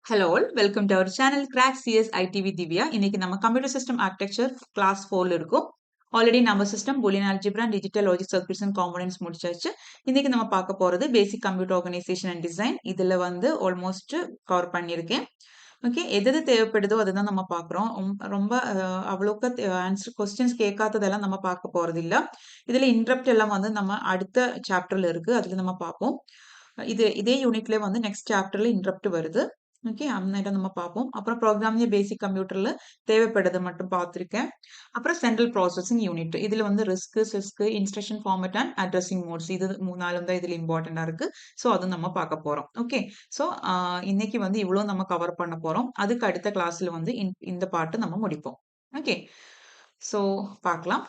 Hello all, welcome to our channel Crack CS IT with Divya. இன்னைக்கு நம்ம computer system architecture class 4ல இருக்கும். Already நம்ம system Boolean algebra digital logic circuits and components முடிச்சாச்சு. இன்னைக்கு நம்ம பார்க்க போறது basic computer organisation and design. இதுல ஆல்மோஸ்ட் கவர் பண்ணியிருக்கேன். ஓகே, எது தேவைப்படுதோ அதுதான் நம்ம பார்க்குறோம். ரொம்ப அவ்வளோக்கு ஆன்சர் கொஸ்டின்ஸ் கேட்காததெல்லாம் நம்ம பார்க்க போறது இல்ல. இதுல இன்டரப்ட் எல்லாம் நம்ம அடுத்த சாப்டர்ல இருக்கு, அதுல நம்ம பார்ப்போம். இதே யூனிட்ல நெக்ஸ்ட் சாப்டர்ல இன்டரப்ட் வருது. ஓகே, அந்த நம்ம பார்ப்போம். அப்புறம் ப்ரோக்ராமிங் பேசிக் கம்ப்யூட்டர்ல தேவைப்படுறது மட்டும் பார்த்துருக்கேன். அப்புறம் சென்ட்ரல் ப்ராசஸிங் யூனிட் இதுல risk, CISC, instruction format and addressing modes இது நாலும் தான் இதுல இம்பார்ட்டண்டா இருக்கு. ஸோ அது நம்ம பார்க்க போறோம். ஓகே, ஸோ இன்னைக்கு இவ்வளோ நம்ம கவர் பண்ண போறோம். அதுக்கு அடுத்த கிளாஸ்ல இந்த பாட்டு நம்ம முடிப்போம். ஓகே, ஸோ பார்க்கலாம்.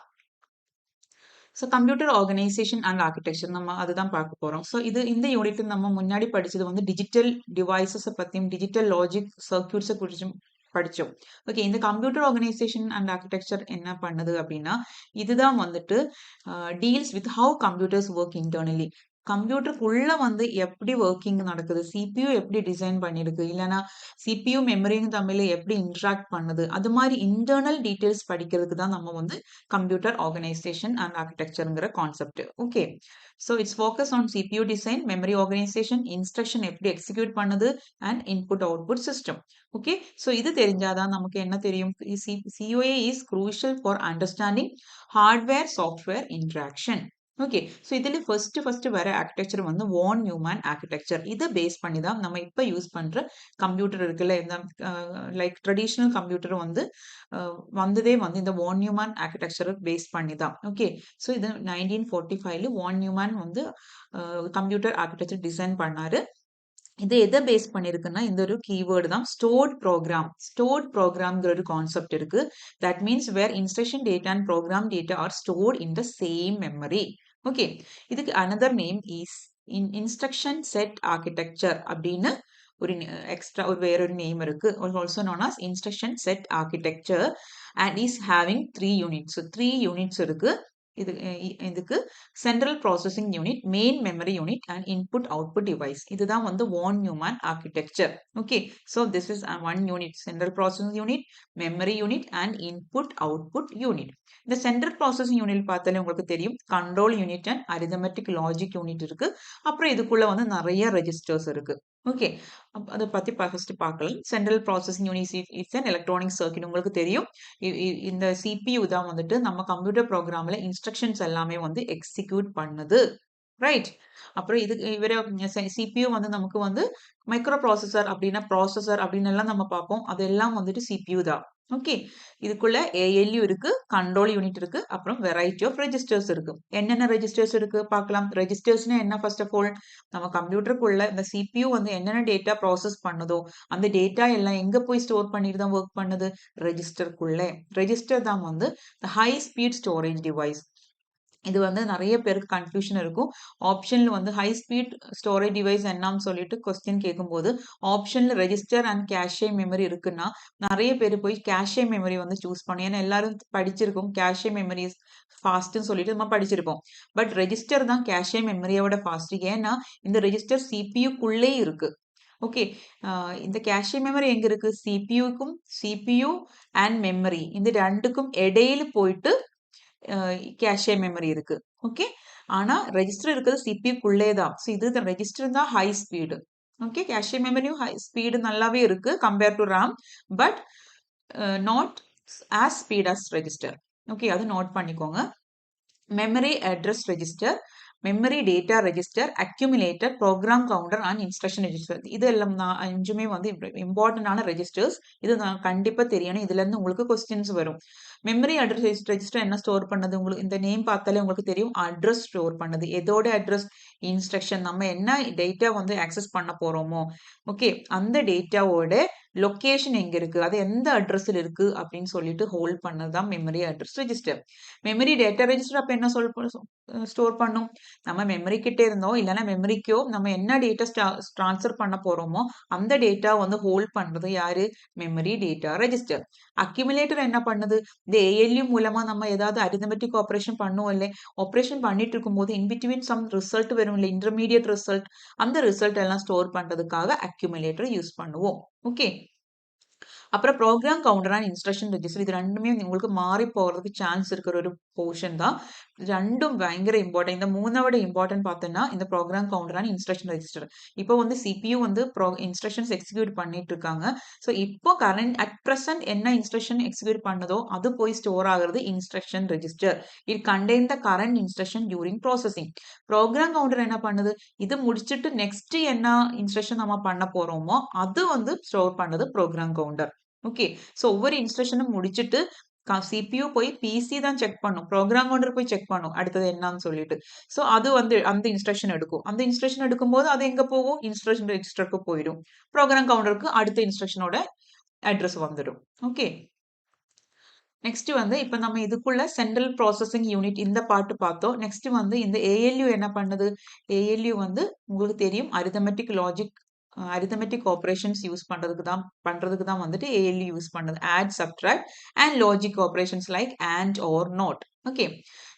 So computer organisation and architecture நம்ம அதுதான் பார்க்க போறோம். ஸோ இந்த யூனிட்ல நம்ம முன்னாடி படிச்சது டிஜிட்டல் டிவைசஸை பத்தியும் டிஜிட்டல் லாஜிக் சர்க்யூட்ஸை குறிச்சும் படிச்சோம். ஓகே, இந்த கம்ப்யூட்டர் ஆர்கனைசேஷன் அண்ட் ஆர்கிடெக்சர் என்ன பண்ணுது அப்படின்னா, இதுதான் deals with how computers work internally. கம்ப்யூட்டருக்குள்ள எப்படி ஒர்க்கிங் நடக்குது, சிபியூ எப்படி டிசைன் பண்ணிருக்கு, இல்லைன்னா சிபியூ மெமரியும் தமிழ்ல எப்படி இன்டராக்ட் பண்ணுது, அது மாதிரி இன்டர்னல் டீடைல்ஸ் படிக்கிறதுக்கு தான் நம்ம கம்ப்யூட்டர் ஆர்கனைசேஷன் அண்ட் ஆர்கிடெக்சர்ங்கிற concept. Okay, so it's focus on CPU design, memory organisation, instruction எப்படி எக்ஸிக்யூட் பண்ணுது and input output system. Okay, so இது தெரிஞ்சாதான் நமக்கு என்ன தெரியும், COA is crucial for understanding hardware software interaction. Okay, so இதுல first வர ஆர்கிடெக்சர் வான் நியூமேன் ஆர்கிடெக்சர். இதை பேஸ் பண்ணி தான் நம்ம இப்போ யூஸ் பண்ற கம்ப்யூட்டர் இருக்குல்ல, இந்த லைக் ட்ரெடிஷ்னல் கம்ப்யூட்டர் வந்ததே இந்த வான் நியூமேன் ஆர்கிடெக்சரை பேஸ் பண்ணி தான். ஓகே, ஸோ இது 1945 வான் நியூமேன் கம்ப்யூட்டர் ஆர்கிடெக்சர் டிசைன் பண்ணாரு. இது எதை பேஸ் பண்ணிருக்குன்னா, இந்த ஒரு கீவேர்டு தான் ஸ்டோர்ட் ப்ரோக்ராம். ஸ்டோர்ட் ப்ரோக்ராம்ங்கிற ஒரு கான்செப்ட் இருக்கு. That means where instruction data and program data are stored in the same memory. Okay, இதுக்கு another name is instruction set architecture அப்படின்னு ஒரு எக்ஸ்ட்ரா வேற ஒரு நேம் இருக்கு. Also known as instruction set architecture and is having 3 units. 3 units இருக்கு. இதுக்கு central processing unit, main memory unit and input output device. இதுதான் von Neumann architecture. Okay, so this is one unit, central processing unit, memory unit and input output unit. இந்த central processing unit பார்த்தாலே உங்களுக்கு தெரியும், control unit and arithmetic logic unit இருக்கு. அப்புறம் இதுக்குள்ள நிறைய registers இருக்கு. ஓகே, அதை பத்தி ஃபர்ஸ்ட் பார்க்கலாம். Central processing unit is an electronic circuit. உங்களுக்கு தெரியும், இந்த சிபியூ தான் நம்ம கம்ப்யூட்டர் ப்ரோக்ராம்ல இன்ஸ்ட்ரக்ஷன்ஸ் எல்லாமே எக்ஸிக்யூட் பண்ணுது. ரைட், அப்புறம் இவர சிபியூ நமக்கு மைக்ரோ ப்ராசஸர் அப்படின்னா ப்ராசஸர் அப்படின்னு எல்லாம் நம்ம பார்ப்போம். அதெல்லாம் சிபியூ தான். ஓகே, இதுக்குள்ள ஏஎல்யூ இருக்கு, கண்ட்ரோல் யூனிட் இருக்கு, அப்புறம் வெரைட்டி ஆஃப் ரெஜிஸ்டர்ஸ் இருக்கு. என்னென்ன ரெஜிஸ்டர்ஸ் இருக்கு பார்க்கலாம். ரெஜிஸ்டர்ஸ்னா என்ன, ஃபர்ஸ்ட் ஆஃப் ஆல் நம்ம கம்ப்யூட்டருக்குள்ள இந்த சிபியூ என்னென்ன டேட்டா ப்ராசஸ் பண்ணுதோ அந்த டேட்டா எல்லாம் எங்க போய் ஸ்டோர் பண்ணிட்டு தான் ஒர்க் பண்ணுது, ரெஜிஸ்டருக்குள்ள. ரெஜிஸ்டர் தான் ஹை ஸ்பீட் ஸ்டோரேஜ் டிவைஸ். இது நிறைய பேருக்கு கன்ஃபியூஷன் இருக்கும். ஆப்ஷன்ல ஹை ஸ்பீட் ஸ்டோரேஜ் டிவைஸ் என்னன்னு சொல்லிட்டு கொஸ்டின் கேட்கும்போது ஆப்ஷன்ல ரெஜிஸ்டர் அண்ட் கேஷே மெமரி இருக்குன்னா நிறைய பேர் போய் கேஷே மெமரி சூஸ் பண்ணி, ஏன்னா எல்லாரும் படிச்சிருக்கோம் கேஷே மெமரி ஃபாஸ்ட்னு சொல்லிட்டு நம்ம படிச்சிருப்போம். பட் ரெஜிஸ்டர் தான் கேஷே மெமரியோட ஃபாஸ்ட். ஏன்னா இந்த ரெஜிஸ்டர் சிபியூக்குள்ளே இருக்கு. ஓகே, இந்த கேஷே மெமரி எங்க இருக்கு, சிபியூ அண்ட் மெமரி இந்த ரெண்டுக்கும் இடையில போயிட்டு கேஷே மெமரி இருக்கு. ஓகே, ஆனா ரெஜிஸ்டர் இருக்கிறது சிபியூக்குள்ளே தான். ஸோ இது ரெஜிஸ்டர் தான் ஹை ஸ்பீடு. ஓகே, கேஷே மெமரியும் ஹை ஸ்பீடு நல்லாவே இருக்கு compare to RAM, but not as speed as register. Okay, அது நோட் பண்ணிக்கோங்க. Memory address register, memory data register, accumulator, program counter and instruction register. இது எல்லாம் அஞ்சுமே இம்பார்ட்டன்டான ரெஜிஸ்டர்ஸ். இது நான் கண்டிப்பா தெரியணும். இதுல இருந்து உங்களுக்கு கொஸ்டின்ஸ் வரும். மெமரி அட்ரஸ் ரெஜிஸ்டர் என்ன ஸ்டோர் பண்ணது, உங்களுக்கு இந்த நேம் பார்த்தாலே உங்களுக்கு தெரியும், அட்ரஸ் ஸ்டோர் பண்ணது. எதோட அட்ரஸ், இன்ஸ்ட்ரக்ஷன் நம்ம என்ன டேட்டா ஆக்சஸ் பண்ண போறோமோ ஓகே அந்த டேட்டாவோட லொகேஷன் எங்க இருக்கு, அது எந்த அட்ரஸ்ல இருக்கு அப்படின்னு சொல்லிட்டு ஹோல்ட் பண்ணதுதான் memory address register. Memory data register அப்ப என்ன ஸ்டோர் பண்ணும், நம்ம மெமரி கிட்ட இருந்தோ இல்லைன்னா மெமரிக்கோ நம்ம என்ன டேட்டா டிரான்ஸ்ஃபர் பண்ண போறோமோ அந்த டேட்டா ஹோல்ட் பண்றது யாரு, மெமரி டேட்டா ரெஜிஸ்டர். அக்யூமுலேட்டர் என்ன பண்ணுது, இந்த ஏஎல்யூ மூலமா நம்ம ஏதாவது அரிதமெட்டிக் ஆப்ரேஷன் பண்ணுவோம் இல்லை, ஆப்ரேஷன் பண்ணிட்டு இருக்கும் போது இன்பிட்வீன் சம் ரிசல்ட் வரும் இல்லை, இன்டர்மீடியட் ரிசல்ட், அந்த ரிசல்ட் எல்லாம் ஸ்டோர் பண்றதுக்காக அக்யூமுலேட்டர் யூஸ் பண்ணுவோம். ஓகே. அப்புறம் program counter and instruction register இது ரெண்டுமே உங்களுக்கு மாறி போறதுக்கு சான்ஸ் இருக்கிற ஒரு போர்ஷன் தான். ரெண்டும் பயங்கர இம்பார்ட்டன்ட். இந்த 3 விட இம்பார்ட்டன்ட் பார்த்தோம்னா, இந்த program counter and instruction register. இப்போ வந்து சிபியு வந்து இன்ஸ்ட்ரக்ஷன்ஸ் எக்ஸிக்யூட் பண்ணிட்டு இருக்காங்க. ஸோ இப்போ கரண்ட் அட் பிரசன்ட் என்ன இன்ஸ்ட்ரக்ஷன் எக்ஸிக்யூட் பண்ணுதோ அது போய் ஸ்டோர் ஆகுறது instruction register. It contain the current instruction during processing. Program counter என்ன பண்ணுது? இது முடிச்சுட்டு நெக்ஸ்ட் என்ன இன்ஸ்ட்ரக்ஷன் நம்ம பண்ண போறோமோ அது வந்து ஸ்டோர் பண்ணது ப்ரோக்ராம் கவுண்டர். ஓகே. ஸோ ஒவ்வொரு இன்ஸ்ட்ரக்ஷனும் முடிச்சுட்டு சிபியு போய் பிசி தான் செக் பண்ணும். ப்ரோக்ராம் கவுண்டர் போய் செக் பண்ணும். அடுத்தது என்னன்னு சொல்லிட்டு. ஸோ அது வந்து அந்த இன்ஸ்ட்ரக்ஷன் எடுக்கும். அந்த இன்ஸ்ட்ரக்ஷன் எடுக்கும்போது அது எங்க போகும்? இன்ஸ்ட்ரக்ஷன் ரெஜிஸ்டருக்கு போயிடும். ப்ரோக்ராம் கவுண்டருக்கு அடுத்த இன்ஸ்ட்ரக்ஷனோட அட்ரஸ் வந்துடும். ஓகே. நெக்ஸ்ட் வந்து இப்ப நம்ம இதுக்குள்ள சென்ட்ரல் ப்ராசஸிங் யூனிட் இந்த பார்ட் பார்த்தோம். நெக்ஸ்ட் வந்து இந்த ஏஎல்யூ என்ன பண்ணுது? ஏஎல்யூ வந்து உங்களுக்கு தெரியும் அரிதமெட்டிக் ஆப்பரேஷன்ஸ் யூஸ் பண்றதுக்கு தான் வந்துட்டு ஏஎல்யூ யூஸ் பண்ணுது. Add, subtract and logic operations like and or not. Okay.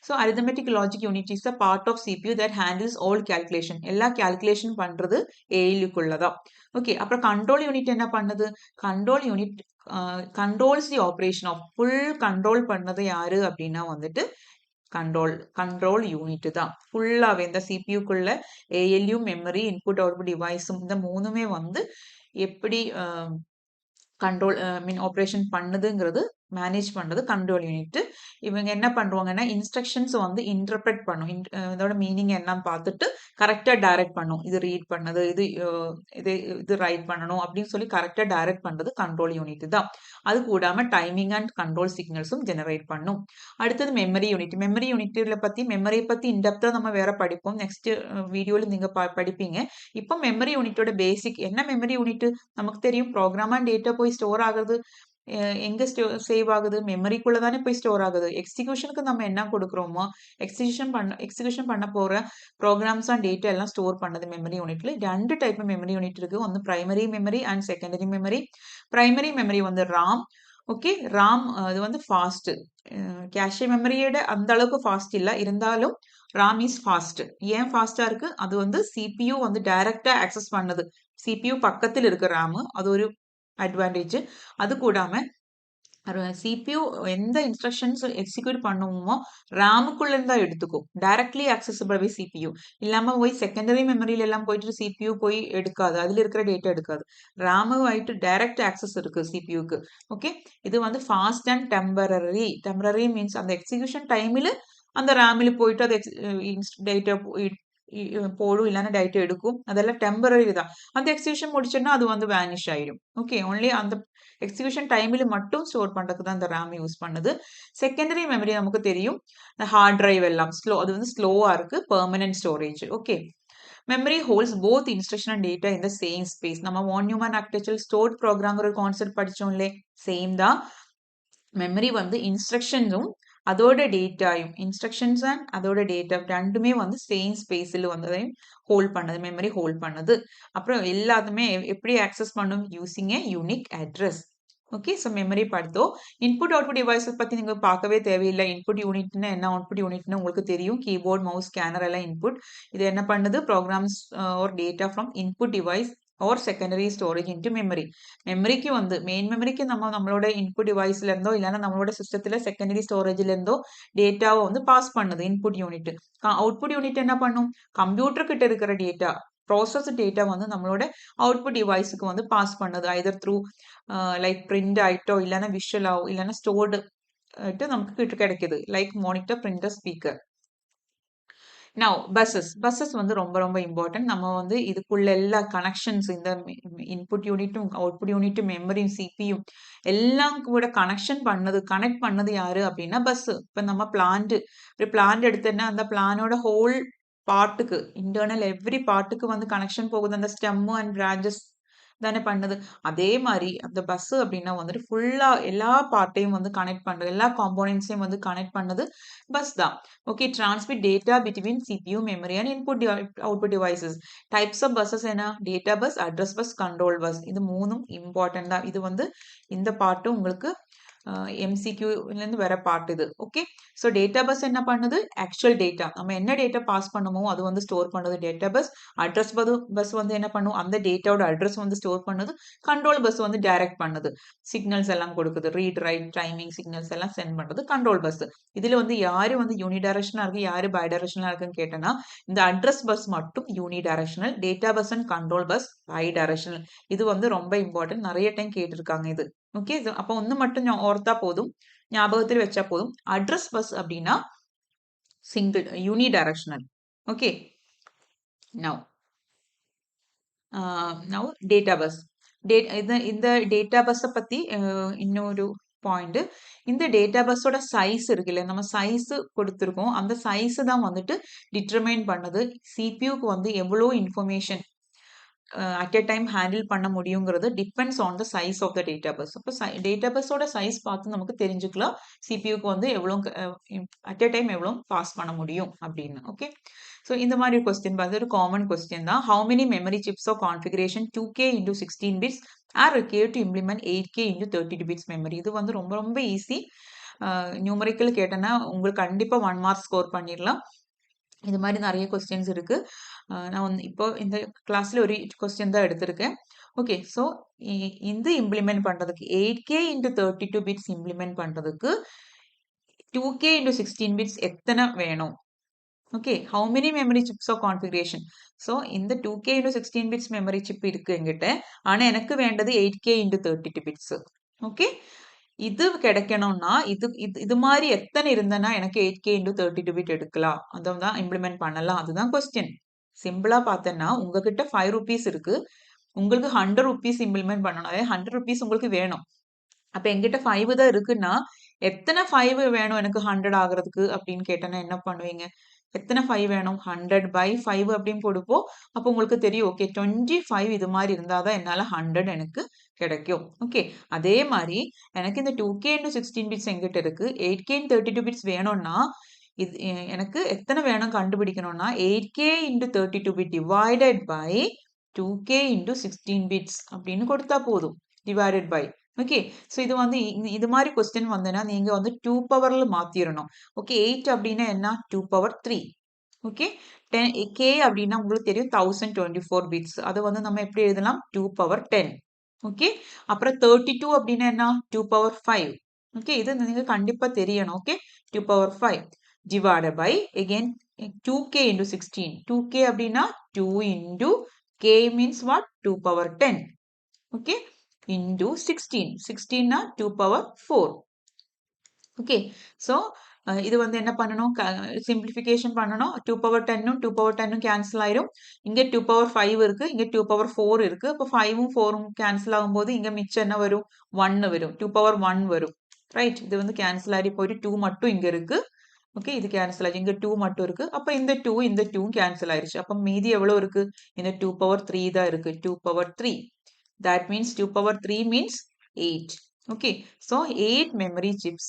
So arithmetic logic unit is a part of CPU that handles all calculation. எல்லா calculation பண்றது ஏஎல்யூக்குள்ள தான். ஓகே. அப்புறம் கண்ட்ரோல் யூனிட் என்ன பண்ணுது? Control unit controls the operation of full control பண்ணது யாரு அப்படின்னா வந்துட்டு கண்ட்ரோல் யூனிட் தான். ஃபுல்லாவே இந்த சிபியூக்குள்ள ஏஎல்யூ, மெமரி, இன்புட் அவுட்புட் டிவைஸும் இந்த மூணுமே வந்து எப்படி கண்ட்ரோல் ஆப்ரேஷன் பண்ணுதுங்கிறது மேனேஜ் பண்றது கண்ட்ரோல் யூனிட். இவங்க என்ன பண்ணுவாங்கன்னா இன்ஸ்ட்ரக்ஷன்ஸ் வந்து இன்டர்பிரட் பண்ணும். இதோட மீனிங் என்னன்னு பார்த்துட்டு கரெக்டா டைரக்ட் பண்ணும். இது ரீட் பண்ணது, இது ரைட் பண்ணணும் அப்படின்னு சொல்லி கரெக்டா டைரக்ட் பண்றது கண்ட்ரோல் யூனிட் தான். அது கூடாம டைமிங் அண்ட் கண்ட்ரோல் சிக்னல்ஸும் ஜெனரேட் பண்ணும். அடுத்தது மெமரி யூனிட். மெமரியை பத்தி இன்டெப்தா நம்ம வேற படிப்போம். நெக்ஸ்ட் வீடியோல நீங்க படிப்பீங்க. இப்போ மெமரி யூனிட்டோட பேசிக் என்ன? மெமரி யூனிட் நமக்கு தெரியும். ப்ரோக்ராம் அண்ட் டேட்டா போய் ஸ்டோர் ஆகுது. எங்க சேவ் ஆகுது? மெமரிக்குள்ள தானே போய் ஸ்டோர் ஆகுது. எக்ஸிகியூஷனுக்கு நம்ம என்ன கொடுக்குறோமோ எக்ஸிகியூஷன் பண்ண போற ப்ரோக்ராம்ஸ் அண்ட் டேட்டா எல்லாம் ஸ்டோர் பண்ணது மெமரி யூனிட்ல. 2 டைப் மெமரி யூனிட் இருக்கு. ஒன்னு primary memory and secondary memory. Primary memory வந்து ராம். ஓகே. ராம் அது வந்து ஃபாஸ்ட். கேஷே மெமரியோட அந்த அளவுக்கு ஃபாஸ்ட் இல்ல. இருந்தாலும் ராம் இஸ் ஃபாஸ்ட். ஏன் ஃபாஸ்டா இருக்கு? அது வந்து சிபியு வந்து டைரக்டா ஆக்சஸ் பண்ணுது. சிபியு பக்கத்தில் இருக்க ராம். அது ஒரு அட்வான்டேஜ். அது கூடாம சிபியு எந்த இன்ஸ்ட்ரக்ஷன்ஸ் எக்ஸிக்யூட் பண்ணுவோமோ ரேமுக்குள்ள இருந்தா எடுத்துக்கும். Directly accessible by CPU. இல்லாம போய் செகண்டரி மெமரியில எல்லாம் போயிட்டு சிபியு போய் எடுக்காது. அதுல இருக்கிற டேட்டா எடுக்காது. ரேமு ஆயிட்டு டைரக்ட் ஆக்சஸ் இருக்கு சிபியுக்கு. ஓகே. இது வந்து fast and temporary. Temporary means அந்த எக்ஸிகியூஷன் டைமில் அந்த ரேமில் போயிட்டு அது டேட்டா போடும், இல்லைன்னா டேட்டா எடுக்கும். அதெல்லாம் டெம்பரரி தான். அந்த எக்ஸிகியூஷன் முடிச்சோன்னா அது வந்து வேனிஷ் ஆயிடும். ஓகே. ஒன்லி அந்த எக்ஸிகியூஷன் டைமில் மட்டும் ஸ்டோர் பண்றதுக்கு தான் இந்த ரேம் யூஸ் பண்ணுது. செகண்டரி மெமரி நமக்கு தெரியும். இந்த ஹார்ட் டிரைவ் எல்லாம் அது வந்து ஸ்லோவா இருக்கு. Permanent storage. Okay. Memory holds both instruction and data இந்த சேம் ஸ்பேஸ். நம்ம வான் நியூமன் ஆர்கிடெக்சர் ஸ்டோர்ட் ப்ரோக்ராம்ங்கிற ஒரு கான்செப்ட் படிச்சோம்லே, சேம் தான். மெமரி வந்து இன்ஸ்ட்ரக்ஷன்ஸும் அதோட டேட்டாயும் இன்ஸ்ட்ரக்ஷன்ஸ் அண்ட் அதோட டேட்டா ரெண்டுமே வந்து சேம் ஸ்பேஸில் வந்து ஹோல்ட் பண்ணுது. மெமரி ஹோல்ட் பண்ணுது. அப்புறம் எல்லாத்துமே எப்படி ஆக்சஸ் பண்ணும்? யூசிங் ஏ unique address. Okay. So memory பார்த்தோம். இன்புட் அவுட்புட் டிவைஸஸ் பத்தி நீங்க பார்க்கவே தேவையில்லை. இன்புட் யூனிட்னா என்ன, அவுட்புட் யூனிட்னு உங்களுக்கு தெரியும். கீபோர்ட், மவுஸ், ஸ்கேனர் எல்லாம் இன்புட். இது என்ன பண்ணுது? Programs or data from input device or secondary storage into memory. மெமரிக்கு வந்து மெயின் மெமரிக்கு நம்மளோட இன்புட் டிவைஸ்ல இருந்தோ இல்லைன்னா நம்மளோட சிஸ்டத்துல செகண்டரி ஸ்டோரேஜ்ல இருந்தோ டேட்டாவை வந்து பாஸ் பண்ணுது இன்புட் யூனிட். அவுட்புட் யூனிட் என்ன பண்ணும்? கம்ப்யூட்டர் கிட்ட இருக்கிற டேட்டா ப்ராசஸ் டேட்டா வந்து நம்மளோட அவுட்புட் டிவைஸுக்கு வந்து பாஸ் பண்ணுது. ஐதர் த்ரூ லைக் பிரிண்ட் ஆயிட்டோ இல்லைன்னா விஷுவலாவோ இல்லைன்னா ஸ்டோர்டு நமக்கு கிட்ட கிடைக்குது. Like monitor, printer, speaker. Now buses வந்து ரொம்ப ரொம்ப இம்பார்ட்டன்ட். நம்ம வந்து இதுக்குள்ள எல்லா கனெக்ஷன்ஸ் இந்த இன்புட் யூனிட்டும் அவுட்புட் யூனிட்டும் மெமரியும் சிபியும் எல்லாம் கூட கனெக்ட் பண்ணது யாரு அப்படின்னா பஸ். இப்போ நம்ம ஒரு பிளான்ட் எடுத்தோன்னா அந்த பிளானோட ஹோல் பார்ட்டுக்கு இன்டர்னல் எவ்ரி பார்ட்டுக்கு வந்து கனெக்ஷன் போகுது. அந்த ஸ்டெம் அண்ட் பிரான்ச்சஸ் தானே பண்ணுது. அதே மாதிரி அந்த பஸ் அப்படின்னா வந்துட்டு ஃபுல்லா எல்லா பார்ட்டையும் வந்து கனெக்ட் பண்றது, எல்லா காம்போனன்ட்ஸையும் வந்து கனெக்ட் பண்ணது பஸ் தான். Okay. Transmit data between CPU, memory and input output devices. Types of buses என்ன? Data bus, address bus, control bus. இது மூணும் இம்பார்ட்டன்ட் தான். இது வந்து இந்த பார்ட்டும் உங்களுக்கு எம்சிக்யூலேருந்து வர பார்ட் இது. ஓகே, ஸோ டேட்டா பஸ் என்ன பண்ணுது, ஆக்சுவல் டேட்டா நம்ம என்ன டேட்டா பாஸ் பண்ணுமோ அது வந்து ஸ்டோர் பண்ணுது டேட்டா பஸ். அட்ரஸ் பஸ் வந்து என்ன பண்ணும், அந்த டேட்டாவோட அட்ரஸ் வந்து ஸ்டோர் பண்ணுது. கண்ட்ரோல் பஸ் வந்து டைரக்ட் பண்ணுது, சிக்னல்ஸ் எல்லாம் கொடுக்குது, ரீட் ரைட் டைமிங் சிக்னல்ஸ் எல்லாம் சென்ட் பண்ணுறது கண்ட்ரோல் பஸ். இதுல வந்து யாரு வந்து யூனிடைரக்ஷனா இருக்கு, யாரு பைடைரக்ஷனலா இருக்குன்னு கேட்டேன்னா இந்த அட்ரஸ் பஸ் மட்டும் unidirectional, data bus and control bus bidirectional. இது வந்து ரொம்ப இம்பார்ட்டன்ட், நிறைய டைம் கேட்டிருக்காங்க இது. ஓகே, அப்போ ஒன்று மட்டும் ஓர்த்தா போதும், ஞாபகத்தில் வச்சா போதும். அட்ரஸ் பஸ் அப்படின்னா single unidirectional. Okay, now now data bus. இந்த டேட்டா பஸ்ஸை பத்தி இன்னொரு பாயிண்ட், இந்த டேட்டா பஸ்ஸோட சைஸ் இருக்குல்ல, நம்ம சைஸ் கொடுத்துருக்கோம், அந்த சைஸ் தான் வந்துட்டு டிட்டர்மைன் பண்ணது சிபியூக்கு வந்து எவ்வளோ information at a time handle பண்ண முடியுங்கிறது depends on the size of the data bus. அப்போ டேட்டா பஸ்ஸோட சைஸ் பார்த்து நமக்கு தெரிஞ்சுக்கலாம் சிபியூக்கு வந்து எவ்வளோ அட் எ டைம் எவ்வளோ பாஸ் பண்ண முடியும் அப்படின்னு. ஓகே, ஸோ இந்த மாதிரி கொஸ்டின் பார்த்து ஒரு காமன் கொஸ்டின் தான். How many memory chips of configuration 2K into 16 bits are required to implement 8K into 32 bits memory? இது வந்து ரொம்ப ரொம்ப ஈஸி. நியூமரிக்கல் கேட்டேன்னா உங்களுக்கு கண்டிப்பாக 1 மார்க் ஸ்கோர் பண்ணிடலாம். இது மாதிரி நிறைய கொஸ்டின்ஸ் இருக்கு. நான் வந்து இப்போ இந்த கிளாஸ்ல ஒரு கொஸ்டின் தான் எடுத்திருக்கேன். ஓகே, ஸோ இந்த இம்ப்ளிமெண்ட் பண்றதுக்கு 8K into 32 பிட்ஸ் இம்ப்ளிமெண்ட் பண்றதுக்கு 2K into 16 பிட்ஸ் எத்தனை வேணும்? Okay, how many memory chips of configuration. So இந்த 2K into 16 bits memory chip இருக்கு என்கிட்ட, ஆனால் எனக்கு வேண்டது 8K into 32 பிட்ஸ். ஓகே, இது கிடைக்கணும்னா இது மாதிரி எத்தனை இருந்தனா எனக்கு 8K into 32 பிட் எடுக்கலாம், அதான் இம்ப்ளிமெண்ட் பண்ணலாம், அதுதான் கொஸ்டின். சிம்பிளா பார்த்தேன்னா உங்ககிட்ட 5 rupees இருக்கு, உங்களுக்கு 100 rupees இம்ப்ளிமெண்ட் பண்ணணும், அதாவது 100 rupees உங்களுக்கு வேணும். அப்ப என்கிட்ட 5 தான் இருக்குன்னா எத்தனை 5 வேணும் எனக்கு 100 ஆகுறதுக்கு அப்படின்னு கேட்டேன்னா என்ன பண்ணுவீங்க? எத்தனை 5 வேணும்? 100/5 அப்படின்னு கொடுப்போம். அப்போ உங்களுக்கு தெரியும், ஓகே 25 இது மாதிரி இருந்தாதான் என்னால 100 எனக்கு கிடைக்கும். ஓகே, அதே மாதிரி எனக்கு இந்த 2K into 16 பிட்ஸ் எங்கிட்ட இருக்கு, 8K into 32 பிட்ஸ் வேணும்னா இது எனக்கு எத்தனை வேணும் கண்டுபிடிக்கணும்னா 8K into 32 bit divided by 2K into 16 bits அப்படின்னு கொடுத்தா போதும், டிவைடட் பை. ஓகே, ஸோ இது வந்து இது மாதிரி கொஸ்டின் வந்ததுன்னா நீங்க வந்து 2 பவர்ல மாத்திரணும். ஓகே, 8 அப்படின்னா என்ன, 2 பவர் 3. ஓகே, 10K அப்படின்னா உங்களுக்கு தெரியும் 1024 பிட்ஸ், அதை வந்து நம்ம எப்படி எழுதலாம், 2 பவர் 10. ஓகே, அப்புறம் 32 அப்படின்னா என்ன, 2 பவர் 5. ஓகே, இது நீங்க கண்டிப்பா தெரியணும். Okay, 2 power 5 divided by again 2K into 16. 2K அப்படின்னா 2 into K means what, 2 power 10. Okay, into 16. 16 na 2 power 4. Okay, so இது வந்து என்ன பண்ணணும், சிம்பிளிஃபிகேஷன் பண்ணணும். 2 power 10 2 power 10 கேன்சல் ஆயிரும். இங்க 2 power 5 இருக்கு, இங்க 2 power 4 இருக்கு. அப்போ 5 4 கேன்சல் ஆகும்போது இங்க மிச்சம் என்ன வரும், 1 வரும், 2 power 1 வரும். ரைட், இது வந்து கேன்சல் ஆகி போயிட்டு 2 மட்டும் இங்க இருக்கு. ஓகே, இது கேன்சல் ஆச்சு, இங்க 2 மட்டும் இருக்கு. அப்ப இந்த 2 கேன்சல் ஆயிருச்சு. அப்ப மீதி எவ்வளவு இருக்கு, இந்த 2 power 3 தான் இருக்கு, 2 power 3. That means 2 power 3 means 8. Okay, so 8 memory chips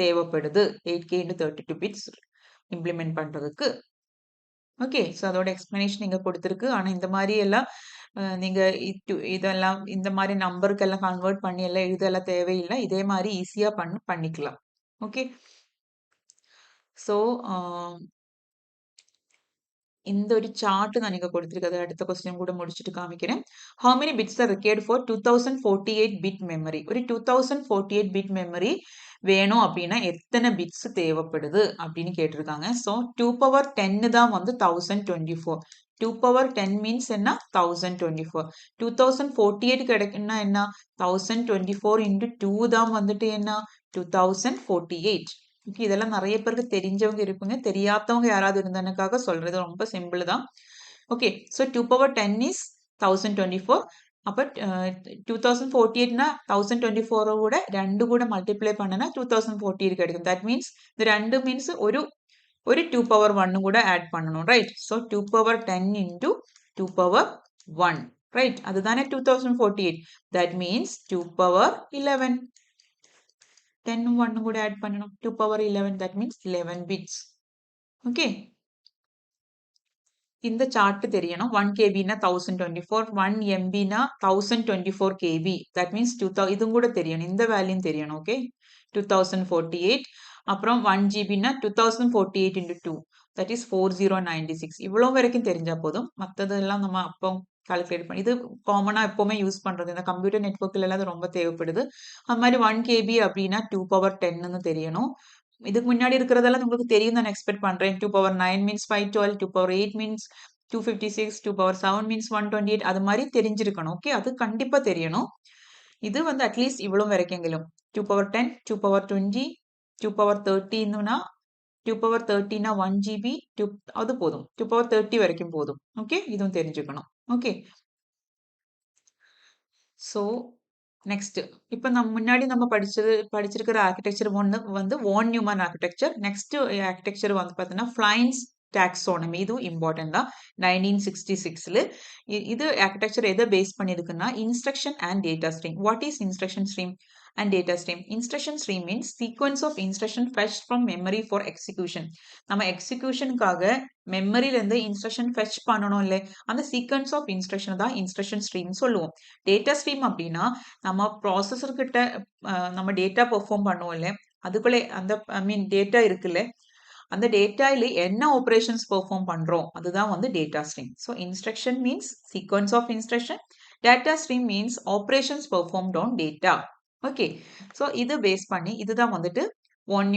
தேவைப்படுது 8K into 32 bits implement பண்றதுக்கு. ஓகே, ஸோ அதோட எக்ஸ்பிளனேஷன் இங்க கொடுத்துருக்கு. ஆனா இந்த மாதிரி எல்லாம் நீங்க இதெல்லாம் இந்த மாதிரி நம்பருக்கு எல்லாம் கன்வெர்ட் பண்ணி எல்லாம் இதெல்லாம் தேவையில்லை, இதே மாதிரி ஈஸியா பண்ணிக்கலாம். ஓகே, ஸோ இந்த ஒரு சார்ட் நான் இங்க கொடுத்திருக்கிறது, அடுத்த கொஸ்டின் கூட முடிச்சுட்டு காமிக்கிறேன். how many bits are required for 2048 bit memory? ஒரு 2048 bit memory வேணும் அப்படின்னா எத்தனை பிட்ஸ் தேவைப்படுது அப்படின்னு கேட்டிருக்காங்க. ஸோ 2 power 10 தான் வந்து 1024. 2 power 10 மீன்ஸ் என்ன, 1024. 2048 கிடைக்குன்னா என்ன, 1024 into 2 தான் வந்துட்டு என்ன, 2048. ஓகே, இதெல்லாம் நிறைய பேருக்கு தெரிஞ்சவங்க இருப்பீங்க, தெரியாதவங்க யாராவது இருந்தனுக்காக சொல்றது, ரொம்ப சிம்பிள் தான். Okay, so 2 power 10 is 1024. அப்போ 2048னா 1024 கூட 2 கூட மல்டிப்ளை பண்ணனா 2048 கிடைக்கும். தட் மீன்ஸ் இந்த 2 மீன்ஸ் ஒரு 2 power 1 கூட ஆட் பண்ணணும். Right, so 2 power 10 into 2 power 1. Right, அதுதானே 2048. That means 2 power 11. 10 1 கூட ஆட் பண்ணணும், 2 power 11, that means 11 bits. Okay, இந்த சார்ட் தெரியணும். 1 கேபினா 1024, 1 எம்பினா 1024 கேபி. That means 2000. இதுவும் கூட தெரியணும். இந்த வேல்யூ தெரியணும். ஓகே, 2048. அப்புறம் 1 ஜிபினா 2048 into 2, தட் இஸ் 4096. இவ்வளோ வரைக்கும் தெரிஞ்சா போதும். மற்றதெல்லாம் நம்ம அப்போ கால்குலேட் பண்ணி, இது காமனா எப்பவுமே யூஸ் பண்றது. இந்த கம்ப்யூட்டர் நெட்வொர்க்ல எல்லாம் அது ரொம்ப தேவைப்படுது. அது மாதிரி 1 கேபி அப்படின்னா 2 பவர் 10ன்னு தெரியணும். இதுக்கு முன்னாடி இருக்கிறதெல்லாம் உங்களுக்கு தெரியும் நான் எக்ஸ்பெக்ட் பண்றேன். 2 power 9 means 512, 2 power 8 means 256, 2 power 7 means 128. அது மாதிரி தெரிஞ்சிருக்கணும். ஓகே, அது கண்டிப்பா தெரியணும். இது வந்து அட்லீஸ்ட் இவ்வளவு வரைக்கெങ്കിലും 2 பவர் 10, 2 பவர் 20, 2 பவர் 30ன்னா 2 பவர் 30னா 1 ஜிபி, அது போதும். 2 பவர் 30 வரைக்கும் போதும். ஓகே, இதுவும் தெரிஞ்சுக்கணும். ஓகே, ஸோ நெக்ஸ்ட், இப்போ நம்ம முன்னாடி நம்ம படிச்சிருக்கிற ஆர்கிடெக்சர் ஒன்று வந்து von Neumann architecture. Next architecture வந்து பார்த்தீங்கன்னா ஃப்ளைன்ஸ் டாக்ஸானமி. இதுவும் இம்பார்ட்டன்ட் தான். 1966ல இது ஆர்கிடெக்சர் எதை பேஸ் பண்ணியிருக்குன்னா instruction and data stream. What is instruction stream and data stream? Instruction stream means sequence of instruction fetched from memory for execution. நம்ம எக்ஸிகியூஷனுக்காக மெமரியில இருந்து instruction fetch பண்ணணும் இல்லை, அந்த சீக்வன்ஸ் ஆஃப் இன்ஸ்ட்ரக்ஷன் தான் இன்ஸ்ட்ரக்ஷன் ஸ்ட்ரீம் சொல்லுவோம். Data stream அப்படின்னா நம்ம processor கிட்ட நம்ம டேட்டா பெர்ஃபார்ம் பண்ணுவோம் இல்லை, அதுக்குள்ளே அந்த ஐ மீன் டேட்டா இருக்குல்ல, அந்த டேட்டால என்ன ஆப்ரேஷன்ஸ் பெர்ஃபார்ம் பண்றோம் அதுதான் வந்து data stream. So instruction means sequence of instruction, data stream means operations performed on data. Okay, so இது பேஸ் பண்ணி இதுதான் வந்துட்டு ஒன்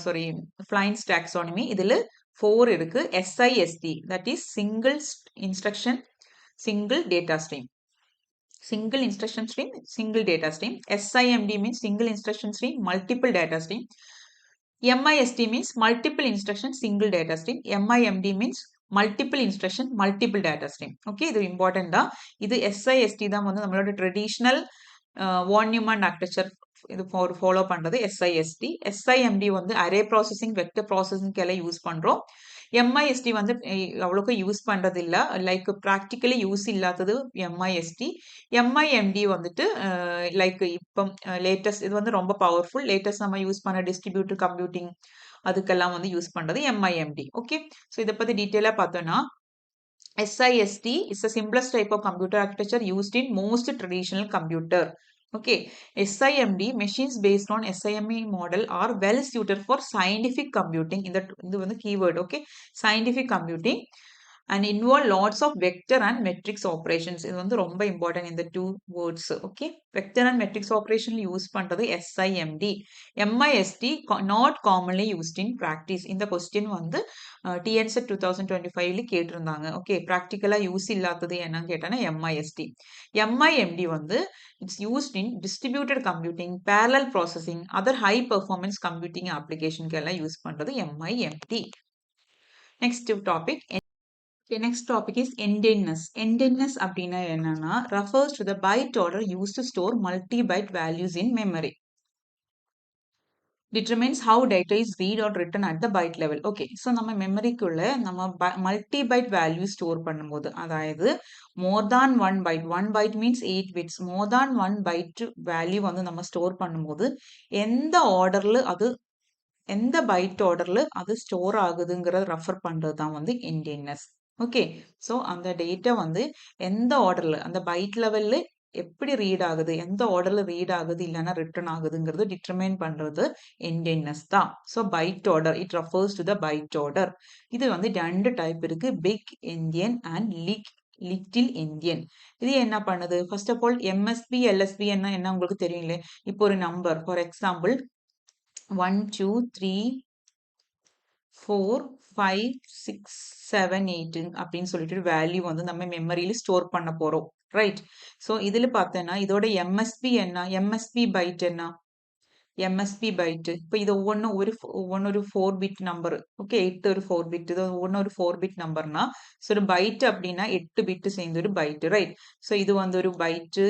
சாரி ஃப்ளைன்ஸ் டாக்ஸானமி. இதுல 4 இருக்கு. SIST, that is single instruction single data stream. Single instruction stream, single data stream. SIMD means single instruction stream, multiple data stream. MIST means multiple instruction, single data stream. MIMD means multiple instruction, multiple data stream. Okay, இது important தான். இது SIST தான் வந்து நம்மளோட traditional வான் Neumann architecture இது follow பண்றது SIST. SIMD வந்து array processing, vector processing எல்லாம் யூஸ் பண்றோம். MIST வந்து அவ்வளோக்கு யூஸ் பண்றது இல்ல, லைக் ப்ராக்டிக்கலி யூஸ் இல்லாதது MIST. MIMD வந்துட்டு லைக் இப்போ லேட்டஸ்ட், இது வந்து ரொம்ப பவர்ஃபுல். லேட்டஸ்ட் நம்ம யூஸ் பண்ண டிஸ்ட்ரிபியூட்டர் கம்ப்யூட்டிங் அதுக்கெல்லாம் வந்து யூஸ் பண்றது MIMD. ஓகே, ஸோ இதை பத்தி டீட்டெயிலா பார்த்தோம்னா SIST is the simplest type of computer architecture used in most traditional computer. Okay, SIMD machines based on SIME model are well suited for scientific computing. In the keyword, okay, scientific computing and involve lots of vector and matrix operations. இது வந்து ரொம்ப important in the two words. Okay, vector and matrix operation use பண்றது SIMD. MIST not commonly used in practice. இந்த question வந்து TNSET 2025ல கேட்டிருந்தாங்க. Okay, ப்ராக்டிக்கலா use இல்லாதது என்னன்னு கேட்டானா MIST. MIMD வந்து it's used in distributed computing, parallel processing, other high performance computing applicationக்கு எல்லாம் use பண்றது MIMD. Next topic. Okay, next topic is endedness. Endedness அப்படின்னா என்னன்னா refers to the byte order used to store multi-byte values in memory. Determines how data is read or written at the byte level. Okay, so நம்ம மெமரிக்குள்ள நம்ம multi-byte value store பண்ணும்போது, அதாவது more than 1 byte, 1 byte means 8 bits, more than 1 byte value வந்து நம்ம store பண்ணும்போது எந்த ஆர்டர்ல அது எந்த பைட் ஆர்டர்ல அது ஸ்டோர் ஆகுதுங்கிறத ரெஃபர் பண்றது தான் வந்து என்டெட்னஸ். ஓகே, ஸோ அந்த டேட்டா வந்து எந்த ஆர்டர்ல அந்த பைட் லெவல்ல எப்படி ரீட் ஆகுது, எந்த ஆர்டர்ல ரீட் ஆகுது இல்லைன்னா ரிட்டர்ன் ஆகுதுங்கிறது டிட்டர்மைன் பண்றது என்டெட்னஸ் தான். So byte order, it refers to the byte order. இது வந்து 2 டைப் இருக்கு, big endian and little endian. இது என்ன பண்ணுது? First of all MSB LSB என்ன உங்களுக்கு தெரியும்ல. இப்போ ஒரு நம்பர் ஃபார் எக்ஸாம்பிள் 1 2 3 4 5 6 7 8 அப்படின்னு சொல்லிட்டு வேல்யூ வந்து நம்ம மெமரியில ஸ்டோர் பண்ண போறோம், ரைட்? ஸோ இதுல பார்த்தேன்னா இதோட MSB என்ன, MSB பைட் என்ன, MSB பைட். இப்போ இது ஒவ்வொன்று ஒரு 4 பிட் நம்பர். ஓகே, 8 ஒரு 4 பிட், இது ஒவ்வொன்று ஒரு 4 பிட் நம்பர்னா ஸோ ஒரு பைட் அப்படின்னா 8 பிட் சேர்ந்து ஒரு பைட், ரைட்? ஸோ இது வந்து ஒரு பைட்டு,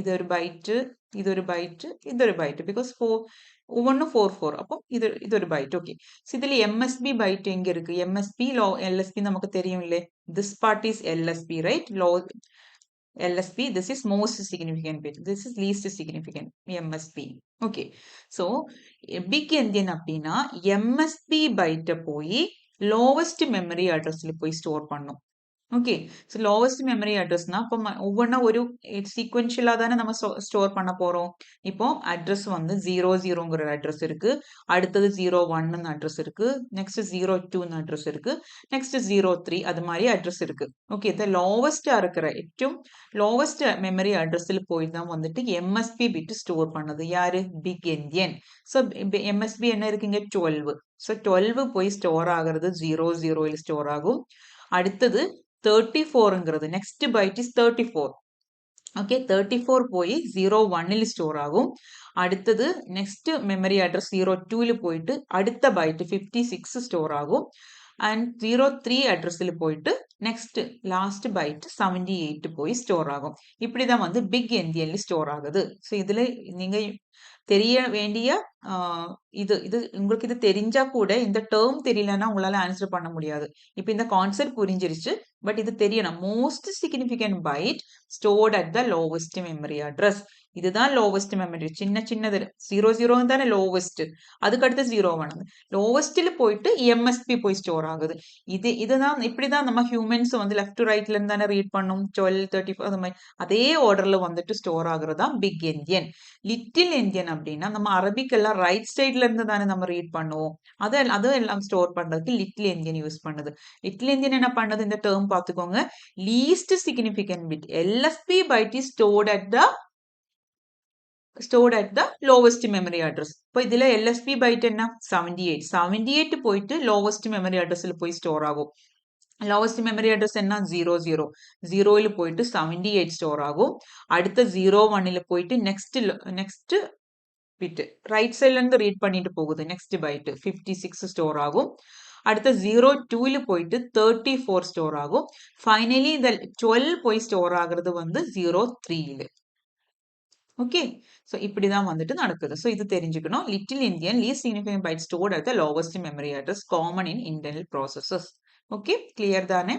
இது ஒரு பைட்டு, இது ஒரு பைட்டு, இது ஒரு பைட்டு, பிகாஸ் ஒவ்வொன்றும் 4 4. அப்போ இது ஒரு பைட். ஓகே, ஸோ இதில் MSB பைட் எங்க இருக்கு? MSB LSB நமக்கு தெரியும் இல்லை, this part is LSB, right? LSB, this is most significant bit, this is least significant MSB. Okay, so big endian அப்படின்னா MSB பைட்டை போய் லோவஸ்ட் மெமரி அட்ரஸ்ல போய் ஸ்டோர் பண்ணும். ஓகே. ஸோ லோவஸ்ட் மெமரி அட்ரஸ்னா, அப்போ ஒவ்வொன்னா ஒரு சீக்வென்ஷியலா தானே நம்ம ஸ்டோர் பண்ண போறோம். இப்போ அட்ரஸ் வந்து 00ங்கிற அட்ரஸ் இருக்கு. அடுத்தது 01ன்னு அட்ரஸ் இருக்கு. நெக்ஸ்ட் 02ன்னு அட்ரஸ் இருக்கு. நெக்ஸ்ட் 03 அது மாரி அட்ரஸ் இருக்கு. ஓகே. லோவஸ்ட்டா இருக்கிற ഏറ്റവും லோவஸ்ட் மெமரி அட்ரஸில் போய் தான் வந்துட்டு எம்எஸ்பி பிட் ஸ்டோர் பண்ணது. யாரு? Big endian. ஸோ எம்எஸ்பி என்ன இருக்குங்க? 12. ஸோ 12 போய் ஸ்டோர் ஆகுறது 00ல் ஸ்டோர் ஆகும். அடுத்தது 34ங்கிறது நெக்ஸ்ட் பைட் இஸ் 34. ஓகே. 34 போய் 01ல் ஸ்டோர் ஆகும். அடுத்தது நெக்ஸ்ட் மெமரி அட்ரஸ் 02ல் போயிட்டு அடுத்த பைட் 56 ஸ்டோர் ஆகும். அண்ட் 03 அட்ரஸில் போயிட்டு நெக்ஸ்ட் லாஸ்ட் பைட் 78 போய் ஸ்டோர் ஆகும். இப்படிதான் வந்து பிக் என்டியன்ல ஸ்டோர் ஆகுது. ஸோ இதுல நீங்க தெரிய வேண்டிய இது இது உங்களுக்கு இது தெரிஞ்சா கூட இந்த டேர்ம் தெரியலன்னா உங்களால ஆன்சர் பண்ண முடியாது. இப்போ இந்த கான்செப்ட் புரிஞ்சிருச்சு. பட் இது தெரியணும். Most significant byte stored at the lowest memory address. இதுதான் லோவஸ்ட் மெமரி. சின்னது 00 தானே லோவஸ்ட். அதுக்கு அடுத்து 01. லோவஸ்ட்ல போயிட்டு எம்எஸ்பி போய் ஸ்டோர் ஆகுது. இதுதான் இப்படிதான் நம்ம ஹியூமன்ஸ் வந்து லெஃப்ட் டு ரைட்ல இருந்து தானே ரீட் பண்ணும். 12, 34 அது மாதிரி அதே ஆர்டர்ல வந்துட்டு ஸ்டோர் ஆகுறதா பிக் என்டியன். லிட்டில் என்டியன் அப்படின்னா நம்ம அரபிக் எல்லாம் ரைட் சைட்ல இருந்து தானே நம்ம ரீட் பண்ணுவோம். அதுவும் எல்லாம் ஸ்டோர் பண்றதுக்கு லிட்டில் என்டியன் யூஸ் பண்ணுது. லிட்டில் என்டியன் என்ன பண்ணது? இந்த டேர்ம் பார்த்துக்கோங்க. Least significant bit LSB byte is stored at the lowest memory address. இப்போ இதுல LSB byte என்ன? 78. 78 போயிட்டு lowest memory addressல போய் ஸ்டோர் ஆகும். lowest memory address என்ன? 00. 0ல போயிட்டு 78 ஸ்டோர் ஆகும். அடுத்த 01ல போயிட்டு நெக்ஸ்ட் பிட் ரைட் சைட்ல இருந்து ரீட் பண்ணிட்டு போகுது. நெக்ஸ்ட் பைட் 56 ஸ்டோர் ஆகும். அடுத்த 02ல போயிட்டு 34 ஸ்டோர் ஆகும். ஃபைனலி இந்த 12 போய் ஸ்டோர் ஆகுறது வந்து 03ல. ஓகே. ஸோ இப்படிதான் வந்துட்டு நடக்குது. ஸோ இது தெரிஞ்சுக்கணும். Little endian least significant byte stored at the lowest memory address common in internal processes. Okay, clear தானே?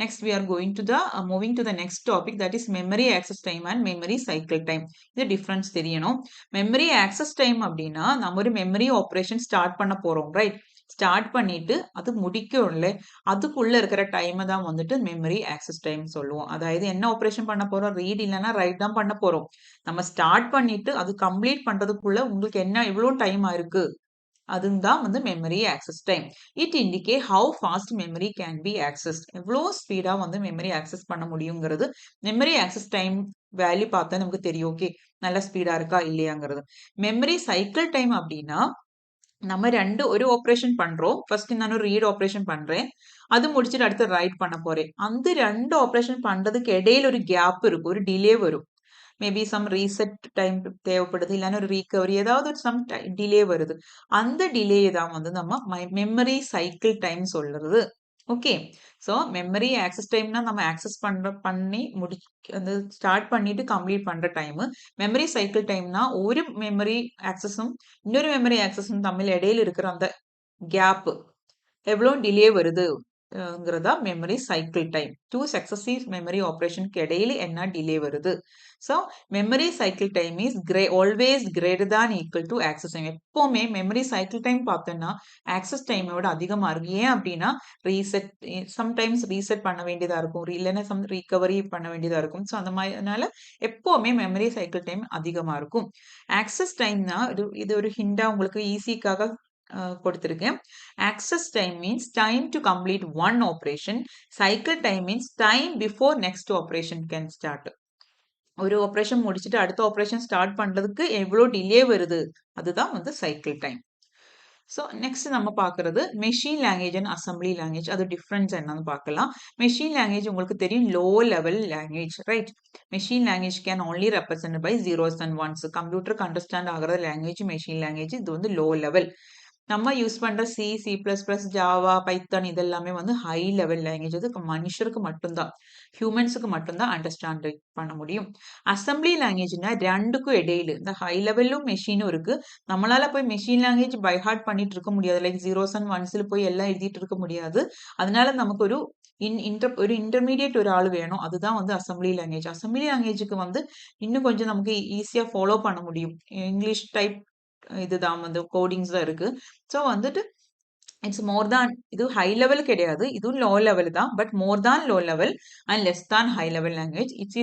Next we are going to the moving to the next topic, that is memory access time and memory cycle time. இது difference தெரியணும். memory access time அப்படின்னா நம்ம ஒரு memory operation start பண்ண போறோம், right? Start பண்ணிட்டு அது முடிக்கும்ல, அதுக்குள்ள இருக்கிற டைமை தான் வந்துட்டு மெமரி ஆக்சஸ் டைம் சொல்லுவோம். அதாவது என்ன ஆப்ரேஷன் பண்ண போறோம்? ரீட் இல்லைன்னா ரைட் தான் பண்ண போறோம். நம்ம ஸ்டார்ட் பண்ணிட்டு அது கம்ப்ளீட் பண்றதுக்குள்ள உங்களுக்கு என்ன எவ்வளவு டைம் ஆயிருக்கு, அதுதான் வந்து memory access time. It indicate how fast memory can be accessed. எவ்வளோ ஸ்பீடா வந்து மெமரி ஆக்சஸ் பண்ண முடியுங்கிறது மெமரி ஆக்சஸ் டைம் வேல்யூ பார்த்தா நமக்கு தெரியும். ஓகே, நல்ல ஸ்பீடா இருக்கா இல்லையாங்கிறது. மெமரி சைக்கிள் டைம் அப்படின்னா நம்ம ஒரு ஆப்ரேஷன் பண்றோம். ஃபர்ஸ்ட் நான் ஒரு ரீட் ஆப்ரேஷன் பண்றேன். அது முடிச்சுட்டு அடுத்து ரைட் பண்ண போறேன். அந்த 2 ஆப்ரேஷன் பண்றதுக்கு இடையில ஒரு கேப் இருக்கும், ஒரு டிலே வரும். மேபி சம் ரீசெட் டைம் தேவைப்படுது, இல்லைன்னா ஒரு ரீகவரி, ஏதாவது ஒரு சம் டிலே வருது. அந்த டிலே தான் வந்து நம்ம மெமரி சைக்கிள் டைம் சொல்றது. ஓகே. ஸோ மெமரி ஆக்சஸ் டைம்னா நம்ம ஆக்சஸ் பண்ணி அந்த ஸ்டார்ட் பண்ணிட்டு கம்ப்ளீட் பண்ற டைம். மெமரி சைக்கிள் டைம்னா ஒரு மெமரி ஆக்சஸும் இன்னொரு மெமரி ஆக்சஸும் தமிழ் இடையில இருக்கிற அந்த கேப் எவ்வளோ டிலே வருது ங்கிறதா memory cycle time. 2 successive memory ஆப்ரேஷனுக்கு இடையில என்ன டிலே வருது. So memory cycle time is always greater than equal to access time. எப்போவுமே மெமரி சைக்கிள் டைம் பார்த்தோன்னா ஆக்சஸ் டைமோட அதிகமாக இருக்கு. ஏன் அப்படின்னா ரீசெட், சம்டைம்ஸ் ரீசெட் பண்ண வேண்டியதாக இருக்கும், இல்லைன்னா சம் ரீகவரி பண்ண வேண்டியதாக இருக்கும். ஸோ அந்த மாதிரினால எப்போவுமே மெமரி சைக்கிள் டைம் அதிகமாக இருக்கும். ஆக்சஸ் டைம்னா இது ஒரு ஹிண்டா உங்களுக்கு ஈஸிக்காக கொடுத்துருக்கேன். Access time means time to complete one operation. Cycle time means time before next operation can start. ஒரு ஆப்ரேஷன் முடிச்சுட்டு அடுத்த ஆப்ரேஷன் ஸ்டார்ட் பண்றதுக்கு எவ்வளோ டிலே வருது, அதுதான் வந்து சைக்கிள் டைம். ஸோ நெக்ஸ்ட் நம்ம பார்க்கறது machine language and assembly language. அது டிஃப்ரென்ஸ் என்னன்னு பார்க்கலாம். மெஷின் லாங்குவேஜ் உங்களுக்கு தெரியும், low level language, right? Machine language can only represent by zeros and ones. கம்ப்யூட்டருக்கு அண்டர்ஸ்டாண்ட் ஆகிற லாங்குவேஜ் மெஷின் லாங்குவேஜ். இது வந்து லோ லெவல். நம்ம யூஸ் பண்ற C++, ஜாவா, பைத்தான் இதெல்லாமே வந்து ஹை லெவல் லாங்குவேஜ். அது மனுஷருக்கு மட்டும்தான், ஹியூமன்ஸுக்கு மட்டும்தான் அண்டர்ஸ்டாண்ட் பண்ண முடியும். அசம்பிளி லாங்குவேஜ்னா ரெண்டுக்கும் இடையில இந்த ஹை லெவலும் மெஷினும் இருக்கு. நம்மளால போய் மெஷின் லாங்குவேஜ் பை ஹார்ட் பண்ணிட்டு இருக்க முடியாது. லைக் ஜீரோஸ் அண்ட் ஒன்ஸ்ல போய் எல்லாம் எழுதிட்டு இருக்க முடியாது. அதனால நமக்கு ஒரு இன்டர்மீடியேட் ஒரு ஆள் வேணும். அதுதான் வந்து அசம்பிளி லாங்குவேஜ். அசம்பிளி லாங்குவேஜுக்கு வந்து இன்னும் கொஞ்சம் நமக்கு ஈஸியா ஃபாலோ பண்ண முடியும். இங்கிலீஷ் டைப் இதுதான் வந்து கோடிங்ஸ் தான் இருக்கு. ஸோ வந்துட்டு இட்ஸ் மோர் தான், இது ஹை லெவல் கிடையாது, இதுவும் லோ லெவல் தான், but more than low level and less than high level language. It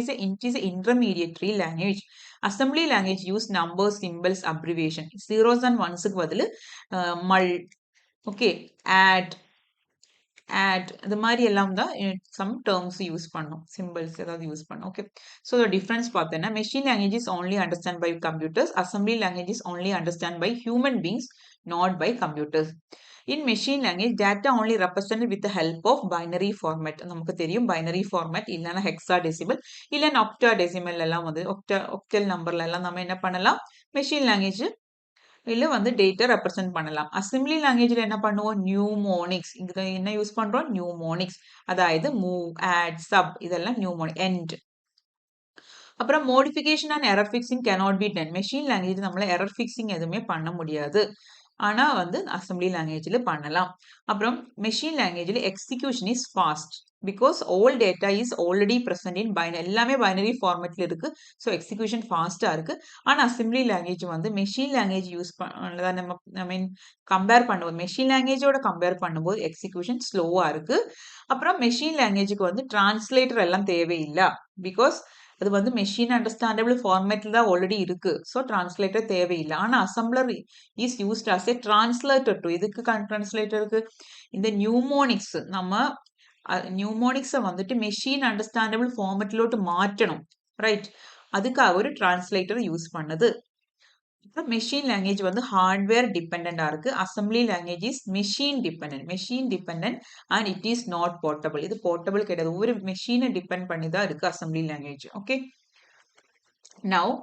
is intermediary language. Assembly language use numbers, symbols, abbreviation. Zeros and ஒன்ஸுக்கு பதில் மல், ஓகே, ஆட், இது மாதிரி எல்லாம் தான் சம் டேர்ம்ஸ் யூஸ் பண்ணும், symbols ஏதாவது use பண்ணும். Okay, so difference பார்த்தோன்னா machine language is only understand by computers, assembly language is only understand by human beings, not by computers. In machine language, data only represented with the help of binary format. நமக்கு தெரியும் binary format இல்லைன்னா hexadecimal இல்லைன்னா octadecimal எல்லாம் வந்து octal நம்பர்ல எல்லாம் நம்ம என்ன பண்ணலாம், மெஷின் லாங்குவேஜ் இல்ல வந்து டேட்டா ரெப்ரசென்ட் பண்ணலாம். அசெம்பிளி லாங்குவேஜ்ல என்ன பண்ணுவோம், நியூமோனிக்ஸ். இங்க என்ன யூஸ் பண்றோம், நியூமோனிக்ஸ். அதாவது மூவ், ஆட், சப் இதெல்லாம் நியூமோனிக், எண்ட். அப்புறம் modification and error fixing cannot be done. Machine language நம்மள எரர் ஃபிக்சிங் எதுவுமே பண்ண முடியாது. ஆனா வந்து அசெம்பிளி லாங்குவேஜ்ல பண்ணலாம். அப்புறம் மெஷின் லாங்குவேஜ்ல execution is fast because all data is already present in binary, எல்லாமே பைனரி ஃபார்மேட்ல இருக்கு. ஸோ எக்ஸிகியூஷன் ஃபாஸ்டா இருக்கு. ஆனா அசெம்பிளி லாங்குவேஜ் வந்து மெஷின் லாங்குவேஜ் யூஸ் பண்ண நம்ம ஐ மீன் கம்பேர் பண்ணும்போது, மெஷின் லாங்குவேஜோட கம்பேர் பண்ணும்போது எக்ஸிகியூஷன் ஸ்லோவா இருக்கு. அப்புறம் மெஷின் லாங்குவேஜுக்கு வந்து டிரான்ஸ்லேட்டர் எல்லாம் தேவையில்லை பிகாஸ் அது வந்து மெஷின் அண்டர்ஸ்டாண்டபிள் ஃபார்மேட்ல தான் ஆல்ரெடி இருக்கு. ஸோ டிரான்ஸ்லேட்டர் தேவையில்லை. ஆனா assembler is used as a translator to, இதுக்கு டிரான்ஸ்லேட்டருக்கு இந்த நியூமோனிக்ஸ், நம்ம நியூமோனிக்ஸை வந்துட்டு மெஷின் அண்டர்ஸ்டாண்டபிள் ஃபார்மேட்லோட்டு மாற்றணும், ரைட்? அதுக்காக ஒரு டிரான்ஸ்லேட்டர் யூஸ் பண்ணது. மெஷின் லாங்குவேஜ் வந்து ஹார்ட்வேர் டிபெண்டா இருக்கு. Assembly language is machine dependent and it is not portable. இது போர்ட்டபிள் கிடையாது, ஒரு மெஷினை டிபெண்ட் பண்ணி தான் இருக்கு assembly language. Okay, now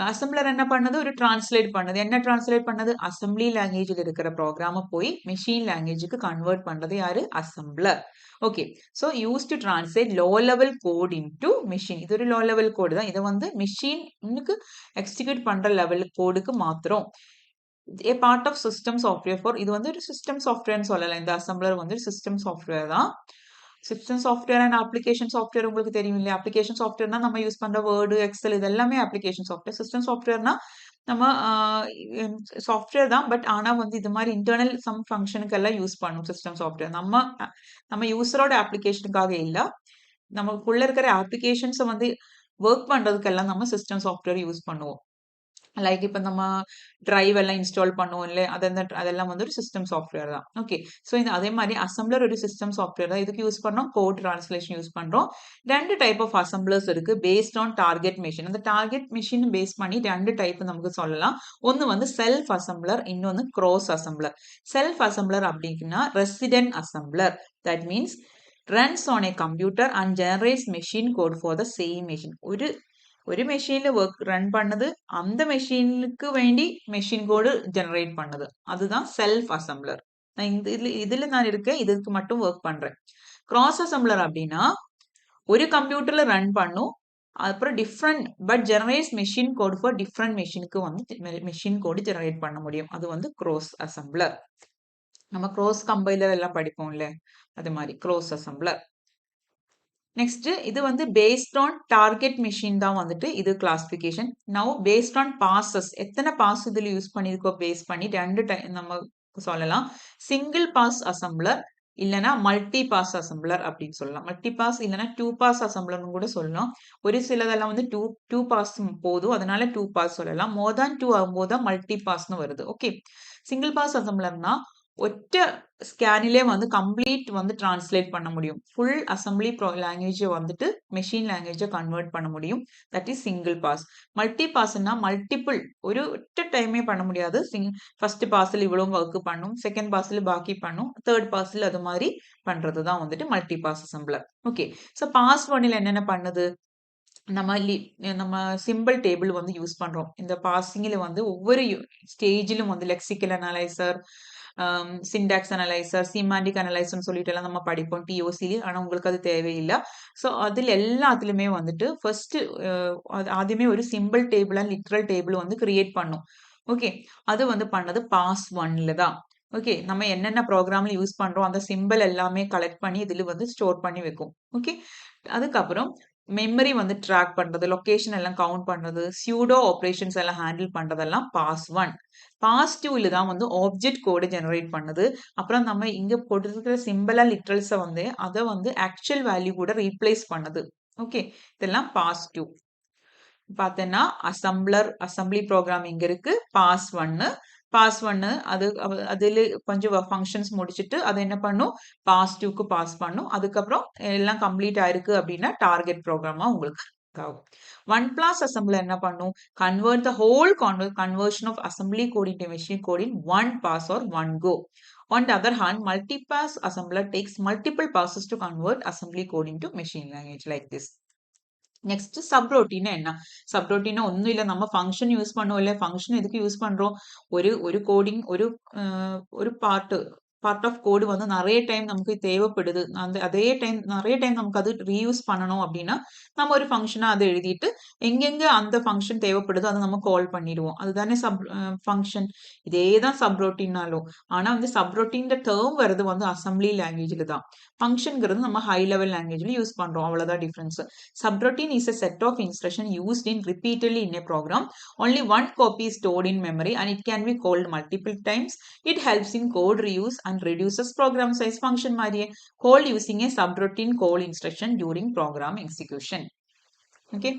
assembler என்ன பண்ணது, ஒரு டிரான்ஸ்லேட் பண்ணது. என்ன டிரான்ஸ்லேட் பண்ணது, அசம்பிளி லாங்குவேஜில் இருக்கிற ப்ரோக்ராம போய் மெஷின் லாங்குவேஜுக்கு கன்வெர்ட் பண்றது யாரு, assembler. Okay, so use to translate low level code into machine. இது ஒரு லோ லெவல் கோடு தான், இதை வந்து மெஷினுக்கு எக்ஸிக்யூட் பண்ற லெவல் கோடுக்கு மாத்திரம். A part of system software for, இது வந்து ஒரு சிஸ்டம் சாஃப்ட்வேர்னு சொல்லலாம். இந்த அசம்பிளர் வந்து சிஸ்டம் சாஃப்ட்வேர் தான். System software and application software உங்களுக்கு தெரியும் இல்லையா? அப்ளிகேஷன் சாஃப்ட்வேர்னா நம்ம யூஸ் பண்ற வேர்டு, எக்ஸல் இது எல்லாமே அப்ளிகேஷன் சாஃப்ட்வேர். சிஸ்டம் சாஃப்ட்வேர்னா நம்ம சாஃப்ட்வேர் தான், பட் ஆனா வந்து இது மாதிரி இன்டர்னல் சம் ஃபங்க்ஷனுக்கு எல்லாம் யூஸ் பண்ணும் சிஸ்டம் சாஃப்ட்வேர். நம்ம யூசரோட அப்ளிகேஷனுக்காக இல்ல, நமக்குள்ள இருக்கிற அப்ளிகேஷன்ஸை வந்து ஒர்க் பண்றதுக்கெல்லாம் நம்ம சிஸ்டம் சாஃப்ட்வேர் யூஸ் பண்ணுவோம். லைக் இப்போ நம்ம டிரைவ் எல்லாம் இன்ஸ்டால் பண்ணுவோம் இல்லை, அதெல்லாம் வந்து ஒரு சிஸ்டம் சாஃப்ட்வேர் தான். ஓகே, ஸோ இந்த அதே மாதிரி அசம்பிளர் ஒரு சிஸ்டம் சாஃப்ட்வேர் தான். இதுக்கு யூஸ் பண்ணோம், கோட் டிரான்ஸ்லேஷன் யூஸ் பண்றோம். ரெண்டு டைப் ஆஃப் அசம்பிளர்ஸ் இருக்கு பேஸ்ட் ஆன் டார்கெட் மெஷின். அந்த டார்கெட் மெஷின் பேஸ் பண்ணி ரெண்டு டைப் நமக்கு சொல்லலாம். ஒன்று வந்து செல்ஃப் அசம்பிளர், இன்னொன்று க்ராஸ் அசம்பிளர். செல்ஃப் அசம்பிளர் அப்படின்னா resident assembler, that means runs on a computer and generates machine code for the same machine. ஒரு மெஷின்ல ஒர்க் ரன் பண்ணது, அந்த மெஷினுக்கு வேண்டி மெஷின் கோடு ஜெனரேட் பண்ணது, அதுதான் செல்ஃப் அசம்பிளர். நான் இதுல நான் இருக்கேன், இதுக்கு மட்டும் ஒர்க் பண்றேன். கிராஸ் அசம்பிளர் அப்படின்னா ஒரு கம்ப்யூட்டர்ல ரன் பண்ணும், அப்புறம் different but generates machine code for different மெஷினுக்கு வந்து மெஷின் கோடு ஜெனரேட் பண்ண முடியும். அது வந்து க்ராஸ் அசம்பிளர். நம்ம க்ராஸ் கம்பைலர் எல்லாம் படிப்போம்ல, அது மாதிரி க்ராஸ் அசம்பிளர். நெக்ஸ்ட் இது வந்து பேஸ்ட் ஆன் டார்கெட் மெஷின் தான் வந்துட்டு இது classification. Now based on bosses, எத்தனை பாஸ் இதில் யூஸ் பண்ணியிருக்கோம் பேஸ் பண்ணி ரெண்டு நம்ம சொல்லலாம். சிங்கிள் பாஸ் அசம்பிளர் இல்லைன்னா மல்டி பாஸ் அசம்பிளர் அப்படின்னு சொல்லலாம். மல்டி பாஸ் இல்லைன்னா டூ பாஸ் அசம்பிளர்னு கூட சொல்லலாம். ஒரு சிலதெல்லாம் வந்து டூ பாஸ் போதும், அதனால டூ பாஸ் சொல்லலாம். மோர் தேன் டூ ஆகும்போது தான் மல்டி பாஸ்னு வருது. ஓகே, சிங்கிள் பாஸ் அசம்பிளர்னா ஒற்ற ஸ்கேனிலே வந்து கம்ப்ளீட் வந்து டிரான்ஸ்லேட் பண்ண முடியும். ஃபுல் அசம்பிளி லாங்குவேஜை வந்துட்டு மெஷின் லாங்குவேஜை கன்வெர்ட் பண்ண முடியும். That is single pass. Multi பாஸ்னா மல்டிபிள், ஒரு ஒற்ற டைமே பண்ண முடியாது. ஃபர்ஸ்ட் பாஸ்ல இவ்வளவு ஒர்க் பண்ணும், செகண்ட் பாஸ்ல பாக்கி பண்ணும், தேர்ட் பாஸ்ல அது மாதிரி பண்றது தான் வந்துட்டு multi pass assembler. Okay, so pass ஒன்னில் என்னென்ன பண்ணுது, நம்ம சிம்பிள் டேபிள் வந்து யூஸ் பண்றோம். இந்த பாசிங்ல வந்து ஒவ்வொரு ஸ்டேஜிலும் வந்து lexical analyser, syntax analyser, semantic அனலைசர்னு சொல்லிட்டு எல்லாம் நம்ம படிப்போம் டிஓசிலி. ஆனா உங்களுக்கு அது தேவையில்லை. ஸோ அதில் எல்லாத்துலயுமே வந்துட்டு ஃபர்ஸ்ட் ஆദ്യമേ ஒரு simple table and literal table வந்து கிரியேட் பண்ணும். ஓகே, அது வந்து பண்ணது பாஸ் ஒன்ல தான். ஓகே, நம்ம என்னென்ன ப்ரோக்ராம்ல யூஸ் பண்றோம் அந்த சிம்பிள் எல்லாமே கலெக்ட் பண்ணி இதுல வந்து ஸ்டோர் பண்ணி வைக்கும். ஓகே, அதுக்கப்புறம் மெமரி வந்து ட்ராக் பண்றது, லொகேஷன் எல்லாம் கவுண்ட் பண்றது, சூடோ ஆப்பரேஷன்ஸ் எல்லாம் ஹேண்டில் பண்றதெல்லாம் பாஸ் 1. பாஸ் 2ல தான் வந்து ஆப்ஜெக்ட் கோடு ஜெனரேட் பண்ணுது. அப்புறம் நம்ம இங்க போட்டிருக்கிற சிம்பிளா லிட்ரல்ஸ வந்து அத வந்து ஆக்சுவல் வேல்யூ கூட ரீப்ளேஸ் பண்ணுது. ஓகே. இதெல்லாம் பாஸ் 2. பார்த்தேன்னா அசம்பிளி ப்ரோக்ராம் இங்க இருக்கு. பாஸ் 1 பாஸ் 1 அதுல கொஞ்சம் ஃபங்க்ஷன்ஸ் முடிச்சுட்டு அதை என்ன பண்ணும், பாஸ் 2க்கு பாஸ் பண்ணும். அதுக்கப்புறம் எல்லாம் கம்ப்ளீட் ஆயிருக்கு அப்படின்னா டார்கெட் ப்ரோக்ராமா உங்களுக்கு ஆகும். ஒன் பிளாஸ் அசம்பிளர் என்ன பண்ணும், convert the whole conversion of assembly code into machine code in one pass or one go. On the other hand, multipass assembler takes multiple passes to convert assembly code into machine language like this. Next subroutine என்ன, subroutine ஒன்றும் இல்லை, நம்ம function use பண்ணுவோம் இல்லை, function எதுக்கு use பண்றோம், ஒரு coding ஒரு பார்ட் ஆஃப் கோடு வந்து நிறைய டைம் நமக்கு தேவைப்படுது, அந்த அதே டைம் நிறைய டைம் நமக்கு அது ரீயூஸ் பண்ணணும் அப்படின்னா நம்ம ஒரு ஃபங்க்ஷனா அதை எழுதிட்டு எங்கெங்க அந்த ஃபங்க்ஷன் தேவைப்படுதோ அதை நம்ம கால் பண்ணிடுவோம், அதுதானே ஃபங்க்ஷன். இதே தான் சப்ரோட்டீன்னாலும், ஆனா வந்து சப்ரோட்டீன் டேர்ம் வருது வந்து அசம்பிளி லாங்குவேஜ்ல தான், ஃபங்க்ஷன்ங்கிறது நம்ம ஹை லெவல் லாங்குவேஜ்ல யூஸ் பண்றோம், அவ்வளவுதான் difference. Subroutine is a set of instructions used in repeatedly in a program. Only one copy is stored in memory and it can be called multiple times. It helps in code reuse and reduces program size. Function மாதிரியே call using a subroutine call instruction during program execution. Okay,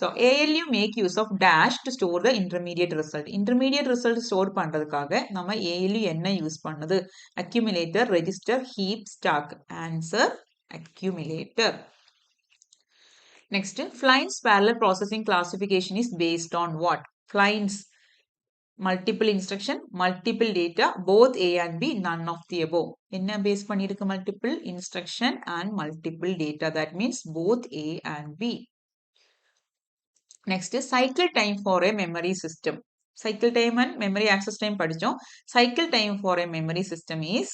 so ALU make use of dash to store the intermediate result. Intermediate result store பண்றதுக்காக நம்ம ALU என்ன use பண்ணுது, accumulator, register, heap, stack. Answer accumulator. Next, Flynn's parallel processing classification is based on what? Flynn's multiple instruction, multiple data, both A and B, none of the above. என்ன base பண்ணிருக்கு, multiple instruction and multiple data. That means both A and B. Next, cycle time for a memory system. Cycle time and memory access time படிச்சோம். Cycle time for a memory system is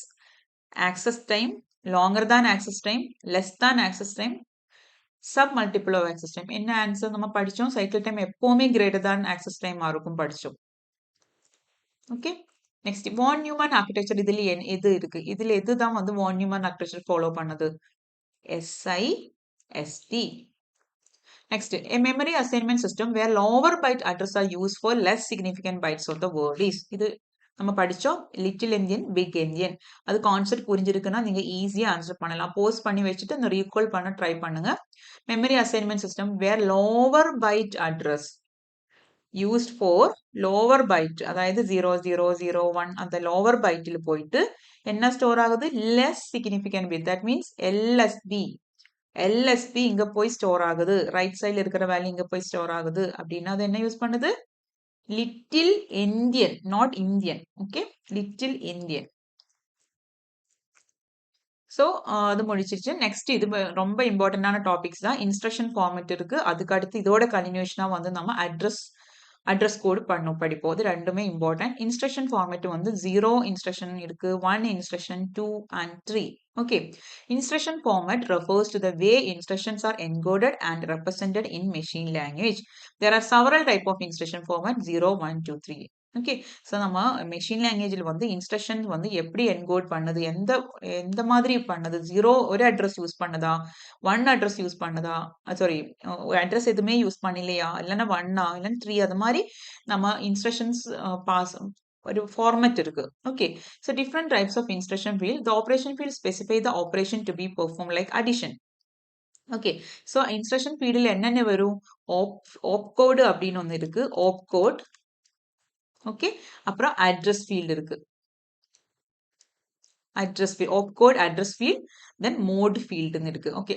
access time longer than access time, less than access time, submultiple of access time. என்ன answer நம்ம படிச்சோம், cycle time எப்பவுமே greater தான் access time இருக்கும் படிச்சோம். ஓகே, next von Neumann architecture. இதுல எது இருக்கு, இதுல எதுதான் வந்து வான் நியூமன் ஆர்கிடெக்சர் ஃபாலோ பண்ணது, SIST. Next, a memory assignment system where lower byte address are used for less significant bytes of the word is. இது நம்ம படிச்சோம், லிட்டில் என்ஜின் பிக் என்ஜின். அது கான்செப்ட் புரிஞ்சிருக்குன்னா நீங்க ஈஸியா ஆன்சர் பண்ணலாம். போஸ்ட் பண்ணி வச்சுட்டு அந்த ரீகால் பண்ண ட்ரை பண்ணுங்க. Memory assignment system where lower byte address used for lower byte, அதாவது 0001 அந்த லோவர் பைட்டில் போயிட்டு என்ன ஸ்டோர் ஆகுது, less significant bit. That means LSB இங்க போய் ஸ்டோர் ஆகுது, ரைட் சைட்ல இருக்கிற வேல்யூ இங்க போய் ஸ்டோர் ஆகுது அப்படின்னா அது என்ன யூஸ் பண்ணுது, little endian, not Indian. Okay, little endian. So அது முடிச்சிருச்சு. நெக்ஸ்ட் இது ரொம்ப இம்பார்ட்டன்டான டாபிக்ஸ் தான். இன்ஸ்ட்ரக்ஷன் ஃபார்மேட் இருக்கு, அதுக்கு அடுத்து இதோட கண்டினியூஷனா வந்து நம்ம அட்ரஸ் கோடு படிப்போம். அது ரெண்டுமே இம்பார்ட்டன்ட். இன்ஸ்ட்ரக்ஷன் ஃபார்மேட் வந்து 0 இன்ஸ்ட்ரக்ஷன் இருக்கு, 1 instruction, 2 and 3. Okay, instruction format refers to the way instructions are encoded and represented in machine language. There are several type of instruction format, 0, 1, 2, 3. Okay, so நம்ம machine லாங்குவேஜில் வந்து instruction வந்து எப்படி encode பண்ணுது, எந்த மாதிரி பண்ணுது, 0 ஒரு அட்ரஸ் யூஸ் பண்ணுதா, 1 அட்ரஸ் யூஸ் பண்ணுதா, சாரி அட்ரஸ் எதுவுமே யூஸ் பண்ணலையா, இல்லைன்னா 1 இல்லைன்னா 3, அது மாதிரி நம்ம இன்ஸ்ட்ரக்ஷன்ஸ் பாஸ் ஒரு ஃபார்மேட் இருக்கு. Okay, so different types of instruction field. The operation field specify the operation to be perform like addition. Okay, so instruction ஃபீல்டில் என்னென்ன வரும், ஆப்கோடு அப்படின்னு ஒன்று இருக்கு, ஆப்கோட். ஓகே, அப்புறம் அட்ரஸ் ஃபீல்டு இருக்கு, address field, opcode address field, then mode ஃபீல்டுன்னு இருக்கு. ஓகே,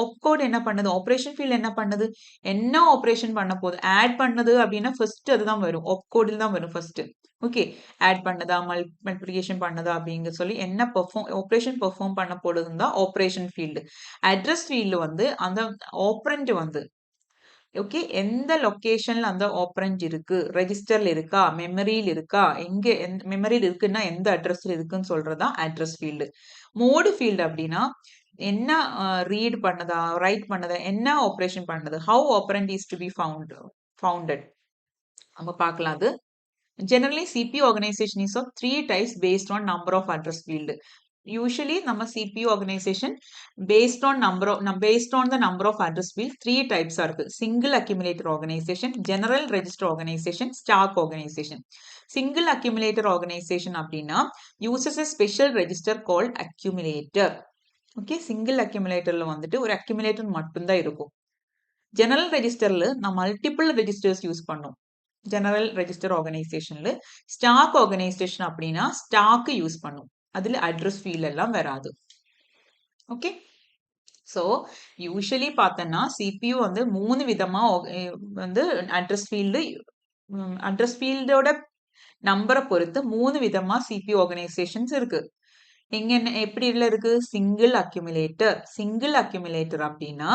ஆப்கோட் என்ன பண்ணுது, ஆப்ரேஷன் ஃபீல்ட் என்ன பண்ணுது, என்ன ஆப்ரேஷன் பண்ண போகுது, ஆட் பண்ணது அப்படின்னா ஃபர்ஸ்ட் அதுதான் வரும், ஆப்கோடில் தான் வரும் ஃபர்ஸ்ட். ஓகே, ஆட் பண்ணதா மல்டிப்ளிகேஷன் பண்ணதா அப்படிங்க சொல்லி என்ன ஆப்ரேஷன் பெர்ஃபார்ம் பண்ண போடுதுன்னு தான் ஆப்ரேஷன் ஃபீல்டு. அட்ரஸ் ஃபீல்டு வந்து அந்த ஆப்ரண்ட் வந்து ஓகே எந்த லொகேஷன்ல அந்த ஆப்ரண்ட் இருக்கு, ரெஜிஸ்டர்ல இருக்கா, மெமரியில் இருக்கா, எங்க மெமரியில் இருக்குன்னா எந்த அட்ரஸ்ல இருக்குன்னு சொல்றதா அட்ரஸ் ஃபீல்டு. மோடு ஃபீல்டு அப்படின்னா என்ன ரீட் பண்ணதா, ரைட் பண்ணதா, என்ன ஆப்ரேஷன் பண்ணது, how operand is to be founded நம்ம பார்க்கலாம். அது generally CPU organization is of 3 types based on number of address field. usually நம்ம CPU organization based on the number of address field three types are இருக்கு. Single accumulator organization, general register organization, stack organization. Single accumulator organization அப்படின்னா uses a special register called accumulator. Okay, single அக்யூமுலேட்டர்ல வந்துட்டு ஒரு accumulator மட்டும்தான் இருக்கும். General ரெஜிஸ்டர்ல நான் multiple registers use பண்ணோம். ஜெனரல் ரெஜிஸ்டர் ஆர்கனைசேஷன்ல ஸ்டாக் ஆர்கனைசேஷன் அப்படின்னா ஸ்டாக் யூஸ் பண்ணும். அதுல அட்ரஸ் ஃபீல்ட் எல்லாம் வராது. ஓகே, ஸோ யூஸ்வலி பார்த்தோன்னா சிபியூ வந்து 3 விதமா வந்து அட்ரஸ் ஃபீல்டோட நம்பரை பொறுத்து 3 விதமா சிபியூ ஆர்கனைசேஷன்ஸ் இருக்கு. இங்க என்ன எப்படி இருக்கு? சிங்கிள் அக்யூமுலேட்டர் அப்படின்னா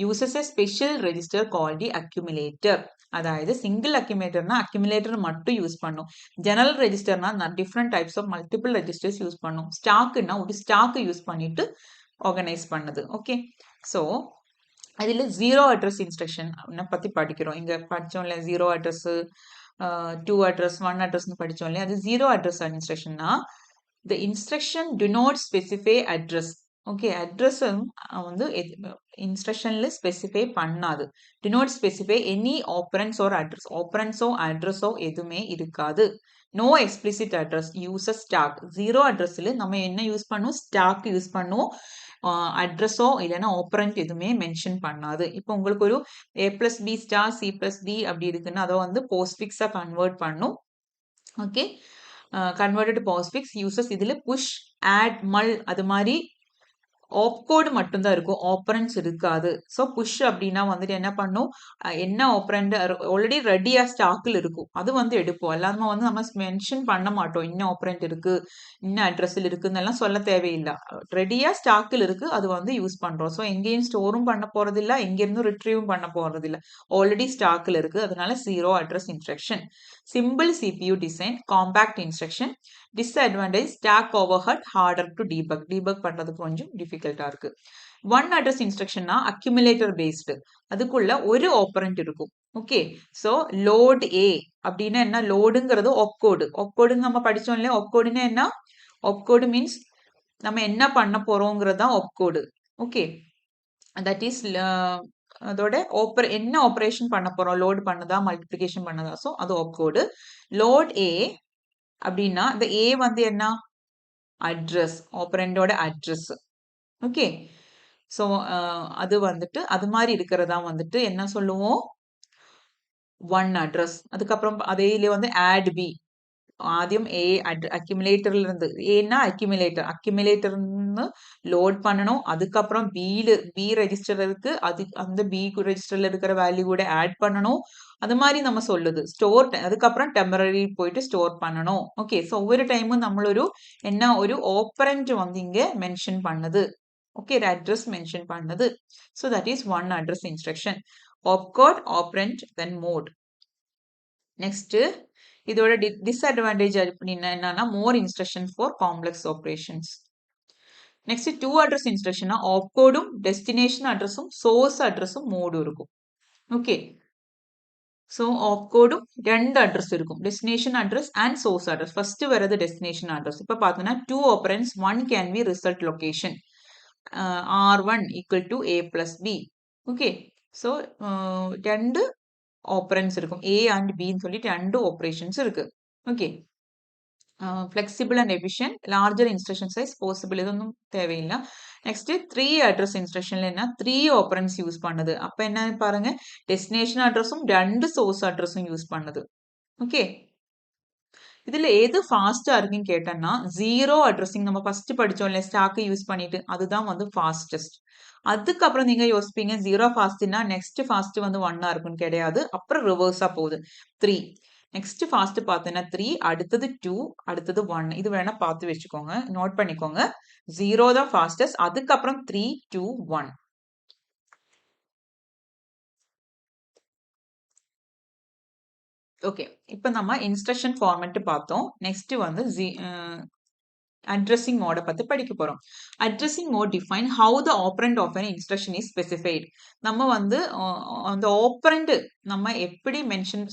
uses a special register call the accumulator. அதாவது சிங்கிள் அக்யூமுலேட்டர்னா அக்யூமுலேட்டர் மட்டும் யூஸ் பண்ணும். ஜெனரல் ரெஜிஸ்டர்னா different types of multiple registers use பண்ணும். ஸ்டாக்னா ஒரு ஸ்டாக் யூஸ் பண்ணிட்டு ஆர்கனைஸ் பண்ணுது. ஓகே, ஸோ அதில் ஜீரோ அட்ரஸ் இன்ஸ்ட்ரக்ஷன் பற்றி படிக்கிறோம். இங்கே படித்தோம் இல்லையா, ஜீரோ அட்ரஸ், 2 அட்ரஸ், 1 அட்ரஸ்ன்னு படித்தோம் இல்லையா. அது ஜீரோ அட்ரஸ் இன்ஸ்ட்ரக்ஷன்னா the instruction do not specify address. Okay, address வந்து இன்ஸ்ட்ரக்ஷன்ல ஸ்பெசிஃபை பண்ணாது. do not specify any operands or address. ஆப்பரன்ஸோ அட்ரஸோ எதுவுமே இருக்காது. No explicit address, uses stack. Zero அட்ரஸ்ல நம்ம என்ன யூஸ் பண்ணுவோம்? ஸ்டாக் யூஸ் பண்ணுவோம். அட்ரஸோ இல்லைன்னா ஆப்பரண்ட் எதுவுமே மென்ஷன் பண்ணாது. இப்போ உங்களுக்கு ஒரு A+B ஸ்டார் C+D அப்படி இருக்குன்னா அதை வந்து போஸ்ட்ஃபிக்ஸா கன்வெர்ட் பண்ணும். Okay, converted to postfix uses இதுல push, add, mull அது மாதிரி ஆப்கோடு மட்டும்தான் இருக்கும், ஆப்பரன்ஸ் இருக்காது. ஸோ புஷ் அப்படின்னா வந்துட்டு என்ன பண்ணும்? என்ன ஆப்பரண்ட் ஆல்ரெடி ரெடியா ஸ்டாக்கில் இருக்கும் அது வந்து எடுப்போம். எல்லாருமே வந்து நம்ம மென்ஷன் பண்ண மாட்டோம் இன்னும் ஆப்பரண்ட் இருக்கு, இன்னும் அட்ரஸில் இருக்குன்னு எல்லாம் சொல்ல தேவையில்லை. ரெடியா ஸ்டாக்கில் இருக்கு அது வந்து யூஸ் பண்றோம். ஸோ எங்கேயும் ஸ்டோரும் பண்ண போறது இல்லை, எங்கேருந்தும் ரிட்ரீவும் பண்ண போறது இல்லை, ஆல்ரெடி ஸ்டாக்கில் இருக்கு. அதனால zero address instruction. Simple CPU design, compact instruction. Disadvantage stack overhead, harder to debug பண்றதுக்கு கொஞ்சம் டிஃபிகல்ட்டா இருக்கு. ஒன் அட்ரஸ் இன்ஸ்ட்ரக்ஷன்னா அக்யூமுலேட்டர் பேஸ்டு, அதுக்குள்ள ஒரு ஆப்பரண்ட் இருக்கும். ஓகே, ஸோ லோட் ஏ அப்படின்னா என்ன? லோடுங்கிறது ஆப்கோடுன்னு நம்ம படிச்சோம் இல்லையா. ஆப்கோடுன்னா என்ன? ஆப்கோடு மீன்ஸ் நம்ம என்ன பண்ண போறோங்கிறது தான் ஆப்கோடு. ஓகே, தட் இஸ் அதோட என்ன ஆப்ரேஷன் பண்ண போறோம்? லோட் பண்ணதா, மல்டிபிளிகேஷன் பண்ணதா? ஸோ அது ஆப்கோடு. லோட் ஏ அப்படின்னா இந்த ஏ வந்து என்ன? அட்ரஸ், ஆப்பரண்டோட அட்ரஸ். ஓகே, ஸோ அது வந்துட்டு அது மாதிரி இருக்கிறதா வந்துட்டு என்ன சொல்லுவோம்? One address. அதுக்கப்புறம் அதேல வந்து ஆட் பி, ஆദ്യം ஏ அக்யூமுலேட்டர்ல இருந்து, ஏன்னா அக்யூமுலேட்டர்னு லோட் பண்ணணும். அதுக்கப்புறம் பி ரெஜிஸ்டர் இருக்கு, அது அந்த பி ரெஜிஸ்டர்ல இருக்கிற வேல்யூ கூட ஆட் பண்ணணும். அது மாதிரி நம்ம சொல்லுது. ஸ்டோர், அதுக்கப்புறம் டெம்பரரி போயிட்டு ஸ்டோர் பண்ணணும். ஓகே, ஸோ ஒவ்வொரு டைமும் நம்மளொரு என்ன ஒரு ஆப்பரண்ட் வந்து இங்க மென்ஷன் பண்ணுது. ஓகே, அட்ரஸ் மென்ஷன் பண்ணது. So that is one address instruction. Opcode, operand, then mode. Next இதோட டிஸ்அட்வான்டேஜ் அப்படின்னா என்னன்னா more instruction for complex operations. Next two address இன்ஸ்ட்ரக்ஷனா ஆப்கோடும் டெஸ்டினேஷன் அட்ரஸும் சோர்ஸ் அட்ரஸும் மோடும் இருக்கும். ஓகே, ஸோ ஆப்கோடும் ரெண்டு அட்ரஸ் இருக்கும், destination address and source address. First வரது டெஸ்டினேஷன் அட்ரஸ். இப்போ பார்த்தோன்னா two operands, one can be result location R1 equal to A+B. Okay, so ரெண்டு ஆப்பரன்ஸ் இருக்கும், ஏ அண்ட் பின்னு சொல்லிட்டு ரெண்டு ஆப்ரேஷன்ஸ் இருக்கு. Okay, flexible and efficient, larger instruction size possible, இதொன்னும் தேவையில்லை. நெக்ஸ்ட் த்ரீ அட்ரஸ் இன்ஸ்ட்ரக்ஷன்ல என்ன? த்ரீ ஆப்பரன்ஸ் யூஸ் பண்ணுது. அப்ப என்ன பாருங்க, டெஸ்டினேஷன் அட்ரஸும் ரெண்டு சோர்ஸ் அட்ரஸும் யூஸ் பண்ணுது. ஓகே, இதுல எது ஃபாஸ்டா இருக்குன்னு கேட்டோம்னா ஜீரோ அட்ரஸிங் நம்ம ஃபர்ஸ்ட் படிச்சோம் இல்லையா, ஸ்டாக் யூஸ் பண்ணிட்டு, அதுதான் வந்து ஃபாஸ்டஸ்ட். அதுக்கப்புறம் நீங்க யோசிப்பீங்க ஜீரோ ஃபாஸ்ட்னா நெக்ஸ்ட் ஃபாஸ்ட் வந்து ஒன்னா இருக்குன்னு. கிடையாது, அப்புறம் ரிவர்ஸா போகுது. 3 நெக்ஸ்ட் ஃபாஸ்ட் பார்த்தீங்கன்னா 3, அடுத்தது 2, அடுத்தது 1. இது வேணா பார்த்து வச்சுக்கோங்க, நோட் பண்ணிக்கோங்க. ஜீரோ தான் ஃபாஸ்டஸ்ட், அதுக்கப்புறம் 3, 2, 1. ஓகே, இப்போ நம்ம இன்ஸ்ட்ரக்ஷன் ஃபார்மேட் பார்த்தோம். நெக்ஸ்ட் வந்து அட்ரஸிங் மோட பத்தி படிக்க போறோம். Addressing mode define how the operand of an instruction is specified. நம்ம வந்து அந்த ஆப்பரண்ட் நம்ம எப்படி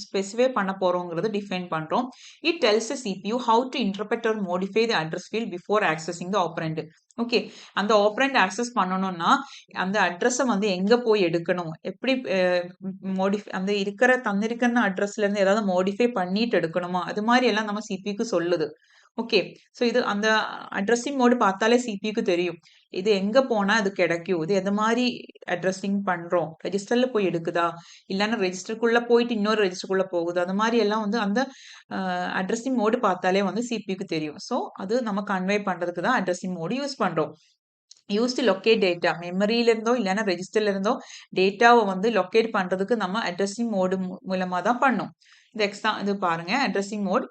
ஸ்பெசிஃபை பண்ண போறோங்கிறது டிஃபைன் பண்றோம். It tells the CPU how to interpret or modify the address field before accessing the operand. Okay, அந்த operand access பண்ணணும்னா அந்த அட்ரஸை வந்து எங்க போய் எடுக்கணும், எப்படி அந்த தந்திருக்கிற அட்ரஸ்ல இருந்து ஏதாவது மாடிஃபை பண்ணிட்டு எடுக்கணுமா, அது மாதிரி எல்லாம் நம்ம சிபிக்கு சொல்லுது. ஓகே, ஸோ இது அந்த அட்ரஸிங் மோடு பார்த்தாலே சிபிக்கு தெரியும் இது எங்க போனா அது கிடைக்கும், இது எந்த மாதிரி அட்ரஸிங் பண்றோம், ரெஜிஸ்டர்ல போய் எடுக்குதா இல்லைன்னா ரெஜிஸ்டருக்குள்ள போயிட்டு இன்னொரு ரெஜிஸ்டருக்குள்ள போகுது, அது மாதிரி எல்லாம் வந்து அந்த அட்ரஸிங் மோடு பார்த்தாலே வந்து சிபிக்கு தெரியும். ஸோ அது நம்ம கன்வே பண்றதுக்கு தான் அட்ரஸிங் மோடு யூஸ் பண்றோம். யூஸ் டு லொக்கேட் டேட்டா, மெமரியில இருந்தோ இல்லைன்னா ரெஜிஸ்டர்ல இருந்தோ டேட்டாவை வந்து லொக்கேட் பண்றதுக்கு நம்ம அட்ரஸிங் மோடு மூலமா தான் பண்ணோம். இந்த இது பாருங்க, அட்ரஸிங் மோட்.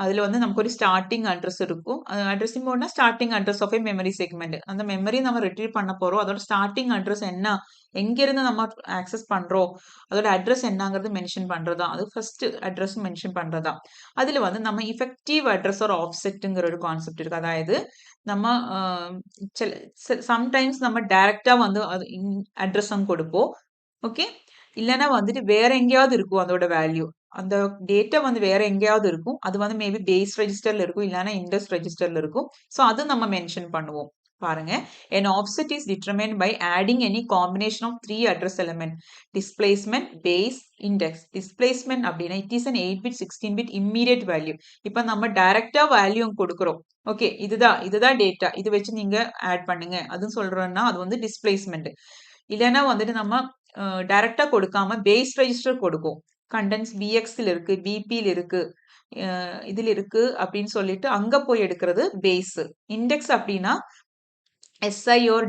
அதுல வந்து நமக்கு ஒரு ஸ்டார்டிங் அட்ரஸ் இருக்கும். அட்ரஸிங் மோட்னா starting address of a memory segment. அந்த மெமரி நம்ம ரிட்ரீவ் பண்ண போறோம், அதோட ஸ்டார்டிங் அட்ரஸ் என்ன, எங்க இருந்து நம்ம ஆக்சஸ் பண்றோம், அதோட அட்ரஸ் என்னங்கிறது மென்ஷன் பண்றதா, அது ஃபர்ஸ்ட் அட்ரஸ் மென்ஷன் பண்றதா. அதுல வந்து நம்ம இஃபெக்டிவ் அட்ரஸ் ஒரு ஆஃப்செட்டுங்கிற ஒரு கான்செப்ட் இருக்கு. அதாவது நம்ம சம்டைம்ஸ் நம்ம டைரக்டா வந்து அட்ரஸும் கொடுப்போம். ஓகே, இல்லைன்னா வந்துட்டு வேற எங்கேயாவது இருக்கும் அதோட வேல்யூ, அந்த டேட்டா வந்து வேற எங்கேயாவது இருக்கும், அது வந்து மேபி பேஸ் ரெஜிஸ்டர்ல இருக்கும் இல்லைன்னா இண்டெக்ஸ் ரெஜிஸ்டர்ல இருக்கும். ஸோ அது நம்ம மென்ஷன் பண்ணுவோம். பாருங்க, an offset is determined by adding any combination of 3 address element: displacement, base, index. Displacement அப்படின்னா it is an 8-bit 16-bit immediate value. இப்போ நம்ம டைரக்டா வேல்யூ கொடுக்குறோம். ஓகே, இதுதான் டேட்டா, இது வச்சு நீங்க ஆட் பண்ணுங்க அதுன்னு சொல்றோம்னா அது வந்து டிஸ்பிளேஸ்மெண்ட். இல்லைன்னா வந்துட்டு நம்ம டைரக்டா கொடுக்காம பேஸ் ரெஜிஸ்டர் கொடுக்கும். கண்டென்ஸ் பிஎக்ஸ்ல இருக்கு, பிபில இருக்கு, இதுல இருக்கு அப்படின்னு சொல்லிட்டு அங்க போய் எடுக்கிறது பேஸ். இண்டெக்ஸ் அப்படின்னா SI or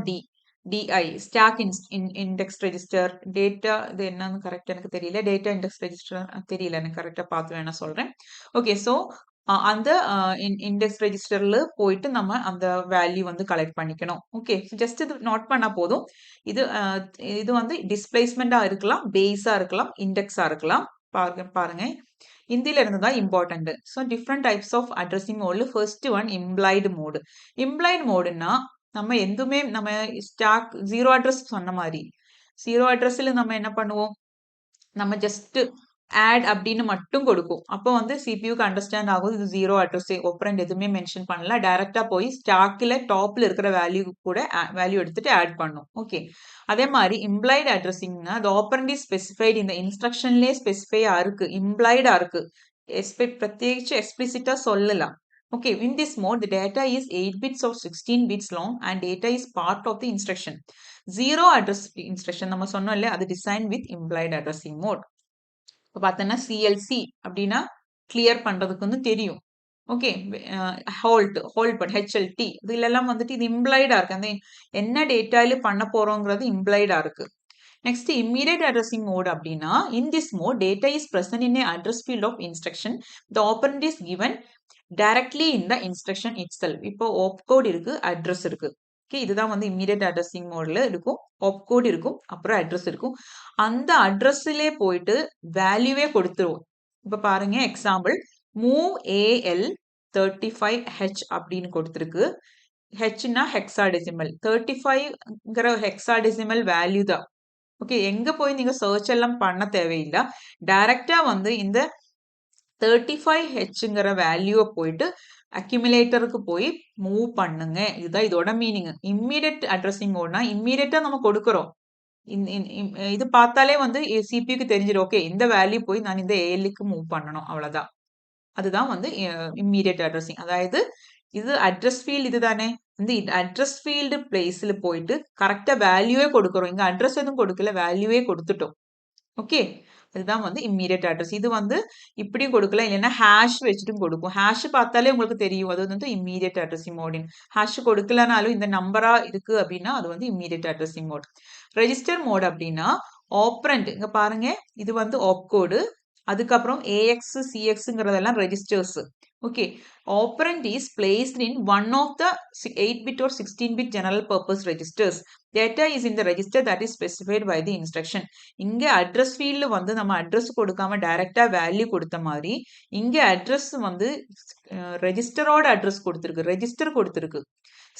DI, stack index register. Data இது என்னன்னு கரெக்ட் எனக்கு தெரியல, டேட்டா இண்டெக்ஸ் ரெஜிஸ்டர் தெரியல எனக்கு, கரெக்டா பார்த்து வேணா சொல்றேன். ஓகே, ஸோ அந்த இண்டெக்ஸ் ரெஜிஸ்டர்ல போயிட்டு நம்ம அந்த வேல்யூ வந்து கலெக்ட் பண்ணிக்கணும். ஓகே, ஜஸ்ட் இது நோட் பண்ணா போதும். இது வந்து டிஸ்பிளேஸ்மெண்டா இருக்கலாம், பேஸா இருக்கலாம், இண்டெக்ஸா இருக்கலாம். பாருங்க, இந்தியில இருந்து தான் important. So different types of addressing மோட்ல first one implied mode. Implied மோடுன்னா நம்ம எதுவுமே நம்ம ஸ்டாக் ஜீரோ அட்ரஸ் சொன்ன மாதிரி, ஜீரோ அட்ரஸ்ல நம்ம என்ன பண்ணுவோம், நம்ம ஜஸ்ட் ஆட் அப்படின்னு மட்டும் கொடுக்கும். அப்போ வந்து சிபியூக்கு அண்டர்ஸ்டாண்ட் ஆகும் இது ஜீரோ அட்ரஸ், ஆப்பரண்ட் எதுவுமே மென்ஷன் பண்ணல, டைரக்டா போய் ஸ்டாக்ல டாப்ல இருக்கிற வேல்யூ கூட வேல்யூ எடுத்துட்டு ஆட் பண்ணும். ஓகே, அதே மாதிரி implied அட்ரஸிங்னா the operand is specified இந்த இன்ஸ்ட்ரக்ஷன்லயே ஸ்பெசிஃபையா இருக்கு, இம்ப்ளாய்டா இருக்கு, பிரத்யேகிச்சு எக்ஸ்பிளிசிட்டா சொல்லலாம். Okay, in this mode, the data is 8 bits or 16 bits long and data is part of the instruction. Zero address instruction நம்ம சொன்னோம் இல்லையா, அது designed with implied addressing mode. இப்போ பார்த்தோன்னா சிஎல்சி அப்படின்னா கிளியர் பண்றதுக்கு வந்து தெரியும். ஓகே, ஹோல்ட் பட் ஹெச்எல்டி இதுலெல்லாம் வந்துட்டு இது இம்ப்ளாய்டா இருக்கு, அந்த என்ன டேட்டால பண்ண போறோங்கிறது இம்ப்ளாய்டா இருக்கு. நெக்ஸ்ட் இம்மீடியட் அட்ரஸிங் மோட் அப்படின்னா in this mode data is present in address field of instruction, the operand is given directly in the instruction itself. இப்போ ஆப்கோட் இருக்கு, அட்ரஸ் இருக்கு. ஓகே, இதுதான் வந்து இம்மீடியட் அட்ரஸிங் மோட்ல இருக்கும். ஆப்கோட் இருக்கும், அப்புறம் அட்ரஸ் இருக்கும். அந்த அட்ரஸ்லே போயிட்டு வேல்யூவே கொடுத்துருவோம். இப்ப பாருங்க, எக்ஸாம்பிள் மூவ் ஏஎல் 35H அப்படின்னு கொடுத்துருக்கு. ஹெச்னா ஹெக்ஸாடெசிமல், 35ங்கிற ஹெக்ஸாடெசிமல் வேல்யூ தான். ஓகே, எங்க போய் நீங்க சர்ச் எல்லாம் பண்ண தேவையில்லை, டைரக்டா வந்து இந்த 35Hங்கிற வேல்யூவை போயிட்டு அக்யூமுலேட்டருக்கு போய் மூவ் பண்ணுங்க. இதுதான் இதோட மீனிங். இம்மீடியட் அட்ரஸிங் மோட்னா இம்மீடியட்டா நம்ம கொடுக்குறோம். இது பார்த்தாலே வந்து சிபிக்கு தெரிஞ்சிடும், ஓகே இந்த வேல்யூ போய் நான் இந்த ஏஎல்லுக்கு மூவ் பண்ணணும், அவ்வளவுதான். அதுதான் வந்து இம்மீடியட் அட்ரஸிங். அதாவது இது அட்ரஸ் ஃபீல்டு இதுதானே, இந்த அட்ரஸ் ஃபீல்டு பிளேஸ்ல போயிட்டு கரெக்டா வேல்யூவே கொடுக்குறோம். இங்க அட்ரஸ் எதுவும் கொடுக்கல, வேல்யூவே கொடுத்துட்டோம். ஓகே, இதுதான் வந்து இம்மீடியட் அட்ரஸ். இது வந்து இப்படியும் கொடுக்கலாம், இல்லைன்னா ஹேஷ் வச்சுட்டும் கொடுக்கும். ஹேஷ் பார்த்தாலே உங்களுக்கு தெரியும் அது வந்து இம்மீடியட் அட்ரஸிங் மோடின். ஹேஷ் கொடுக்கலனாலும் இந்த நம்பரா இருக்கு அப்படின்னா அது வந்து immediate addressing mode. Register mode அப்படின்னா ஆப்ரண்ட், இங்க பாருங்க இது வந்து ஆப்கோடு, அதுக்கப்புறம் ஏஎக்ஸ் சிஎக்ஸ்ங்கிறதெல்லாம் registers. Okay, operand is placed in one of the 8-bit or 16-bit general purpose registers. Data is in the register that is specified by the instruction. இங்க address ஃபீல்ட்ல வந்து நம்ம அட்ரஸ் கொடுக்காம டைரக்டா வேல்யூ கொடுத்த மாதிரி இங்க அட்ரஸ் வந்து ரெஜிஸ்டரோட அட்ரஸ் கொடுத்துருக்கு, ரெஜிஸ்டர் கொடுத்துருக்கு.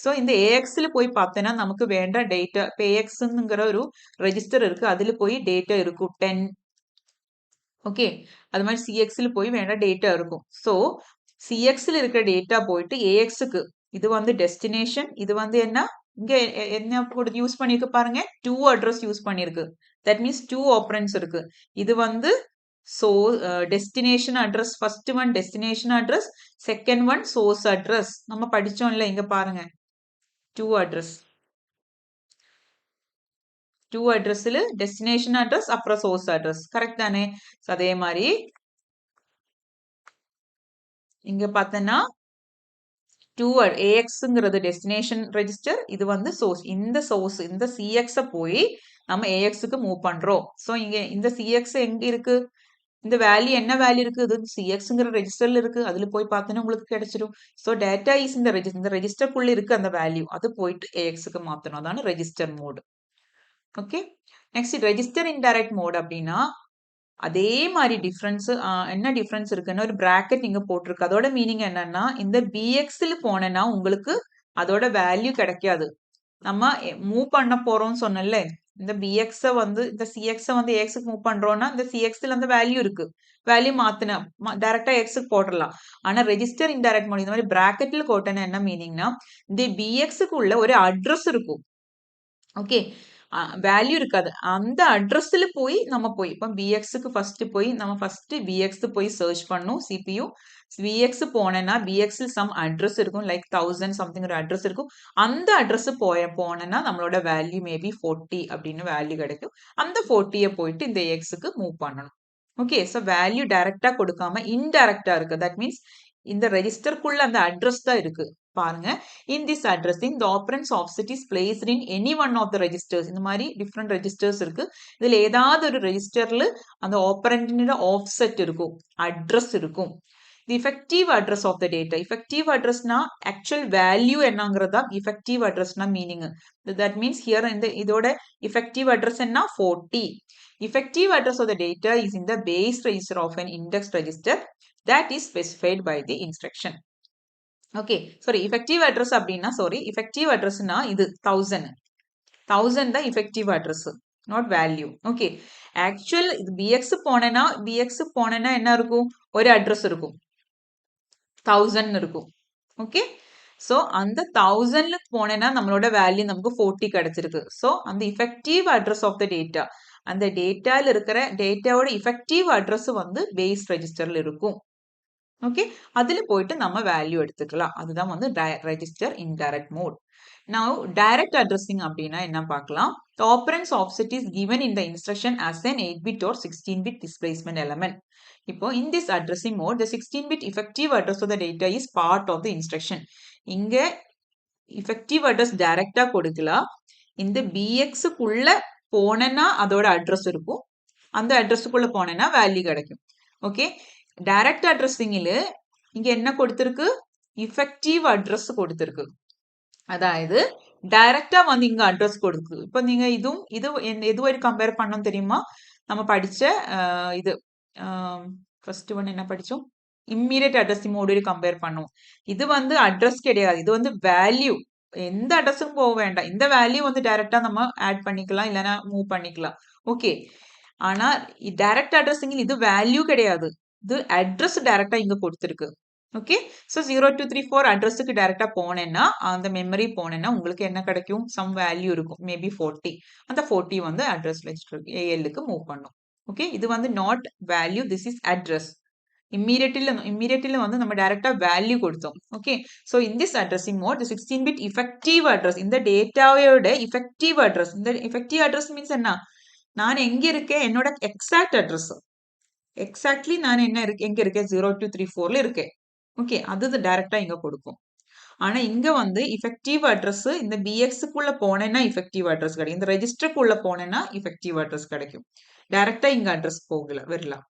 ஸோ இந்த ஏஎக்ஸ்ல போய் பார்த்தோன்னா நமக்கு வேண்ட டேட்டா, இப்போ ஏஎக்ஸ்ங்கிற ஒரு ரெஜிஸ்டர் இருக்கு, அதுல போய் டேட்டா இருக்கும் 10. ஓகே, அது மாதிரி சிஎக்ஸ்ல போய் வேண்ட டேட்டா இருக்கும். ஸோ சிஎக்ஸ்ல இருக்கிற டேட்டா போயிட்டு ஏஎக்ஸுக்கு, இது வந்து டெஸ்டினேஷன், இது வந்து என்ன இங்க என்ன யூஸ் பண்ணிருக்கு பாருங்க, 2 அட்ரஸ் யூஸ் பண்ணிருக்கு. தட் மீன்ஸ் 2 ஆப்பரண்ட்ஸ் இருக்கு. இது வந்து destination address, first one destination address, second one source address. நம்ம படிச்சோம்ல, இங்க பாருங்க 2 அட்ரஸ், 2 அட்ரஸ்ல டெஸ்டினேஷன் அட்ரஸ் அப்புறம் சோர்ஸ் அட்ரஸ். கரெக்ட் தானே? அதே மாதிரி இங்க பார்த்தனா 2 AXங்கிறது டெஸ்டினேஷன் ரெஜிஸ்டர், இது வந்து சோர்ஸ். இந்த CX போய் நம்ம AXக்கு மூவ் பண்றோம். சோ இங்க இந்த CX எங்க இருக்கு, இந்த வேல்யூ என்ன வேல்யூ இருக்கு, இது CXங்கிற ரெஜிஸ்டர்ல இருக்கு. அதுல போய் பார்த்தோன்னா உங்களுக்கு கிடைச்சிடும். சோ டேட்டா இஸ் இந்த ரெஜிஸ்டருக்குள்ள இருக்கு அந்த வேல்யூ, அது போயிட்டு AXக்கு மாத்தணும். அதான register mode. Okay, next register indirect mode அப்படின்னா அதே மாதிரி டிஃபரன்ஸ், என்ன டிஃபரன்ஸ் இருக்குன்னா ஒரு பிராக்கெட் இங்க போட்டிருக்கு. அதோட மீனிங் என்னன்னா, இந்த பிஎக்ஸ்ல போனேன்னா உங்களுக்கு அதோட வேல்யூ கிடைக்காது. நம்ம மூவ் பண்ண போறோம்னு சொன்னல, இந்த பிஎக்ஸ வந்து இந்த சிஎக்ஸ வந்து ஏஎக்ஸ்க்கு மூவ் பண்றோம்னா இந்த சிஎக்ஸ்ல அந்த வேல்யூ இருக்கு, வேல்யூ மாத்தின டைரக்டா எக்ஸ்க்கு போட்டுடலாம். ஆனா ரெஜிஸ்டர் இன்டைரக்ட் மோட் இந்த மாதிரி பிராக்கெட்ல போட்டேன்னா என்ன மீனிங்னா, இந்த பிஎக்ஸுக்கு உள்ள ஒரு அட்ரஸ் இருக்கும். ஓகே, வேல்யூ இருக்காது. அந்த அட்ரஸ்ல போய் நம்ம போய் இப்போ பிஎக்ஸுக்கு ஃபர்ஸ்ட் போய் நம்ம ஃபர்ஸ்ட் பிஎக்ஸ் போய் சர்ச் பண்ணும் சிபியூ. பிஎக்ஸ் போனேன்னா பிஎக்ஸ்ல சம் அட்ரஸ் இருக்கும், லைக் 1000 சம்திங் ஒரு அட்ரஸ் இருக்கும். அந்த அட்ரஸ் போனேன்னா நம்மளோட வேல்யூ மேபி 40 அப்படின்னு வேல்யூ கிடைக்கும். அந்த 40 போயிட்டு இந்த எக்ஸுக்கு மூவ் பண்ணணும். ஓகே, ஸோ வேல்யூ டைரக்டா கொடுக்காம இன்டைரக்டா இருக்கு. தட் மீன்ஸ் இந்த ரெஜிஸ்டருக்குள்ள அந்த அட்ரஸ் தான் இருக்கு. பாருங்க, in this addressing the operand's offset is placed in any one of the registers. இந்த மாதிரி டிஃப்ரெண்ட் ரெஜிஸ்டர்ஸ் இருக்கு. இதுல ஏதாவது ஒரு ரெஜிஸ்டர்ல அந்த ஆப்பரண்டோட ஆஃப்செட் இருக்கும், அட்ரஸ் இருக்கும். the effective address of the data, effective addressனா actual value என்னங்கிறதா effective addressனா மீனிங். that means here இந்த இதோட effective address என்ன 40. effective address of the data is in the base register of an indexed register that is specified by the instruction. Okay, sorry effective address அப்படின்னா, sorry effective addressனா இது 1000 தான் effective address, not value. Okay, actual இது px போனேன்னா என்ன இருக்கும், ஒரு address இருக்கும் 1000 இருக்கும். ஓகே, சோ அந்த 1000ல போனேன்னா நம்மளோட வேல்யூ நமக்கு 40 கிடைச்சிருக்கு. சோ அந்த effective address of the data, அந்த டேட்டால இருக்கிற டேட்டாவோட effective address வந்து பேஸ் ரெஜிஸ்டர்ல இருக்கும். ஓகே, அதுல போயிட்டு நம்ம வேல்யூ எடுத்துக்கலாம். அதுதான் வந்து register indirect mode. Now direct addressing அப்படின்னா என்ன பார்க்கலாம். The operand's offset is given in the instruction as an 8-bit or 16-bit displacement element. இப்போ in this addressing mode, the 16-bit effective address of the data is part of the instruction. இங்க effective address டைரக்டா கொடுக்கலாம். இந்த BX-க்குள்ள போனேன்னா அதோட address இருக்கும், அந்த அட்ரஸுக்குள்ள போனேன்னா வேல்யூ கிடைக்கும். ஓகே, டைரக்ட் அட்ரஸிங்ல இங்க என்ன கொடுத்திருக்கு, effective address கொடுத்திருக்கு. அதாவது டைரக்டா வந்து இங்க அட்ரஸ் கொடுக்கு. இப்போ நீங்க எதுவரை கம்பேர் பண்ணணும் தெரியுமா, நம்ம படிச்ச இது ஃபர்ஸ்ட் ஒன் என்ன படிச்சோம், இம்மீடியட் அட்ரஸிங் மோடு கம்பேர் பண்ணுவோம். இது வந்து அட்ரஸ் கிடையாது, இது வந்து வேல்யூ. எந்த அட்ரஸும் போக வேண்டாம், இந்த வேல்யூ வந்து டைரக்டா நம்ம ஆட் பண்ணிக்கலாம், இல்லைன்னா மூவ் பண்ணிக்கலாம். ஓகே, ஆனா டைரக்ட் அட்ரஸிங் இது வேல்யூ கிடையாது, இது அட்ரஸ் டைரக்டா இங்க கொடுத்திருக்கு. ஓகே, ஸோ 0234 அட்ரஸுக்கு டைரக்டா போனேன்னா, அந்த மெமரி போனேன்னா உங்களுக்கு என்ன கிடைக்கும், சம் வேல்யூ இருக்கும், மேபி 40. அந்த 40 வந்து அட்ரஸ் ரெஜிஸ்டர் ஏஎல்லுக்கு மூவ் பண்ணும். ஓகே, இது வந்து not value, this is address. இம்மீடியட்ல வந்து நம்ம டைரக்டா வேல்யூ கொடுத்தோம். Okay, so in this addressing mode 16-bit effective address, இந்த டேட்டாவோட effective address, இந்த effective address மீன்ஸ் என்ன, நான் எங்க இருக்கேன், என்னோட எக்ஸாக்ட் அட்ரஸ், எக்ஸாக்ட்லி நான் எங்க இருக்கேன் 0234ல இருக்கேன். ஓகே, அது டைரக்டா இங்க கொடுக்கும். ஆனா இங்க வந்து effective address இந்த BX-க்குள்ள போனேன்னா effective address கிடைக்கும், இந்த ரெஜிஸ்டருக்குள்ள போனேன்னா effective address கிடைக்கும். டைரக்டா இங்க அட்ரஸ் வரலாம்.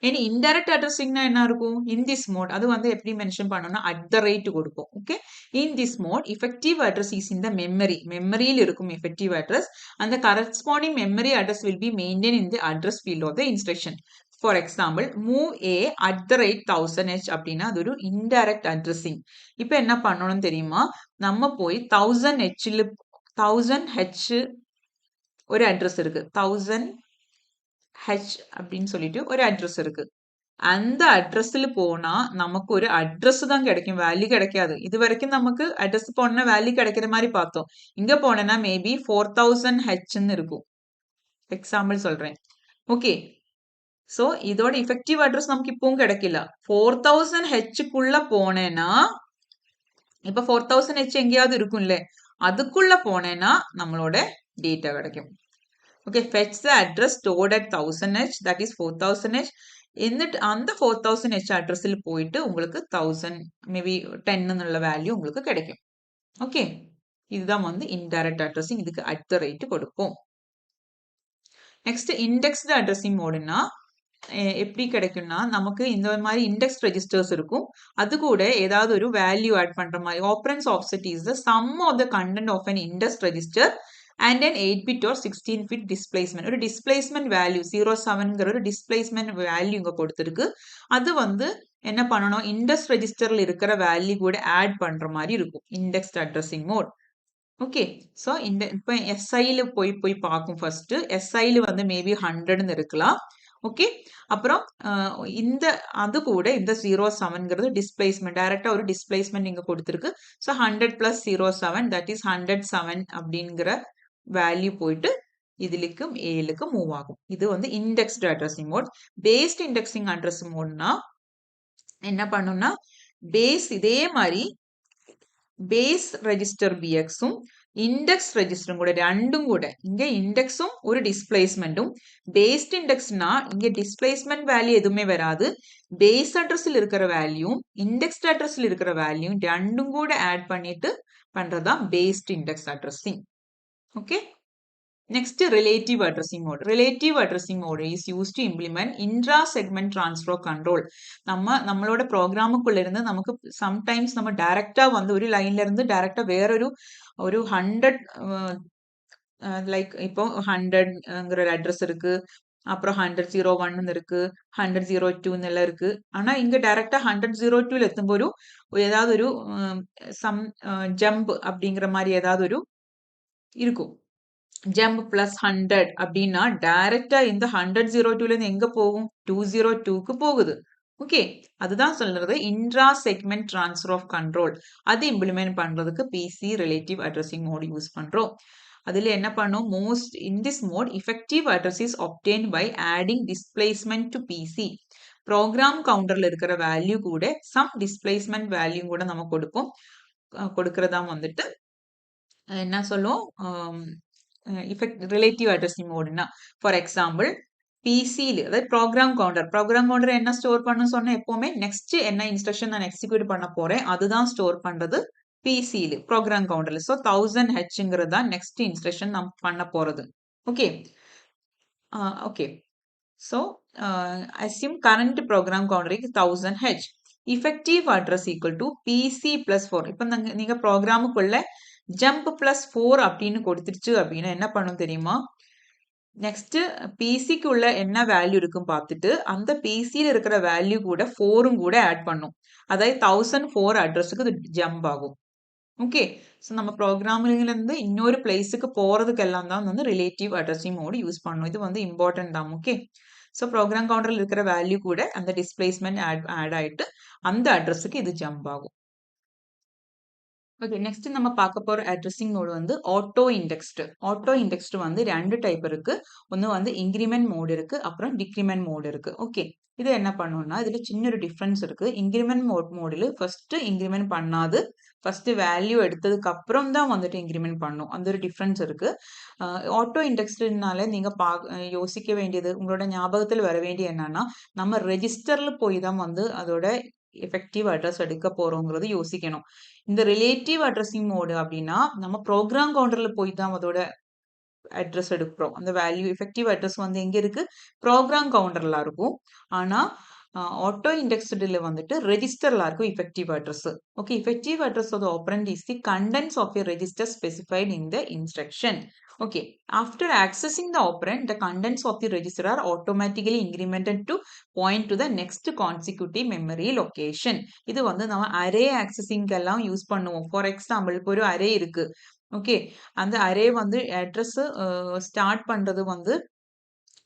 இனி இன்டைரக்ட் அட்ரஸிங்னா என்ன இருக்கும்? இன் திஸ் மோட் அது வந்து எப்படி மென்ஷன் பண்ணணும்னா @ கொடுப்போம். Okay, in this mode effective address is in the memory. மெமரியில் இருக்கும் effective address. And the corresponding memory address will be maintained in the address field of the instruction. For example, move a @1000h அப்படின்னா அது ஒரு indirect addressing. இப்போ என்ன பண்ணணும்னு தெரியுமா? நம்ம போய் 1000h ஒரு அட்ரஸ் இருக்கு. 1000h அப்படின்னு சொல்லிட்டு ஒரு அட்ரஸ் இருக்கு. அந்த அட்ரஸ்ல போனா நமக்கு ஒரு அட்ரஸ் தான் கிடைக்கும், வேல்யூ கிடைக்காது. இது வரைக்கும் நமக்கு அட்ரஸ் போனா வேல்யூ கிடைக்கிற மாதிரி பார்த்தோம். இங்க போனேன்னா மேபி 4000h இருக்கும். எக்ஸாம்பிள் சொல்றேன். ஓகே, சோ இதோட effective அட்ரஸ் நமக்கு இப்பவும் கிடைக்கல. 4000h போனேன்னா இப்ப 4000h எங்கேயாவது இருக்கும்ல, அதுக்குள்ள போனேன்னா நம்மளோட டேட்டா கிடைக்கும். Okay, fetch the address stored at 1000h, that is 4000h. എന്നിട്ട് அந்த 4000h அட்ரஸில் போயிட்டு உங்களுக்கு 1000 மேபி 10 എന്നുള്ള வேல்யூ உங்களுக்கு கிடைக்கும். ஓகே, இதுதான் வந்து இன்டைரக்ட் அட்ரஸிங். இதுக்கு @ கொடுப்போம். நெக்ஸ்ட் இண்டெக்ஸ்டு அட்ரஸிங் மோடுனா எப்படி கிடைக்கும்னா நமக்கு இந்த மாதிரி இண்டெக்ஸ் ரெஜிஸ்டர்ஸ் இருக்கும். அது கூட ஏதாவது ஒரு வேல்யூ ஆட் பண்ற மாதிரி operands offset is the sum of the content of an index register and an 8-bit or 16-bit displacement. ஒரு displacement value 07ங்கிற ஒரு displacement value இங்க கொடுத்திருக்கு. அது வந்து என்ன பண்ணணும், இண்டெக்ஸ் ரெஜிஸ்டர்ல இருக்கிற வேல்யூ கூட ஆட் பண்ற மாதிரி இருக்கும் indexed addressing mode. Okay, so இந்த இப்போ எஸ்ஐல போய் பார்க்கும். ஃபர்ஸ்ட் எஸ்ஐல வந்து மேபி 100ன்னு இருக்கலாம். ஓகே, அப்புறம் இந்த அது கூட இந்த 07ங்கிறது டிஸ்பிளேஸ்மெண்ட், டைரக்டா ஒரு டிஸ்பிளேஸ்மெண்ட் இங்க கொடுத்திருக்கு. ஸோ 100 + 07 தட் இஸ் 107 அப்படிங்கிற வேல்யூ போயிட்டு இதுலிக்கும் ஏலுக்கு மூவ் ஆகும். இது வந்து indexed addressing mode. Based indexing address மோட்னா என்ன பண்ணும்னா பேஸ் இதே மாதிரி பேஸ் ரெஜிஸ்டர் பிஎக்ஸும் இண்டெக்ஸ் ரெஜிஸ்டரும் கூட ரெண்டும் கூட இங்க இண்டெக்ஸும் ஒரு டிஸ்பிளேஸ்மெண்ட்டும். பேஸ்ட் இண்டெக்ஸ்னா இங்க டிஸ்பிளேஸ்மெண்ட் வேல்யூ எதுவுமே வராது. பேஸ் அட்ரஸில் இருக்கிற வேல்யூம் இண்டெக்ஸ்ட் அட்ரஸில் இருக்கிற வேல்யூ ரெண்டும் கூட ஆட் பண்ணிட்டு பண்றதுதான் based index addressing. Okay. Next, relative addressing mode. Relative addressing mode is used to implement intra-segment transfer control. நம்மளோட ப்ரோக்ராமுக்குள்ள இருந்து நமக்கு சம்டைம்ஸ் நம்ம டைரக்டா வந்து ஒரு லைன்ல இருந்து டைரக்டா வேற ஒரு 100 லைக் இப்போ 100ங்கிற ஒரு அட்ரஸ் இருக்கு, அப்புறம் 100.01 இருக்கு, 100.02 எல்லாம் இருக்கு. ஆனா இங்க டைரக்டா 100.02ல எத்தும்போது ஏதாவது ஒரு சம் ஜம்ப் அப்படிங்கிற மாதிரி ஏதாவது ஒரு இருக்கும். ஜம்ப் +100 அப்படின்னா டைரக்டா இந்த 100.02ல இருந்து எங்க போகும், 202க்கு போகுது. ஓகே, அதுதான் சொல்றது intra segment transfer of control. அது இம்ப்ளிமெண்ட் பண்றதுக்கு PC relative addressing mode use பண்றோம். அதுல என்ன பண்ணும், most in this mode effective address is obtained by adding displacement to PC. Program கவுண்டர்ல இருக்கிற வேல்யூ கூட சம் டிஸ்பிளேஸ்மெண்ட் வேல்யூ கூட நம்ம கொடுக்கறதா வந்துட்டு என்ன சொல்லும் ரிலேட்டிவ் அட்ரஸிங் மோடுனா. ஃபார் எக்ஸாம்பிள் பிசியில் அதாவது ப்ரோக்ராம் கவுண்டர் என்ன ஸ்டோர் பண்ண சொன்ன எப்பவுமே நெக்ஸ்ட் என்ன இன்ஸ்ட்ரக்ஷன் நான் எக்ஸிக்யூட் பண்ண போறேன் அதுதான் ஸ்டோர் பண்றது பிசியில் ப்ரோக்ராம் கவுண்டர்ல. ஸோ 1000Hங்கிறது தான் நெக்ஸ்ட் இன்ஸ்ட்ரக்ஷன் நம்ம பண்ண போறது. Okay, okay, so assume current program counter is 1000H. effective address equal to PC plus 4. இப்போ நீங்க ப்ரோக்ராமுக்குள்ள ஜம்ப் +4 அப்படின்னு கொடுத்துருச்சு அப்படின்னா என்ன பண்ணும் தெரியுமா, நெக்ஸ்ட் பிசிக்கு உள்ள என்ன வேல்யூ இருக்குன்னு பார்த்துட்டு அந்த பிசியில் இருக்கிற வேல்யூ கூட 4ம் கூட ஆட் பண்ணும். அதாவது 1004 அட்ரஸுக்கு ஜம்ப் ஆகும். ஓகே, ஸோ நம்ம ப்ரோக்ராமிங்ல இருந்து இன்னொரு பிளேஸுக்கு போறதுக்கெல்லாம் தான் வந்து ரிலேட்டிவ் அட்ரஸிங் மோடு யூஸ் பண்ணணும். இது வந்து இம்பார்ட்டன்ட் தான். ஓகே, ஸோ ப்ரோக்ராம் கவுண்டர்ல இருக்கிற வேல்யூ கூட அந்த டிஸ்பிளேஸ்மெண்ட் ஆட் ஆயிட்டு அந்த அட்ரஸுக்கு இது ஜம்ப் ஆகும். ஓகே, நெக்ஸ்ட் நம்ம பார்க்க போற அட்ரஸிங் மோடு வந்து ஆட்டோ இண்டெக்ஸ்டு. ஆட்டோ இண்டெக்ஸ்டு வந்து 2 டைப் இருக்கு. ஒன்று வந்து இன்கிரிமெண்ட் மோடு இருக்கு, அப்புறம் டிக்ரிமெண்ட் மோடு இருக்கு. ஓகே, இது என்ன பண்ணும்னா இதுல சின்ன ஒரு டிஃபரன்ஸ் இருக்கு. இன்கிரிமெண்ட் மோடில் ஃபர்ஸ்ட் இன்கிரிமெண்ட் பண்ணாது, ஃபர்ஸ்ட் வேல்யூ எடுத்ததுக்கு அப்புறம் தான் வந்துட்டு இன்கிரிமெண்ட் பண்ணும். அந்த ஒரு டிஃபரன்ஸ் இருக்கு. ஆட்டோ இண்டெக்ஸ்டுனால நீங்க யோசிக்க வேண்டியது, உங்களோட ஞாபகத்தில் வர வேண்டிய என்னன்னா நம்ம ரெஜிஸ்டர்ல போய் தான் வந்து அதோட எஃபெக்டிவ் அட்ரஸ் எடுக்க போறோங்கிறது யோசிக்கணும். இந்த ரிலேட்டிவ் அட்ரஸிங் மோடு அப்படின்னா நம்ம ப்ரோக்ராம் கவுண்டர்ல போய் தான் அதோட அட்ரஸ் எடுக்கிறோம். அந்த வேல்யூ எஃபெக்டிவ் அட்ரஸ் வந்து எங்க இருக்கு? ப்ரோக்ராம் கவுண்டர்ல இருக்கும். ஆனா ஆட்டோ இண்டெக்ஸ்டுல வந்துட்டு ரெஜிஸ்டர்ல இருக்கும் effective address. Okay, effective address of the operand is the contents of a register specified in the instruction. Okay, after accessing the operand, the contents of the register are automatically incremented to point to the next consecutive memory location. இது வந்து நம்ம array ஆக்சஸிங்க்கு எல்லாம் use பண்ணுவோம். For example இப்போ ஒரு array இருக்கு. Okay, அந்த array வந்து அட்ரஸ் ஸ்டார்ட் பண்றது வந்து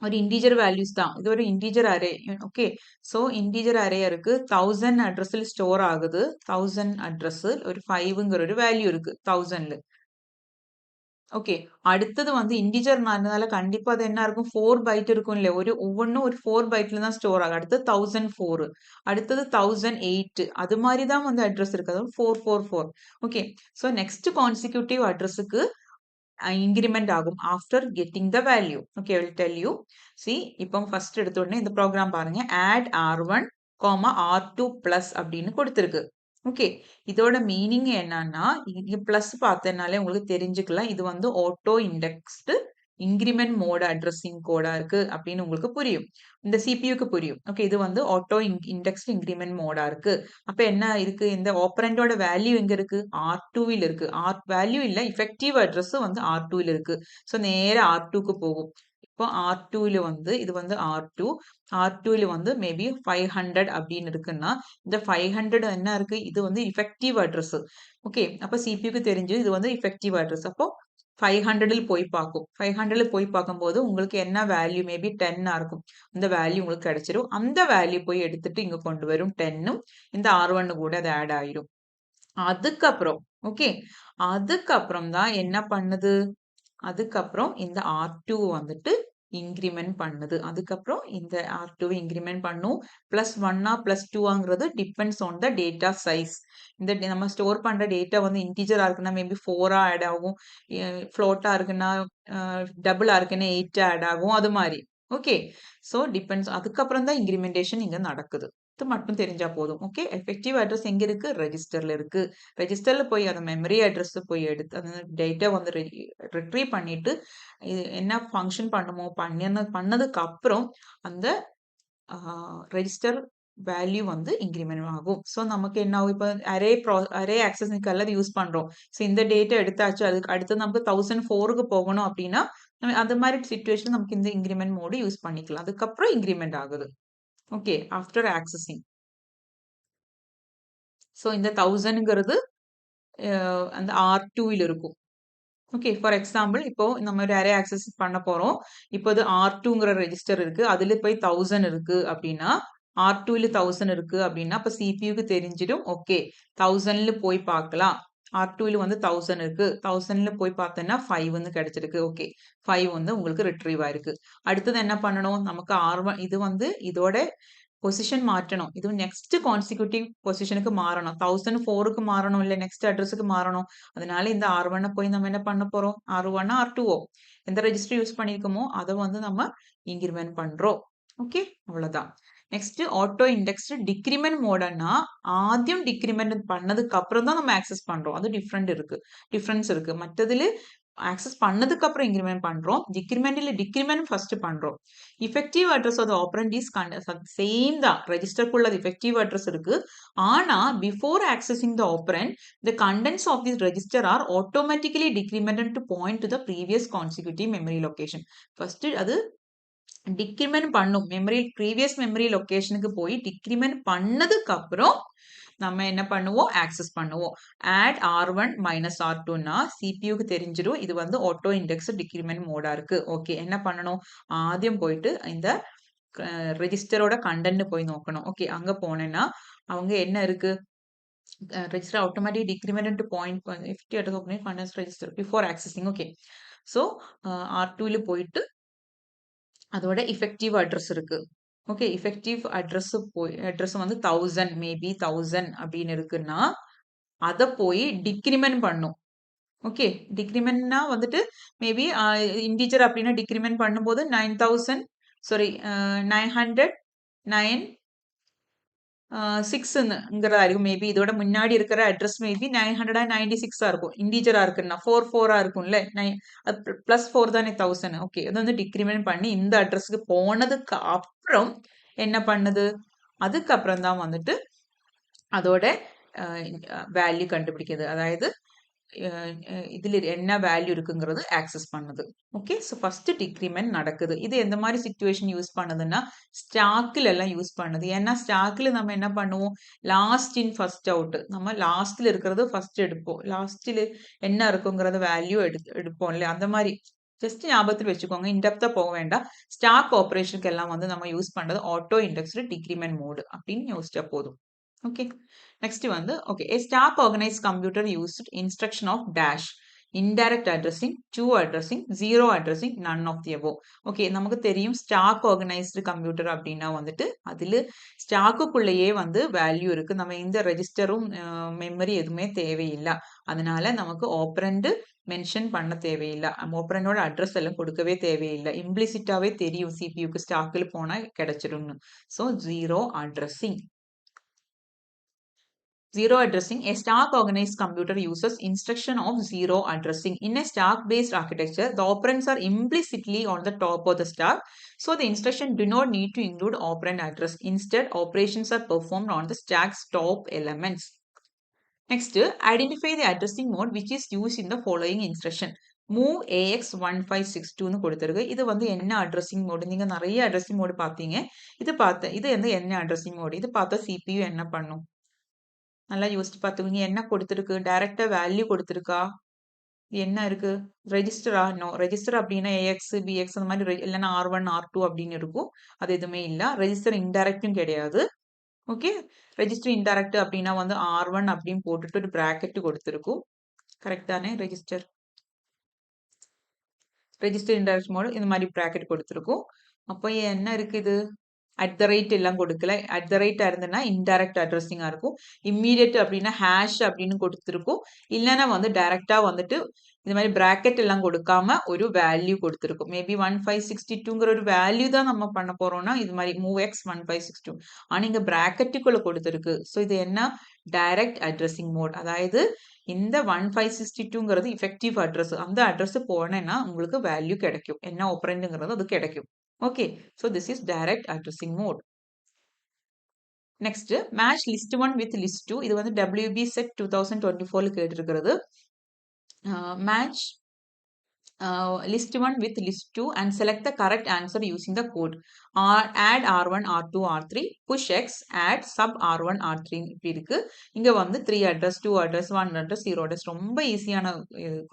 ஒரு இன்டிஜர் வேல்யூஸ் தான். இது ஒரு integer array. Okay, so integer array இருக்கு. 1000 அட்ரஸில் ஸ்டோர் ஆகுது. 1000 அட்ரஸ் ஒரு 5ங்கிற ஒரு வேல்யூ இருக்கு 1000ல. ஓகே, அடுத்தது வந்து இன்டிஜர்னால கண்டிப்பா அது என்ன இருக்கும்? 4 பைட் இருக்கும் இல்லையா? ஒவ்வொன்றும் ஒரு 4 பைட்ல தான் ஸ்டோர் ஆகும். அடுத்தது 1004, அடுத்தது 1008, அது மாதிரி தான் வந்து அட்ரஸ் இருக்கு. அதாவது 444. ஓகே, ஸோ நெக்ஸ்ட் கான்சிக்யூட்டிவ் அட்ரஸுக்கு இன்கிரிமெண்ட் ஆகும் after getting the value. Okay, will tell you. C, இப்போ ஃபர்ஸ்ட் எடுத்த உடனே இந்த ப்ரோக்ராம் பாருங்க. ஆட் R1, R2 பிளஸ் அப்படின்னு கொடுத்துருக்கு. ஓகே, இதோட மீனிங் என்னன்னா, இங்க பிளஸ் பார்த்தனாலே உங்களுக்கு தெரிஞ்சுக்கலாம். இது வந்து auto indexed increment mode addressing கோடா இருக்கு அப்படின்னு உங்களுக்கு புரியும். இந்த சிபியூக்கு புரியும். ஓகே, இது வந்து ஆட்டோ இண்டெக்ஸ்டு இன்கிரிமெண்ட் மோடா இருக்கு. அப்ப என்ன இருக்கு? இந்த ஆப்பரண்டோட வேல்யூ எங்க இருக்கு? R2ல் இருக்கு. வேல்யூ இல்ல, எஃபெக்டிவ் அட்ரஸ் வந்து R2ல் இருக்கு. ஸோ நேரா R2க்கு போகும். இப்போ R2ல வந்து இது வந்து R2ல வந்து மேபி 500 அப்படின்னு இருக்குன்னா, இந்த 500 என்ன இருக்கு? இது வந்து எஃபெக்டிவ் அட்ரஸ். ஓகே, அப்ப சிபியூக்கு தெரிஞ்சு இது வந்து எஃபெக்டிவ் அட்ரஸ். அப்போ 500ல் போய் பார்க்கும். 500ல் போய் பார்க்கும்போது உங்களுக்கு என்ன வேல்யூ? மேபி 10ஆ இருக்கும். அந்த வேல்யூ உங்களுக்கு கிடைச்சிரும். அந்த வேல்யூ போய் எடுத்துட்டு இங்க கொண்டு வரும் 10ம். இந்த R1 கூட அது ஆட் ஆயிரும். அதுக்கப்புறம் ஓகே, அதுக்கப்புறம் தான் என்ன பண்ணுது? அதுக்கப்புறம் இந்த R2 வந்துட்டு இன்கிரிமெண்ட் பண்ணுது. அதுக்கப்புறம் இந்த R2 இன்கிரிமெண்ட் பண்ணும். +1ஆ +2ஆங்கிறது depends on the data size. இந்த நம்ம ஸ்டோர் பண்ற டேட்டா வந்து இன்டிஜரா இருக்குன்னா மேபி 4ஆ ஆட் ஆகும். ஃப்ளோட்டா இருக்குன்னா டபுளா இருக்குன்னா 8ஆ ஆட் ஆகும். அது மாதிரி. Okay, so depends. அதுக்கப்புறம் தான் இன்கிரிமெண்டேஷன் இங்க நடக்குது. இது மட்டும் தெரிஞ்சா போதும். ஓகே, எஃபெக்டிவ் அட்ரஸ் எங்க இருக்கு? ரெஜிஸ்டர்ல இருக்கு. ரெஜிஸ்டர்ல போய் அந்த மெமரி அட்ரஸ் போய் எடுத்து அந்த டேட்டா வந்து ரிட்ரீவ் பண்ணிட்டு இது என்ன ஃபங்க்ஷன் பண்ணுமோ பண்ணதுக்கு அப்புறம் அந்த ரெஜிஸ்டர் வேல்யூ வந்து இன்கிரிமெண்ட் ஆகும். ஸோ நமக்கு என்ன ஆகும்? இப்போ அரே ஆக்சஸ்க்கு எல்லாம் யூஸ் பண்றோம். ஸோ இந்த டேட்டா எடுத்தாச்சு, அதுக்கு அடுத்து நமக்கு 1004க்கு போகணும் அப்படின்னா அந்த மாதிரி சிச்சுவேஷன் நமக்கு இந்த இன்கிரிமெண்ட் மோடு யூஸ் பண்ணிக்கலாம். அதுக்கப்புறம் இன்கிரிமெண்ட் ஆகுது. Okay, after accessing. ஸோ இந்த 1000ங்கிறது அந்த R2ல் இருக்கும். ஓகே, ஃபார் எக்ஸாம்பிள் இப்போ நம்ம ஒரு அரே ஆக்சஸ் பண்ண போறோம். இப்போ இது R2ங்கிற ரெஜிஸ்டர் இருக்கு. அதுல போய் 1000 இருக்கு அப்படின்னா, R2ல 1000 இருக்கு அப்படின்னா, அப்ப சிபியூக்கு தெரிஞ்சிடும். ஓகே, 1000ல போய் பார்க்கலாம். R2ல வந்து 1000 இருக்கு. 1000ல போய் பார்த்தேன்னா 5 வந்து கிடைச்சிருக்கு. ஓகே, 5 வந்து உங்களுக்கு ரிட்ரீவ் ஆயிருக்கு. அடுத்தது என்ன பண்ணணும்? நமக்கு R1 இது வந்து இதோட பொசிஷன் மாற்றணும். இது நெக்ஸ்ட் கான்சிக்யூட்டிவ் பொசிஷனுக்கு மாறணும். 1004க்கு மாறணும், இல்ல நெக்ஸ்ட் அட்ரஸுக்கு மாறணும். அதனால இந்த R1 போய் நம்ம என்ன பண்ண போறோம்? R1 R2ஓ எந்த ரெஜிஸ்டர் யூஸ் பண்ணியிருக்கோமோ அதை வந்து நம்ம இன்கிரிமெண்ட் பண்றோம். ஓகே, அவ்வளவுதான். நெக்ஸ்ட் ஆட்டோ இண்டெக்ஸ்டு டிக்ரிமெண்ட் மோடுன்னா ஆദ്യം டிக்ரிமெண்ட் பண்ணதுக்கு அப்புறம் தான் நம்ம ஆக்சஸ் பண்றோம். அது டிஃபரன்ஸ் இருக்கு. மற்றதுல ஆக்சஸ் பண்ணதுக்கு அப்புறம் இன்கிரிமெண்ட் பண்றோம். டிக்ரிமெண்ட் ஃபர்ஸ்ட் பண்றோம். effective address of the operand is same தான். ரெஜிஸ்டருக்குள்ள effective address இருக்கு. ஆனா before accessing the operand, the contents of this register are automatically decremented to point to the previous consecutive memory location. First அது decrement பண்ணும். Previous memory லொகேஷனுக்கு போய் decrement பண்ணதுக்கு அப்புறம் நம்ம என்ன பண்ணுவோம்? ஆக்சஸ் பண்ணுவோம். ஆட் R1 -R2னா சிபியூக்கு தெரிஞ்சிடும் இது வந்து ஆட்டோ இண்டெக்ஸ் டிக்ரிமெண்ட் மோடா இருக்கு. ஓகே, என்ன பண்ணணும்? ஆദ്യം போயிட்டு இந்த ரெஜிஸ்டரோட கண்டென்ட் போய் நோக்கணும். ஓகே, அங்க போனேன்னா அவங்க என்ன இருக்கு? register automatic decrement to point 50 at the opening contents register before accessing. Okay, so R2ல போயிட்டு அதோட effective address இருக்கு. ஓகே, effective address வந்து 1000 மேபி 1000 அப்படின்னு இருக்குன்னா அதை போய் டிக்ரிமெண்ட் பண்ணும். ஓகே, டிக்ரிமெண்ட்னா வந்துட்டு மேபி இன்டிஜர் அப்படின்னா டிக்ரிமெண்ட் பண்ணும்போது 9000 சாரி 900 9 சிக்ஸ்ங்கிறதாயிருக்கும். மேபி இதோட முன்னாடி இருக்கிற அட்ரஸ் மேபி 996 இருக்கும். இண்டீஜரா இருக்குன்னா 4 இருக்கும்ல. பிளஸ் 4 தானே 1000. ஓகே, இது வந்து டிக்ரிமெண்ட் பண்ணி இந்த அட்ரஸ்க்கு போனதுக்கு அப்புறம் என்ன பண்ணுது, அதுக்கப்புறம் தான் வந்துட்டு அதோட வேல்யூ கண்டுபிடிக்குது. அதாவது இதுல என்ன வேல்யூ இருக்குங்கிறது ஆக்சஸ் பண்ணுது. ஓகே, ஸோ ஃபர்ஸ்ட் டிக்ரிமெண்ட் நடக்குது. இது எந்த மாதிரி சிச்சுவேஷன் யூஸ் பண்ணுதுன்னா ஸ்டாக்கில் எல்லாம் யூஸ் பண்ணுது. ஏன்னா ஸ்டாக்கில் நம்ம என்ன பண்ணுவோம், லாஸ்ட் இன் ஃபர்ஸ்ட் அவுட், நம்ம லாஸ்ட்ல இருக்கிறது ஃபர்ஸ்ட் எடுப்போம். லாஸ்ட்ல என்ன இருக்குங்கிறத வேல்யூ எடுப்போம் இல்லையா, அந்த மாதிரி ஜஸ்ட் ஞாபகத்தில் வச்சுக்கோங்க. இன்டெப்தா போக வேண்டாம். ஸ்டாக் ஆப்ரேஷனுக்கு எல்லாம் வந்து நம்ம யூஸ் பண்றது ஆட்டோ இண்டெக்ஸ்டு டிக்ரிமெண்ட் மோடு அப்படின்னு யோசிச்சா போதும். ஓகே, நெக்ஸ்ட் வந்து okay, a stack organized computer used instruction of dash, indirect addressing, two addressing, zero addressing, none of the above. Okay, நமக்கு தெரியும் ஸ்டாக் ஆர்கனைஸ்டு கம்ப்யூட்டர் அப்படின்னா வந்துட்டு அதில் ஸ்டாக்குக்குள்ளேயே வந்து வேல்யூ இருக்கு. நம்ம இந்த ரெஜிஸ்டரும் மெமரி எதுவுமே தேவையில்லை. அதனால நமக்கு ஆப்ரண்ட் மென்ஷன் பண்ண தேவையில்லை. ஆப்ரண்டோட அட்ரஸ் எல்லாம் கொடுக்கவே தேவையில்லை. இம்ப்ளிசிட்டாவே தெரியும் சிபியூக்கு ஸ்டாக்கில் போனால் கிடைச்சிடும்னு. So zero addressing. Zero addressing. A stack organized computer uses instruction of zero addressing. In a stack-based architecture, the operands are implicitly on the top of the stack, so the instruction do not need to include operand address. Instead, operations are performed on the stack's top elements. Next, identify the addressing mode which is used in the following instruction. Move AX1562 னு கொடுத்திருக்கு. இது வந்து என்ன addressing mode? நீங்க நிறைய addressing mode பார்த்தீங்க. இது வந்து என்ன அட்ரஸிங் மோடு? இது பார்த்தா CPU என்ன பண்ணும்? நல்லா யோசிச்சு பார்த்துக்கோங்க. என்ன கொடுத்துருக்கு, டைரக்டா வேல்யூ கொடுத்துருக்கா, என்ன இருக்கு, ரெஜிஸ்டரா? நோ. ரெஜிஸ்டர் அப்படின்னா ஏஎக்ஸ் பிஎக்ஸ் அந்த மாதிரி இல்லைன்னா R1 R2 அப்படின்னு இருக்கும். அது எதுவுமே இல்லை. ரெஜிஸ்டர் இன்டைரக்டும் கிடையாது. ஓகே, ரெஜிஸ்டர் இன்டைரக்ட் அப்படின்னா வந்து R1 அப்படின்னு போட்டுட்டு ஒரு பிராக்கெட் கொடுத்துருக்கும். கரெக்ட் தானே? ரெஜிஸ்டர் இன்டைரக்ட் மோடு இந்த மாதிரி பிராக்கெட் கொடுத்துருக்கும். அப்போ என்ன இருக்குது, அட் த ரேட் எல்லாம் கொடுக்கல. அட் த ரேட்டா இருந்ததுன்னா இன்டைரக்ட் அட்ரஸிங்கா இருக்கும். இம்மீடியட் அப்படின்னா ஹேஷ் அப்படின்னு கொடுத்துருக்கும். இல்லைன்னா வந்து டைரக்டா வந்துட்டு இந்த மாதிரி பிராக்கெட் எல்லாம் கொடுக்காம ஒரு வேல்யூ கொடுத்துருக்கும். மேபி 1562ங்கிற ஒரு வேல்யூ தான் நம்ம பண்ண போறோம்னா இது மாதிரி மூவ் எக்ஸ் 1562. ஆனா இங்க பிராக்கெட்டுக்குள்ள கொடுத்துருக்கு. ஸோ இது என்ன, டைரக்ட் அட்ரஸிங் மோட். அதாவது இந்த 1562ங்கிறது இஃபெக்டிவ் அட்ரஸ். அந்த அட்ரஸ் போனேன்னா உங்களுக்கு வேல்யூ கிடைக்கும். என்ன ஆப்பரண்ட்ங்கிறது அது கிடைக்கும். Okay, so this is direct addressing mode. Next, match list 1 with list 2. இது வந்து WB set 2024 கேட்டிருக்கிறது. Match list 1 with list 2 and select the correct answer using the code. Add R1, R2, R3, push X, add sub R1, R3 இப்படி இருக்கு. இங்க வந்து 3 address, 2 address, 1 address, 0 address. ரொம்ப ஈஸியான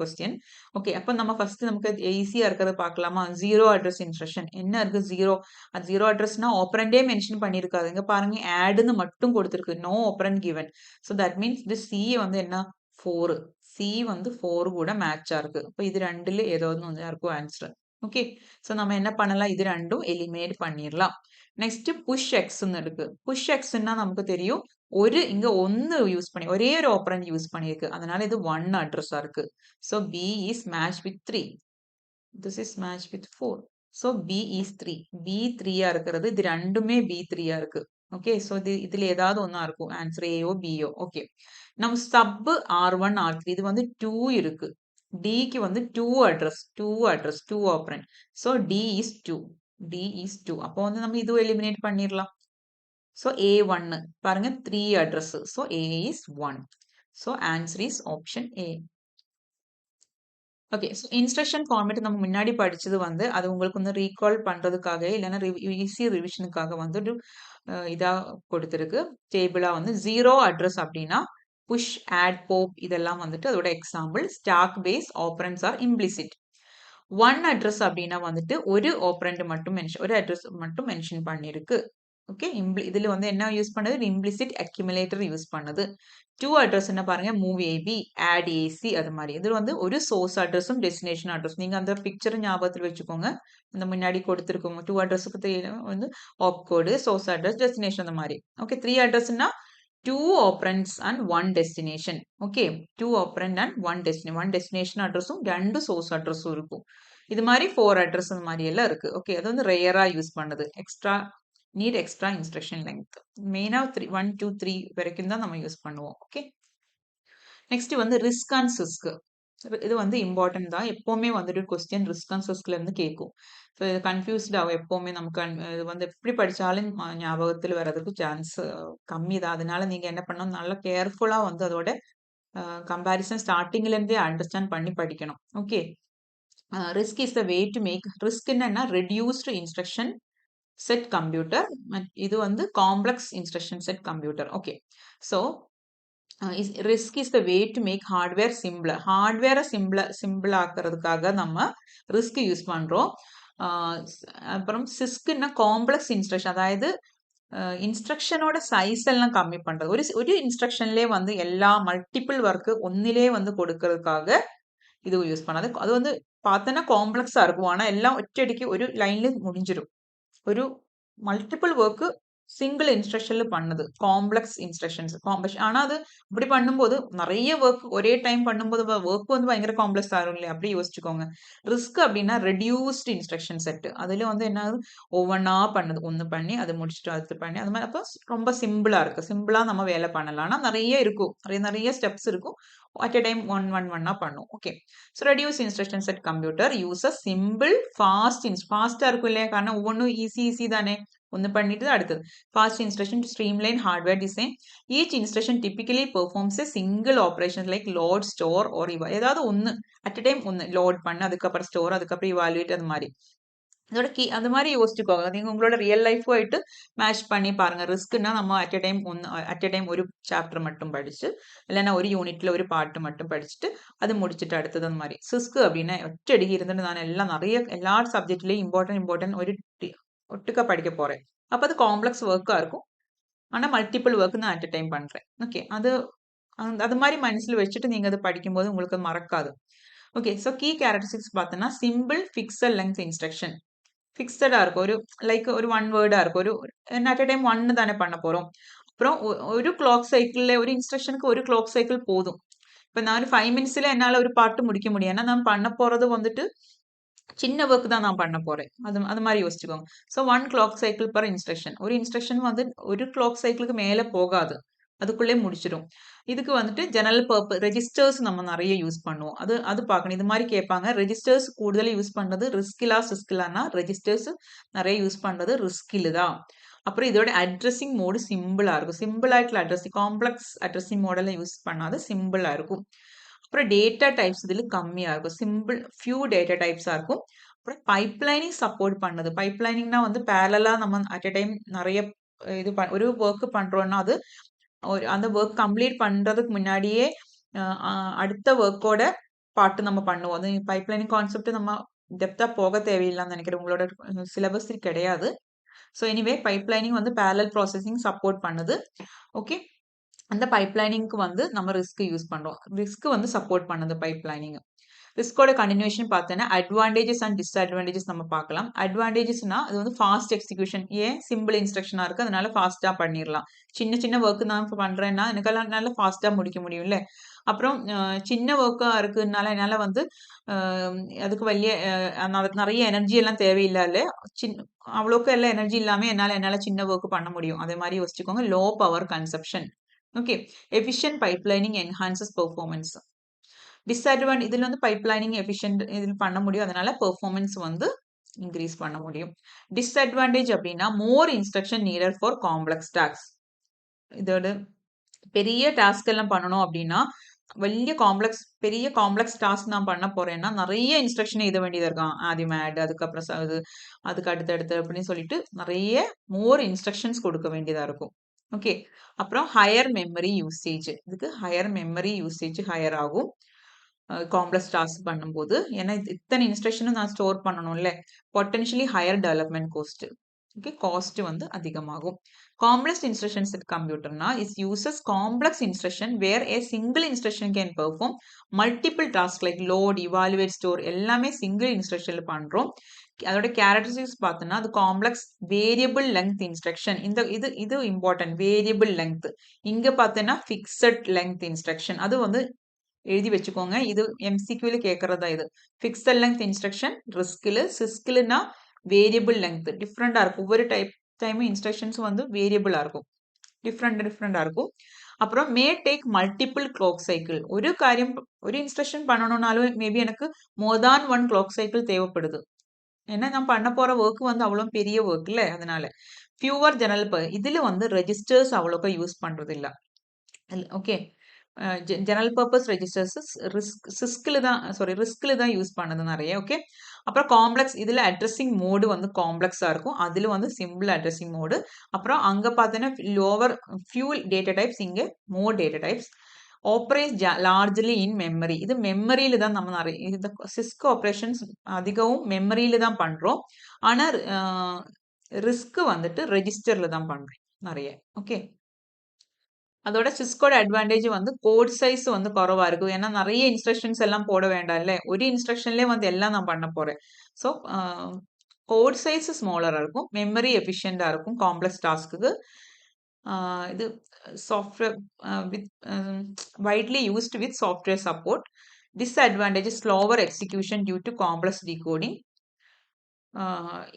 question. Okay, அப்போ நம்ம ஃபர்ஸ்ட் நமக்கு ஈஸியா இருக்கிறத பார்க்கலாமா? ஜீரோ அட்ரஸ் இன்ஸ்ட்ரக்ஷன் என்ன இருக்கு, ஜீரோ. அது ஜீரோ அட்ரஸ்னா ஆப்பரண்டே மென்ஷன் பண்ணியிருக்காது. இங்க பாருங்க ஆட்னு மட்டும் கொடுத்துருக்கு, no operand given. So that means இது சி வந்து என்ன, 4. சி வந்து 4 கூட மேட்சா இருக்கு. அப்போ இது ரெண்டுல ஏதாவது ஒன்று இருக்கும் ஆன்சர். ஓகே, ஸோ நம்ம என்ன பண்ணலாம், இது ரெண்டும் எலிமினேட் பண்ணிடலாம். நெக்ஸ்ட் புஷ் எக்ஸ்ன்னு இருக்கு. புஷ் எக்ஸ்ன்னா நமக்கு தெரியும் இங்க ஒன்னு யூஸ் பண்ணி ஒரே ஒரு ஆப்பரண்ட் யூஸ் பண்ணியிருக்கு. அதனால இது 1 அட்ரஸா இருக்கு. So B is matched with 3. This is matched with 4. So B is 3. B 3யா இருக்கிறது. இது ரெண்டுமே B 3யா இருக்கு. ஓகே, ஸோ இதுல ஏதாவது ஒன்னா இருக்கும் ஆன்சர், ஏயோ பியோ. ஓகே, நம்ம சப் R1 R3 இது வந்து 2 இருக்கு. டிக்கு வந்து 2 address 2 operand. So D is 2. அப்போ வந்து நம்ம இது எலிமினேட் பண்ணிடலாம். ஸோ A1 பாருங்க 3 address. So A is 1. So answer is option A. Okay, so instruction format நம்ம முன்னாடி படிச்சது வந்து அது உங்களுக்கு வந்து ரீகால் பண்றதுக்காக இல்லைன்னா ஈஸி ரிவிஷனுக்காக வந்து இதா கொடுத்துருக்கு. டேபிளா வந்து ஜீரோ அட்ரஸ் அப்படின்னா புஷ், ஆட், போப் இதெல்லாம் வந்துட்டு அதோட example. Stack base operands are implicit. 1 address அப்படின்னா வந்துட்டு ஒரு ஆப்பரண்ட் மட்டும் ஒரு அட்ரஸ் மட்டும் மென்ஷன் பண்ணிருக்கு. ஓகே, இதுல வந்து என்ன யூஸ் பண்ணது, இம்ப்ளிசிட் அக்யூமுலேட்டர் யூஸ் பண்ணது. 2 அட்ரஸ் என்ன பாருங்க, மூவ் ஏபி, ஆட் ஏசி, அது மாதிரி. இது வந்து ஒரு சோர்ஸ் அட்ரஸும் டெஸ்டினேஷன் அட்ரஸ். நீங்க அந்த பிக்சர் ஞாபகத்தில் வச்சுக்கோங்க. அந்த முன்னாடி கொடுத்துருக்கோங்க 2 அட்ரஸுக்கு வந்து opcode, source address, destination அந்த மாதிரி. ஓகே, 3 அட்ரஸ்னா 2 operands and 1 destination. Okay, 2 operand and 1 destination. 1 destination அட்ரஸும் 2 சோர்ஸ் அட்ரஸும் இருக்கும். இது மாதிரி 4 அட்ரஸ் அந்த மாதிரி எல்லாம் இருக்கு. ஓகே, அது வந்து ரேரா யூஸ் பண்ணது. Extra need extra instruction length. மெயினா 1 2 3 வரைக்கும் தான் நம்ம யூஸ் பண்ணுவோம். ஓகே. நெக்ஸ்ட் வந்து ரிஸ்க் அண்ட் சிஸ்க். இது வந்து இம்பார்ட்டன்ட் தான். எப்பவுமே வந்துட்டு கொஸ்டின் ரிஸ்க் அண்ட் சிஸ்க்ல இருந்து கேட்கும். ஸோ இது கன்ஃபியூஸ்ட் ஆகும் எப்பவுமே நமக்கு. இது வந்து எப்படி படிச்சாலும் ஞாபகத்தில் வர்றதுக்கு சான்ஸ் கம்மி தான். அதனால நீங்க என்ன பண்ணணும், நல்லா கேர்ஃபுல்லா வந்து அதோட கம்பேரிசன் ஸ்டார்டிங்ல இருந்தே அண்டர்ஸ்டாண்ட் பண்ணி படிக்கணும். Okay. RISC is the way to make, RISC என்னன்னா ரெடியூஸ்டு இன்ஸ்ட்ரக்ஷன் செட் கம்ப்யூட்டர். இது வந்து complex instruction set computer. Okay. So RISC is the way to make hardware simple. ஹார்ட்வேரை சிம்பிள் ஆக்குறதுக்காக நம்ம ரிஸ்க் யூஸ் பண்றோம். அப்புறம் சிஸ்க்னா காம்ப்ளெக்ஸ் இன்ஸ்ட்ரக்ஷன், அதாவது இன்ஸ்ட்ரக்ஷனோட size எல்லாம் கம்மி பண்றது. ஒரு இன்ஸ்ட்ரக்ஷன்லேயே வந்து எல்லா மல்டிபிள் ஒர்க்கு ஒன்னிலே வந்து கொடுக்கறதுக்காக இது யூஸ் பண்ணாது. அது வந்து பார்த்தோன்னா காம்ப்ளெக்ஸா இருக்கும். ஆனா எல்லாம் ஒற்றடிக்கு ஒரு லைன்ல முடிஞ்சிடும். ஒரு மல்டிபிள் ஒர்க்கு சிங்கிள் இன்ஸ்ட்ரக்ஷன்ல பண்ணுது. காம்ப்ளெக்ஸ் இன்ஸ்ட்ரக்ஷன்ஸ் ஆனா அது இப்படி பண்ணும்போது நிறைய ஒர்க் ஒரே டைம் பண்ணும்போது ஒர்க் வந்து பயங்கர காம்ப்ளெக்ஸ் ஆகும் இல்லையா? அப்படி யோசிச்சுக்கோங்க. ரிஸ்க் அப்படின்னா ரெடியூஸ்டு இன்ஸ்ட்ரக்ஷன் செட். அதுல வந்து என்ன ஆகுது, ஒவ்வொன்றா பண்ணுது. ஒன்று பண்ணி அதை முடிச்சுட்டு அது பண்ணி அது மாதிரி. அப்போ ரொம்ப சிம்பிளா இருக்கு. சிம்பிளா நம்ம வேலை பண்ணலாம். ஆனா நிறைய இருக்கும், நிறைய ஸ்டெப்ஸ் இருக்கும். அட் a டைம் ஒன்னா பண்ணும். Okay. So reduce instruction set computer uses simple ஃபாஸ்டா இருக்கும் இல்லையா? காரணம் ஒவ்வொன்றும் ஈஸி தானே. ஒன்று பண்ணிட்டு அடுத்தது fast instruction to streamline hardware design. Each instruction typically performs a single operation like load, store R ஏதாவது ஒன்று அட் a டைம் ஒன்று லோட் பண்ணு, அதுக்கப்புறம் ஸ்டோர், அதுக்கப்புறம் இவாலுவேட், அது மாதிரி. அதோட அந்த மாதிரி யோசிச்சுக்கோங்க. நீங்க உங்களோட ரியல் லைஃப் ஆயிட்டு மேட்ச் பண்ணி பாருங்க. ரிஸ்க்னா நம்ம அட் a டைம் ஒரு சாப்டர் மட்டும் படிச்சு, இல்லைன்னா ஒரு யூனிட்ல ஒரு பாட்டு மட்டும் படிச்சுட்டு அது முடிச்சுட்டு அடுத்தது அந்த மாதிரி. சிஸ்க் அப்படின்னா ஒற்றடிக்கு இருந்துட்டு நான் எல்லாம் எல்லா சப்ஜெக்ட்லயும் இம்பார்ட்டன்ட் ஒரு ஒட்டுக்கா படிக்க போறேன். அப்ப அது காம்ப்ளெக்ஸ் ஒர்க்கா இருக்கும். ஆனா மல்டிபிள் ஒர்க் நான் அட் a டைம் பண்றேன். ஓகே. அது மாதிரி மனசுல வச்சுட்டு நீங்க அதை படிக்கும்போது உங்களுக்கு மறக்காது. ஓகே. ஸோ கீ கேரக்டரிஸ்டிக்ஸ் பார்த்தோன்னா சிம்பிள் ஃபிக்ஸட் லெங்த் இன்ஸ்ட்ரக்ஷன். ஃபிக்ஸடா இருக்கும். ஒரு ஒன் வேர்டா இருக்கும். அட் a டைம் ஒன்னு தானே பண்ண போறோம். அப்புறம் ஒரு கிளாக் சைக்கிள்ல ஒரு இன்ஸ்ட்ரக்ஷனுக்கு ஒரு கிளாக் சைக்கிள் போதும். இப்ப நான் ஒரு 5 மினிட்ஸ்ல என்னால ஒரு பாட்டு முடிக்க முடியும். ஏன்னா நான் பண்ண போறது வந்துட்டு சின்ன ஒர்க் தான் நான் பண்ண போறேன். அது மாதிரி யோசிச்சுக்கோங்க. So 1 clock cycle per instruction. ஒரு இன்ஸ்ட்ரக்ஷன் வந்து ஒரு கிளாக் சைக்கிளுக்கு மேல போகாது. அதுக்குள்ளே முடிச்சிடும். இதுக்கு வந்துட்டு ஜெனரல் ரெஜிஸ்டர்ஸ் நம்ம நிறைய யூஸ் பண்ணுவோம். அது பார்க்கணும். இது மாதிரி கேட்பாங்க. ரெஜிஸ்டர்ஸ் கூடுதல் யூஸ் பண்றது ரிஸ்கிலா சிஸ்கிலானா, ரெஜிஸ்டர்ஸ் நிறைய யூஸ் பண்றது ரிஸ்கில் தான். அப்புறம் இதோட அட்ரஸிங் மோடு சிம்பிளா இருக்கும். சிம்பிள் ஆയിട്ടുള്ള அட்ரஸிங், காம்ப்ளெக்ஸ் அட்ரஸிங் மாடலை யூஸ் பண்ணாத சிம்பிளா இருக்கும். அப்புறம் டேட்டா டைப்ஸ் இதுல கம்மியா இருக்கும். ஃபியூ டேட்டா டைப்ஸா இருக்கும். அப்புறம் பைப்லைனிங் சப்போர்ட் பண்ணுது. பைப்லைனிங்னா வந்து பேரலா நம்ம அட் a டைம் நிறைய ஒரு ஒர்க் பண்றோம்னா அது அந்த ஒர்க் கம்ப்ளீட் பண்றதுக்கு முன்னாடியே அடுத்த ஒர்க்கோட பார்ட் நம்ம பண்ணுவோம். அது பைப்லைனிங் கான்செப்ட் நம்ம டெப்தா போக தேவையில்லைன்னு நினைக்கிறேன். உங்களோட சிலபஸ் கிடையாது. ஸோ எனிவே பைப்லைனிங் வந்து பேரலல் ப்ராசஸிங் சப்போர்ட் பண்ணுது. ஓகே. அந்த பைப்லைனிங்க்கு வந்து நம்ம ரிஸ்க் யூஸ் பண்றோம். ரிஸ்க் வந்து சப்போர்ட் பண்ணுது பைப்லைனிங். ரிஸ்கோட கண்டினியூஷன் பார்த்தோன்னா அட்வான்டேஜஸ் அண்ட் டிஸ்அட்வான்டேஜஸ் நம்ம பார்க்கலாம். அட்வான்டேஜஸ்னா அது வந்து ஃபாஸ்ட் எக்ஸிகியூஷன். ஏன் சிம்பிள் இன்ஸ்ட்ரக்ஷனா இருக்கு, அதனால ஃபாஸ்டா பண்ணிடலாம். சின்ன ஒர்க் நான் பண்றேன்னா எனக்கு நல்லா ஃபாஸ்டா முடிக்க முடியும்ல. அப்புறம் சின்ன ஒர்க்கா இருக்குனால என்னால வந்து அதுக்கு വലിയ நிறைய எனர்ஜி எல்லாம் தேவையில்லை. அவ்வளோக்கு எல்லாம் எனர்ஜி இல்லாம என்னால சின்ன ஒர்க் பண்ண முடியும். அதே மாதிரி யோசிச்சுக்கோங்க. Low power consumption. Okay. Efficient pipelining enhances performance. இதுல வந்து பைப்லைனிங் எஃபிஷியன்ட் இதில் பண்ண முடியும். அதனால பெர்ஃபார்மன்ஸ் வந்து இன்க்ரீஸ் பண்ண முடியும். டிஸ்அட்வான்டேஜ் அப்படின்னா more instruction needed for complex task. இதோட பெரிய டாஸ்க் எல்லாம் பண்ணணும் அப்படின்னா பெரிய காம்ப்ளெக்ஸ் டாஸ்க் நான் பண்ண போறேன்னா நிறைய இன்ஸ்ட்ரக்ஷன் எழுத வேண்டியதா இருக்கும். ஆദ്യം ஆட், அதுக்கப்புறம் அதுக்கு அடுத்து அப்படின்னு சொல்லிட்டு நிறைய மோர் இன்ஸ்ட்ரக்ஷன்ஸ் கொடுக்க வேண்டியதா இருக்கும். ஓகே. அப்புறம் ஹையர் மெமரி யூசேஜ். இதுக்கு ஹையர் மெமரி யூசேஜ் ஹையர் ஆகும் காம்ப்ளெக்ஸ் டாஸ்க் பண்ணும்போது. ஏன்னா இத்தனை இன்ஸ்ட்ரக்ஷனும் நான் ஸ்டோர் பண்ணணும்ல. Potentially higher development cost. Okay. Cost வந்து அதிகமாகும். காம்ப்ளெக்ஸ் இன்ஸ்ட்ரக்ஷன் செட் கம்ப்யூட்டர்னா is uses complex instruction where a single instruction can perform multiple task like load, evaluate, store எல்லாமே சிங்கிள் இன்ஸ்ட்ரக்ஷன்ல பண்றோம். அதோட கேரக்டரிஸ்டிக்ஸ் பார்த்தோம்னா அது காம்ப்ளெக்ஸ் வேரியபிள் லெங்த் இன்ஸ்ட்ரக்ஷன். இது இம்பார்ட்டன்ட். Variable length. இங்க பார்த்தோன்னா ஃபிக்ஸட் லெங்த் இன்ஸ்ட்ரக்ஷன். அது வந்து எழுதி வச்சுக்கோங்க. இது எம்சிக்யூல கேட்கறதா இது. ஃபிக்ஸட் லெங்த் இன்ஸ்ட்ரக்ஷன் ரிஸ்கில். சிஸ்கில்னா வேரியபிள் லெங்த். டிஃப்ரெண்டா இருக்கும். ஒவ்வொரு டைப் டைம் இன்ஸ்ட்ரக்ஷன்ஸ் வந்து வேரியபிளா இருக்கும், டிஃப்ரெண்டா இருக்கும். அப்புறம் may take multiple clock cycle. ஒரு காரியம் ஒரு இன்ஸ்ட்ரக்ஷன் பண்ணணும்னாலும் மேபி எனக்கு மோர் தேன் 1 கிளாக் சைக்கிள் தேவைப்படுது. ஏன்னா நான் பண்ண போற ஒர்க் வந்து அவ்வளோ பெரிய ஒர்க் இல்ல, அதனால ஃபியூவர் இதுல வந்து ரெஜிஸ்டர்ஸ் அவ்வளோக்கா யூஸ் பண்றது இல்ல. ஓகே, ஜெனரல் பர்பஸ் ரெஜிஸ்டர்ஸ் ரிஸ்க்ல தான் யூஸ் பண்ணது நிறைய. ஓகே, அப்புறம் காம்ப்ளெக்ஸ் இதுல அட்ரஸிங் மோடு வந்து காம்ப்ளெக்ஸா இருக்கும், அதுல வந்து சிம்பிள் அட்ரஸிங் மோடு. அப்புறம் அங்க பார்த்தீங்கன்னா லோவர் ஃபியூல் டேட்டா டைப்ஸ், இங்க மோர் டேட்டா டைப்ஸ். ஆப்ரேட் லார்ஜ்லி இன் மெமரி, இது மெமரியில தான் நம்ம நிறைய இந்த சிஸ்க் ஆப்ரேஷன்ஸ் அதிகமும் மெமரியில தான் பண்றோம். ஆனா ரிஸ்க் வந்துட்டு ரெஜிஸ்டர்ல தான் பண்றோம் நிறைய. ஓகே, அதோட சிஸ்கோட அட்வான்டேஜ் வந்து கோட் சைஸ் வந்து குறவா இருக்கும். ஏன்னா நிறைய இன்ஸ்ட்ரக்ஷன்ஸ் எல்லாம் போட வேண்டாம் இல்ல, ஒரு இன்ஸ்ட்ரக்ஷன்லயே வந்து எல்லாம் நான் பண்ண போறேன். ஸோ கோட் சைஸ் ஸ்மாலரா இருக்கும், மெமரி எஃபிஷியண்டா இருக்கும் காம்ப்ளெக்ஸ் டாஸ்க்கு. இது software with widely used with software support. Disadvantage slower execution due to complex decoding.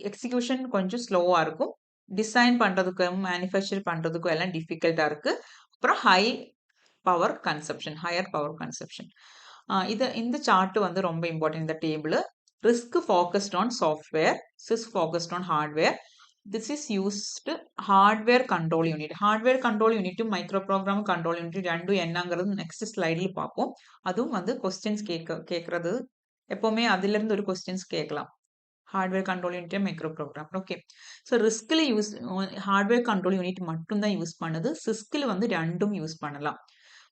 Execution கொஞ்சம் ஸ்லோவா இருக்கும், டிசைன் பண்றதுக்கும் மேனுஃபேக்சர் பண்றதுக்கும் எல்லாம் டிஃபிகல்ட்டா இருக்கு. அப்புறம் ஹையர் பவர் கன்சப்ஷன். இந்த சார்ட் வந்து ரொம்ப இம்பார்ட்டன்ட். இந்த table RISC focused on software, CISC focused on hardware. This is used hardware control unit. Hardware control யூனிட்டும் மைக்ரோ ப்ரோக்ராம் கண்ட்ரோல் யூனிட் ரெண்டும் என்னங்கிறது நெக்ஸ்ட் ஸ்லைடில் பார்ப்போம். அதுவும் வந்து கொஸ்டின்ஸ் கேட்கறது எப்பவுமே அதுல இருந்து ஒரு கொஸ்டின்ஸ் கேட்கலாம். Hardware control unit, micro program. Okay, so ரிஸ்கில் ஹார்ட்வேர் கண்ட்ரோல் யூனிட் மட்டும் தான் யூஸ் பண்ணுது, சிஸ்கில் வந்து ரெண்டும் யூஸ் பண்ணலாம்.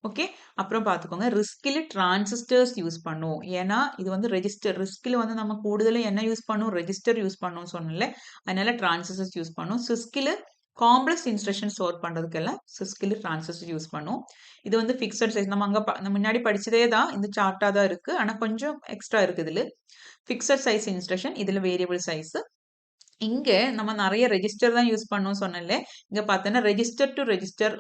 ஓகே, அப்புறம் பார்த்துக்கோங்க ரிஸ்கில் டிரான்சிஸ்டர்ஸ் யூஸ் பண்ணுவோம். ஏன்னா இது வந்து ரெஜிஸ்டர், ரிஸ்கில் வந்து நம்ம கூடுதலாக என்ன யூஸ் பண்ணுவோம், ரெஜிஸ்டர் யூஸ் பண்ணுவோம் சொன்னல, அதனால டிரான்சிஸ்டர்ஸ் யூஸ் பண்ணுவோம். சிஸ்கில் காம்ப்ளெக்ஸ் இன்ஸ்ட்ரக்ஷன் ஸ்டோர் பண்றதுக்கெல்லாம் சிஸ்கில் டிரான்சிஸ்டர் யூஸ் பண்ணுவோம். இது வந்து ஃபிக்ஸட் சைஸ், நம்ம முன்னாடி படிச்சதே தான், இந்த சார்ட்டா தான் இருக்கு, ஆனா கொஞ்சம் எக்ஸ்ட்ரா இருக்கு இதுல. ஃபிக்ஸட் சைஸ் இன்ஸ்ட்ரக்ஷன், இதுல வேரியபிள் சைஸ். இங்க நம்ம நிறைய ரெஜிஸ்டர் தான் யூஸ் பண்ணோம் சொன்னல, இங்க பார்த்தோன்னா ரெஜிஸ்டர் டு ரெஜிஸ்டர்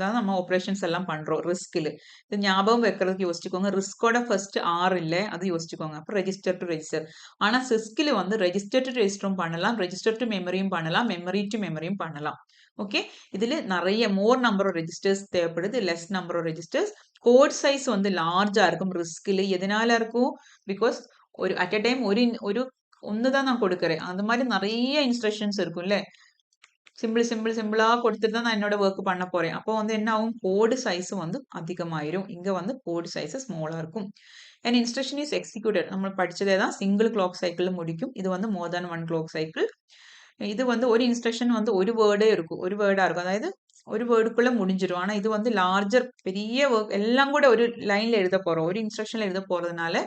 தான் நம்ம ஆப்ரேஷன்ஸ் எல்லாம் பண்றோம் ரிஸ்கில். இது ஞாபகம் வைக்கிறதுக்கு யோசிச்சுக்கோங்க, ரிஸ்கோட ஃபர்ஸ்ட் ஆர் இல்லை, அது யோசிச்சுக்கோங்க. அப்புறம் ரெஜிஸ்டர் டு ரெஜிஸ்டர். ஆனா சிஸ்கில் வந்து ரெஜிஸ்டர் டு ரெஜிஸ்டரும் பண்ணலாம், ரெஜிஸ்டர் டு மெமரியும் பண்ணலாம், மெமரி டு மெமரியும் பண்ணலாம். ஓகே, இதுல நிறைய மோர் நம்பர் ஆஃப் ரெஜிஸ்டர்ஸ் தேவைப்படுது, less number of registers. Code size வந்து லார்ஜா இருக்கும் ரிஸ்கில். எதனால இருக்கும், பிகாஸ் ஒரு அட் அ டைம் ஒரு ஒன்று தான் நான் கொடுக்குறேன், அந்த மாதிரி நிறைய இன்ஸ்ட்ரக்ஷன்ஸ் இருக்கும்ல, சிம்பிளா கொடுத்துட்டு தான் நான் என்னோட ஒர்க் பண்ண போறேன். அப்போ வந்து என்ன ஆகும், கோடு சைஸ் வந்து அதிகமாயிரும். இங்க வந்து கோடு சைஸ் ஸ்மாலா இருக்கும். அண்ட் இன்ஸ்ட்ரக்ஷன் இஸ் எக்ஸிக்யூட்டட், நம்ம படிச்சதே தான், சிங்கிள் கிளாக் சைக்கிள் முடிக்கும். இது வந்து மோர் தேன் 1 கிளாக் சைக்கிள். இது வந்து ஒரு இன்ஸ்ட்ரக்ஷன் வந்து ஒரு வேர்டா இருக்கும், அதாவது ஒரு வேர்டுக்குள்ள முடிஞ்சிடும். ஆனா இது வந்து லார்ஜர், பெரிய ஒர்க் எல்லாம் கூட ஒரு லைன்ல எழுத போறோம், ஒரு இன்ஸ்ட்ரக்ஷன்ல எழுத போறதுனால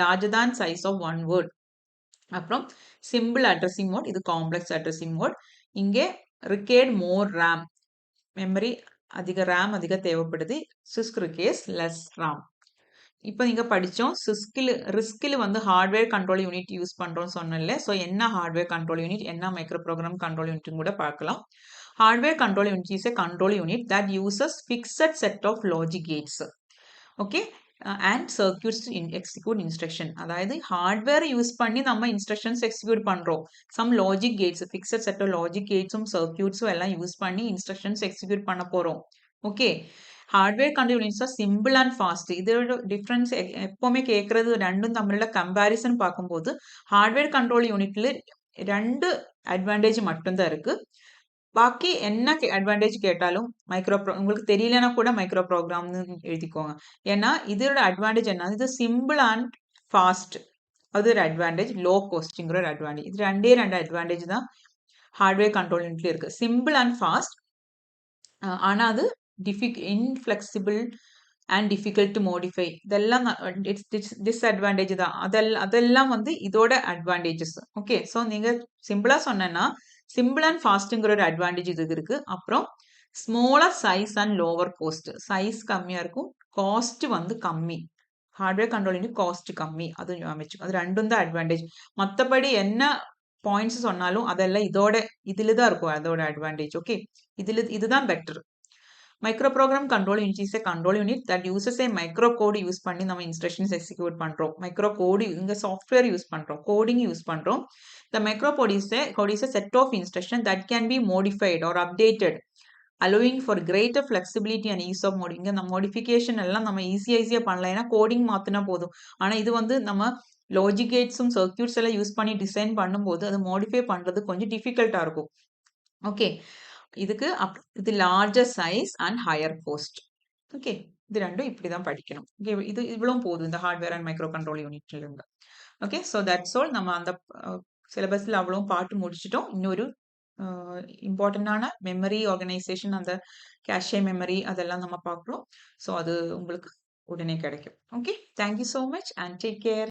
லார்ஜர் தான் சைஸ் ஆஃப் 1 வேர்ட். அப்புறம் சிம்பிள் அட்ரஸிங் மோட், இது காம்ப்ளெக்ஸ் அட்ரஸிங் மோட். இங்கே ரிக்வயர்ட் மோர் ரேம், மெமரி அதிக ரேம் அதிக தேவைப்படுது. CISC requires less RAM. இப்போ நீங்க படிச்சோம் ரிஸ்கில் வந்து ஹார்ட்வேர் கண்ட்ரோல் யூனிட் யூஸ் பண்றோம்னு சொன்னேன்ல. ஸோ என்ன ஹார்ட்வேர் கண்ட்ரோல் யூனிட், என்ன மைக்ரோ ப்ரோக்ராம் கண்ட்ரோல் யூனிட் கூட பார்க்கலாம். Hardware control unit is a control unit that uses fixed set of logic gates. Okay, and circuits execute instruction. அதாவது hardware use பண்ணி நம்ம instructions execute பண்றோம். Some logic gates, fixed set of logic கேட்ஸும் சர்க்கியூட்ஸும் எல்லாம் use பண்ணி instructions execute பண்ண போறோம். Okay, hardware control units are simple and fast. இதோட டிஃபரன்ஸ் எப்பவுமே கேட்கறது, ரெண்டும் தமிழ்ல கம்பேரிசன் பார்க்கும்போது ஹார்ட்வேர் கண்ட்ரோல் யூனிட்ல 2 அட்வான்டேஜ் மட்டும்தான் இருக்கு. பாக்கி என்ன அட்வான்டேஜ் கேட்டாலும் உங்களுக்கு தெரியலனா கூட மைக்ரோ ப்ரோக்ராம்னு எழுதிக்கோங்க. ஏன்னா இதோட அட்வான்டேஜ் என்ன, இது சிம்பிள் அண்ட் ஃபாஸ்ட், அது ஒரு அட்வான்டேஜ். லோ காஸ்ட்ங்கிற ஒரு அட்வான்டேஜ். இது ரெண்டே அட்வான்டேஜ் தான் ஹார்ட்வேர் கண்ட்ரோல் யூனிட்ல இருக்கு, சிம்பிள் அண்ட் ஃபாஸ்ட். ஆனா அது இன்ஃபிளெக்சிபிள் அண்ட் டிஃபிகல்ட் டு மோடிஃபை, இதெல்லாம் டிஸ்அட்வான்டேஜ் தான். அதெல்லாம் வந்து இதோட அட்வான்டேஜஸ். ஓகே, ஸோ நீங்க சிம்பிளா சொன்னா சிம்பிள் அண்ட் ஃபாஸ்ட்ங்கிற ஒரு அட்வான்டேஜ் இதுக்கு இருக்கு. அப்புறம் smaller size and lower cost, size கம்மியா இருக்கும், காஸ்ட் வந்து கம்மி. ஹார்ட்வேர் கண்ட்ரோல் யூனிட் காஸ்ட் கம்மி, அது அமைச்சு, அது ரெண்டும் தான் அட்வான்டேஜ். மற்றபடி என்ன பாயிண்ட்ஸ் சொன்னாலும் அதெல்லாம் இதுல தான் இருக்கும் அதோட அட்வான்டேஜ். ஓகே, இதுதான் better. Micro program control unit is a control unit that uses a micro code use பண்ணி நம்ம இன்ஸ்ட்ரக்ஷன்ஸ் எக்ஸிக்யூட் பண்றோம். மைக்ரோ கோடு, இங்க சாஃப்ட்வேர் யூஸ் பண்றோம், கோடிங் யூஸ் பண்றோம். The microcode is a set of instructions that can be modified or updated, allowing for greater flexibility and ease of modifying. இங்க நம்ம modification எல்லாம் நம்ம ஈஸியா பண்ணலாம். ஏன்னா கோடிங் மாத்தினா போதும். ஆனா இது வந்து நம்ம லாஜிக் கேட்ஸும் சர்க்யூட்ஸ் எல்லாம் யூஸ் பண்ணி டிசைன் பண்ணும்போது அது மாடிஃபை பண்றது கொஞ்சம் டிஃபிகல்ட்டா இருக்கும். ஓகே, இதுக்கு இது larger size and higher cost. Okay, இது ரெண்டும் இப்படிதான் படிக்கணும். ஓகே, இது இவ்வளவும் போதும் இந்த ஹார்ட்வேர் அண்ட் மைக்ரோ கண்ட்ரோல் யூனிட்ல இருந்து. Okay, so that's all. நம்ம அந்த சிலபஸ்ல அவ்வளவும் பாட்டு முடிச்சிட்டோம். இன்னொரு இம்பார்ட்டண்டான மெமரி ஆர்கனைசேஷன், அந்த கேஷே மெமரி அதெல்லாம் நம்ம பார்க்குறோம். ஸோ அது உங்களுக்கு உடனே கிடைக்கும். Okay, thank you so much and take care.